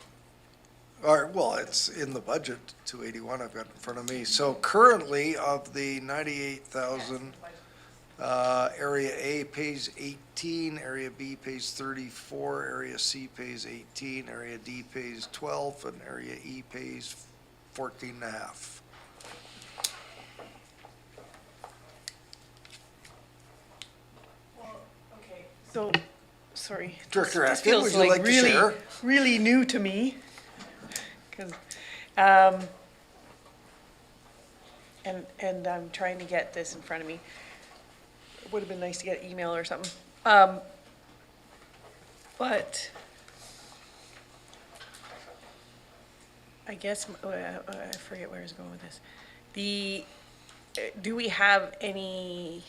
All right, well, it's in the budget, 281 I've got in front of me. So currently, of the 98,000, Area A pays 18, Area B pays 34, Area C pays 18, Area D pays 12, and Area E pays 14 and a half. So, sorry. Director This Atkin, feels would you like to really, share? really new to me. 'Cause, and I'm trying to get this in front of me. It would have been nice to get email or something. But I guess, I forget where I was going with this. Do we have any,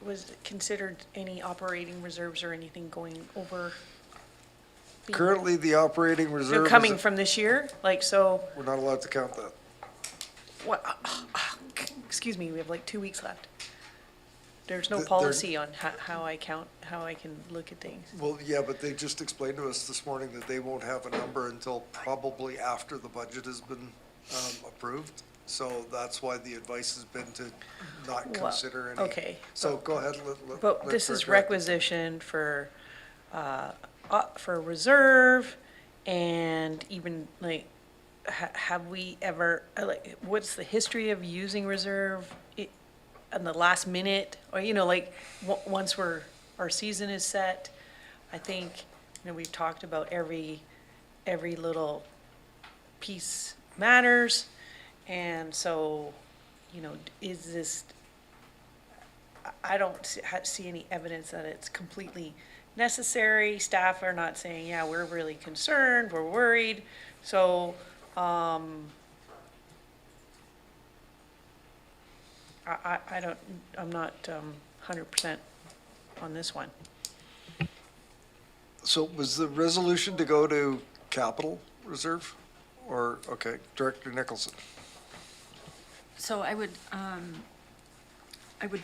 was it considered any operating reserves or anything going over? Currently, the operating reserve They're is coming from this year, like, so, we're not allowed to count that. what, excuse me, we have like 2 weeks left. There's no They're- policy on how I count, how I can look at things. Well, yeah, but they just explained to us this morning that they won't have a number until probably after the budget has been approved. So that's why the advice has been to not Well, consider any. okay. So go ahead. But this is requisition for reserve, and even like, have we ever, like, what's the history of using reserve in the last minute? Or, like, once our season is set, I think, we've talked about every little piece matters. And so, is this, I don't see any evidence that it's completely necessary. Staff are not saying, yeah, we're really concerned, we're worried. So, I'm not 100% on this one. So was the resolution to go to capital reserve? Or, okay, Director Nicholson. So I would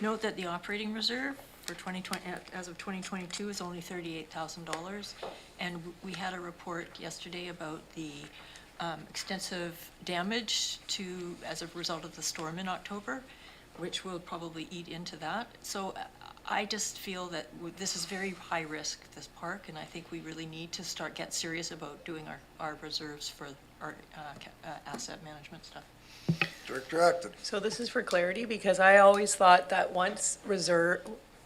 note that the operating reserve for 2020, as of 2022 is only $38,000. And we had a report yesterday about the extensive damage as a result of the storm in October, which will probably eat into that. So I just feel that this is very high risk, this park, and I think we really need to get serious about doing our reserves for our asset management stuff. Director Acton. So this is for clarity, because I always thought that once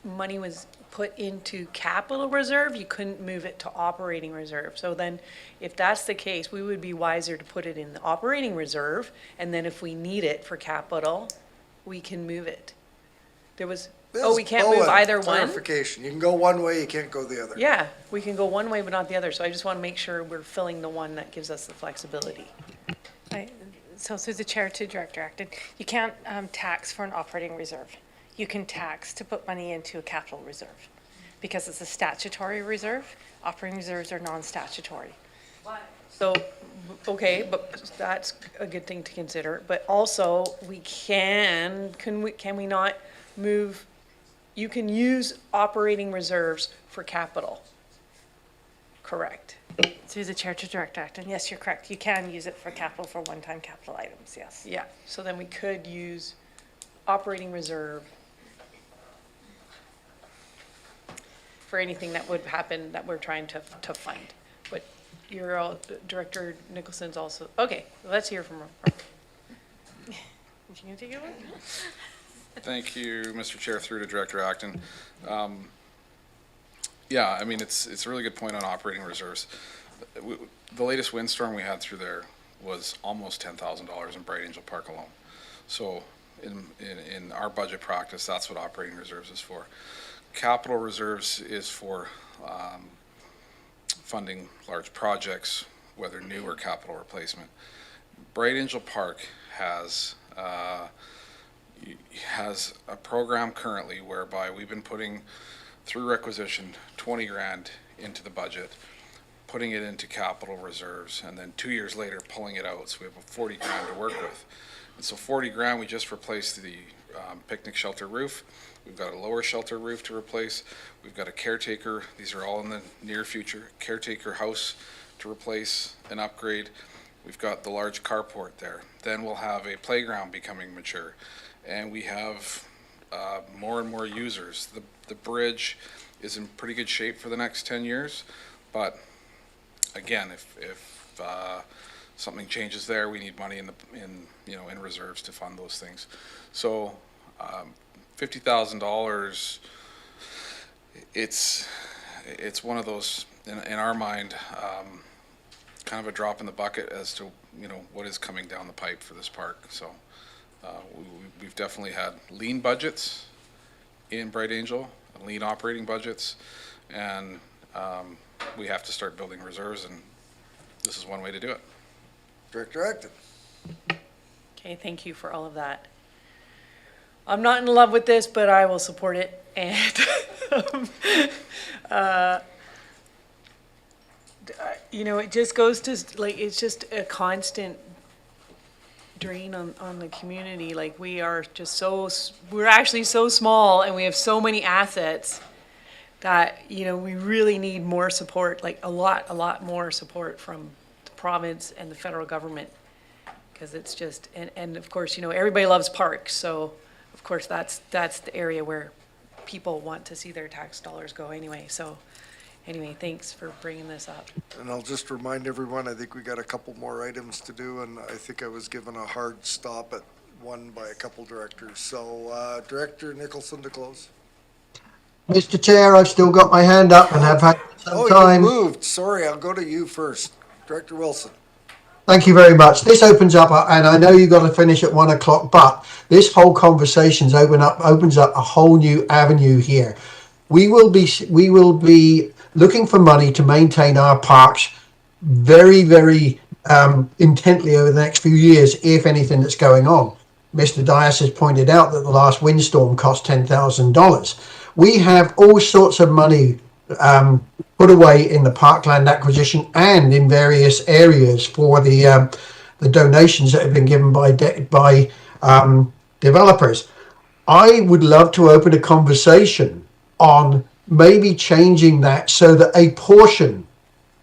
money was put into capital reserve, you couldn't move it to operating reserve. So then, if that's the case, we would be wiser to put it in the operating reserve, and then if we need it for capital, we can move it. We can't move either one? Clarification, you can go one way, you can't go the other. Yeah, we can go one way but not the other, so I just want to make sure we're filling the one that gives us the flexibility. So through the chair to Director Acton, you can't tax for an operating reserve. You can tax to put money into a capital reserve because it's a statutory reserve. Operating reserves are non-statutory. So, okay, but that's a good thing to consider. But also, can we not move, you can use operating reserves for capital. Correct. Through the chair to Director Acton, yes, you're correct. You can use it for capital, for one-time capital items, yes. Yeah, so then we could use operating reserve for anything that would happen that we're trying to fund. But Director Nicholson's also, okay, let's hear from her. You gonna take it away? Thank you, Mr. Chair, through to Director Acton. Yeah, I mean, it's a really good point on operating reserves. The latest windstorm we had through there was almost $10,000 in Bright Angel Park alone. So in our budget practice, that's what operating reserves is for. Capital reserves is for funding large projects, whether new or capital replacement. Bright Angel Park has a program currently whereby we've been putting through requisition 20 grand into the budget, putting it into capital reserves, and then 2 years later pulling it out. So we have a 40 grand to work with. And so 40 grand, we just replaced the picnic shelter roof. We've got a lower shelter roof to replace. We've got a caretaker, these are all in the near future, caretaker house to replace and upgrade. We've got the large carport there. Then we'll have a playground becoming mature. And we have more and more users. The bridge is in pretty good shape for the next 10 years. But again, if something changes there, we need money in reserves to fund those things. So $50,000, it's one of those in our mind, kind of a drop in the bucket as to what is coming down the pipe for this park. So we've definitely had lean budgets in Bright Angel, lean operating budgets, and we have to start building reserves, and this is one way to do it. Director Acton. Okay, thank you for all of that. I'm not in love with this, but I will support it. And it just goes to it's just a constant drain on the community. Like we're actually so small, and we have so many assets that we really need more support, like a lot more support from the province and the federal government, because it's just and of course everybody loves parks, so of course that's the area where people want to see their tax dollars go anyway. So anyway, thanks for bringing this up. And I'll just remind everyone, I think we got a couple more items to do, and I think I was given a hard stop at one by a couple directors. So Director Nicholson to close. Mr. Chair, I've still got my hand up and have had some time. You moved. Sorry, I'll go to you first. Director Wilson. Thank you very much. This opens up, and I know you've got to finish at 1 o'clock, but this whole conversation opens up a whole new avenue here. We will be looking for money to maintain our parks very, very intently over the next few years, if anything that's going on. Mr. Dias has pointed out that the last windstorm cost $10,000. We have all sorts of money put away in the parkland acquisition and in various areas for the donations that have been given by developers. I would love to open a conversation on maybe changing that so that a portion,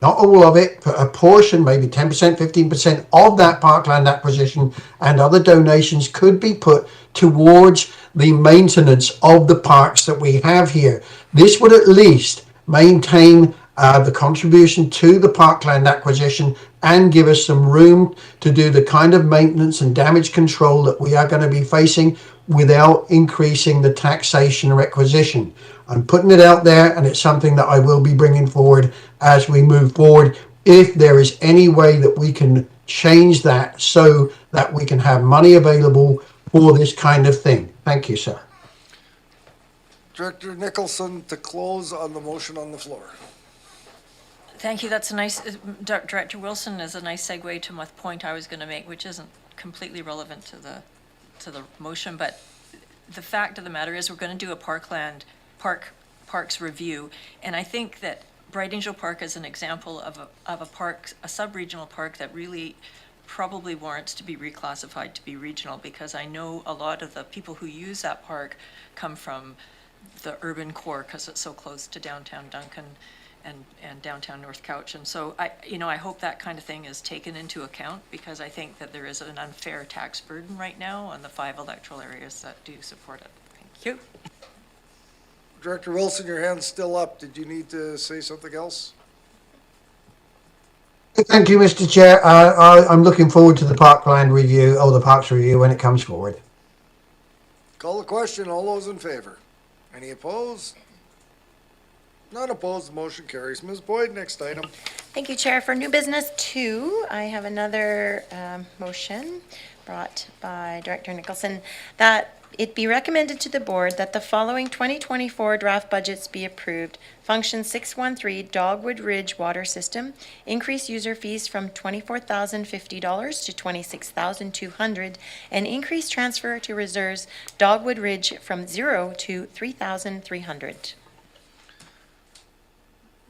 not all of it, but a portion, maybe 10%, 15% of that parkland acquisition and other donations could be put towards the maintenance of the parks that we have here. This would at least maintain the contribution to the parkland acquisition and give us some room to do the kind of maintenance and damage control that we are going to be facing without increasing the taxation requisition. I'm putting it out there, and it's something that I will be bringing forward as we move forward. If there is any way that we can change that so that we can have money available for this kind of thing. Thank you, sir. Director Nicholson to close on the motion on the floor. Thank you. That's a nice, Director Wilson is a nice segue to my point I was going to make, which isn't completely relevant to the motion, but the fact of the matter is we're going to do a parks review, and I think that Bright Angel Park is an example of a park, a sub-regional park that really probably warrants to be reclassified to be regional, because I know a lot of the people who use that park come from the urban core because it's so close to downtown Duncan and downtown North Couch. And so I hope that kind of thing is taken into account, because I think that there is an unfair tax burden right now on the 5 electoral areas that do support it. Thank you. Director Wilson, your hand's still up. Did you need to say something else? Thank you, Mr. Chair. I'm looking forward to the parkland review, or the parks review, when it comes forward. Call the question. All those in favor? Any opposed? None opposed. The motion carries. Ms. Boyd, next item. Thank you, Chair. For new business 2, I have another motion brought by Director Nicholson that it be recommended to the board that the following 2024 draft budgets be approved. Function 613 Dogwood Ridge Water System, increase user fees from $24,050 to $26,200, and increase transfer to reserves Dogwood Ridge from 0 to $3,300.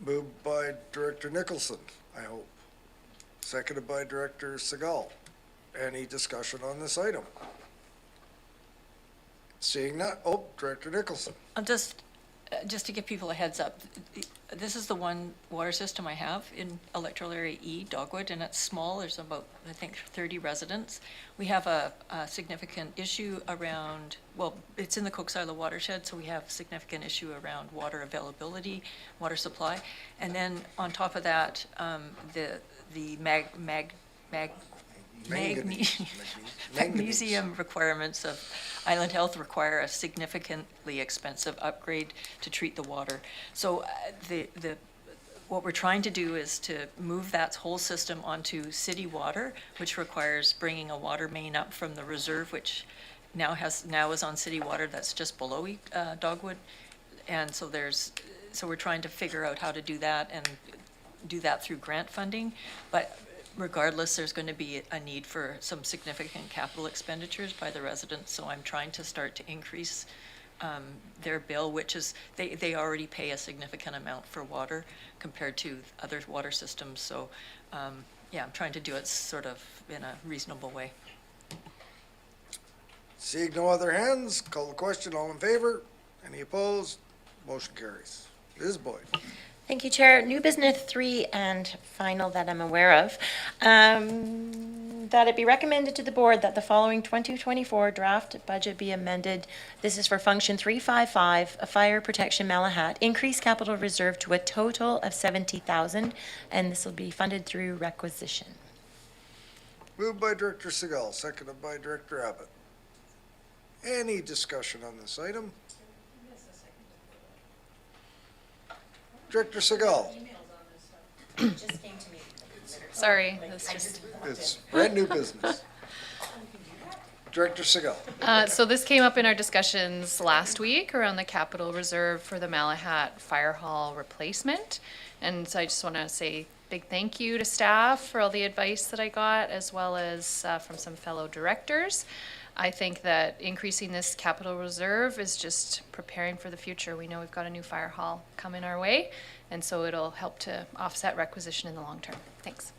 Moved by Director Nicholson, I hope. Seconded by Director Segal. Any discussion on this item? Seeing that, Director Nicholson. Just to give people a heads up, this is the one water system I have in electoral area E, Dogwood, and it's small. There's about, I think, 30 residents. We have a significant issue around, well, it's in the Cook Island watershed, so we have significant issue around water availability, water supply. And then on top of that, the magnesium requirements of Island Health require a significantly expensive upgrade to treat the water. So what we're trying to do is to move that whole system onto city water, which requires bringing a water main up from the reserve, which now is on city water that's just below Dogwood. And so we're trying to figure out how to do that and do that through grant funding. But regardless, there's going to be a need for some significant capital expenditures by the residents, so I'm trying to start to increase their bill, which is, they already pay a significant amount for water compared to other water systems, so yeah, I'm trying to do it sort of in a reasonable way. Seeing no other hands, call the question. All in favor? Any opposed? Motion carries. Ms. Boyd. Thank you, Chair. New business 3 and final that I'm aware of, that it be recommended to the board that the following 2024 draft budget be amended. This is for function 355, a fire protection Malahat, increase capital reserve to a total of $70,000, and this will be funded through requisition. Moved by Director Segal, seconded by Director Abbott. Any discussion on this item? Director Segal. Sorry, that's just. It's brand new business. Director Segal. So this came up in our discussions last week around the capital reserve for the Malahat Fire Hall replacement. And so I just want to say big thank you to staff for all the advice that I got, as well as from some fellow directors. I think that increasing this capital reserve is just preparing for the future. We know we've got a new fire hall coming our way, and so it'll help to offset requisition in the long term. Thanks.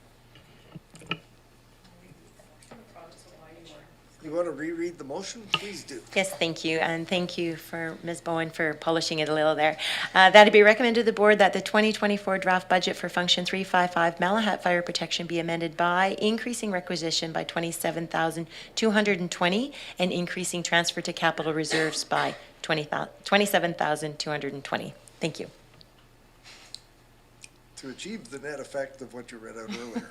You want to reread the motion? Please do. Yes, thank you, and thank you for Ms. Bowen for polishing it a little there. That it be recommended to the board that the 2024 draft budget for Function 355 Malahat Fire Protection be amended by increasing requisition by 27,220 and increasing transfer to capital reserves by 27,220. Thank you. To achieve the net effect of what you read out earlier.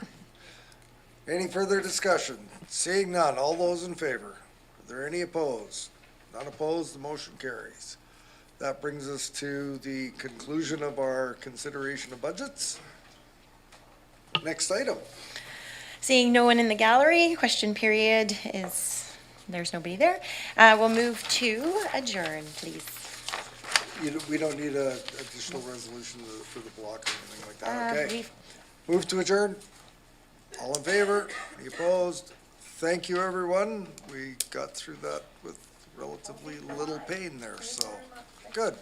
Any further discussion? Seeing none, all those in favor? Are there any opposed? None opposed, the motion carries. That brings us to the conclusion of our consideration of budgets. Next item. Seeing no one in the gallery, question period is, there's nobody there. We'll move to adjourn, please. We don't need a additional resolution for the block or anything like that, okay? Move to adjourn. All in favor? Any opposed? Thank you, everyone. We got through that with relatively little pain there, so good.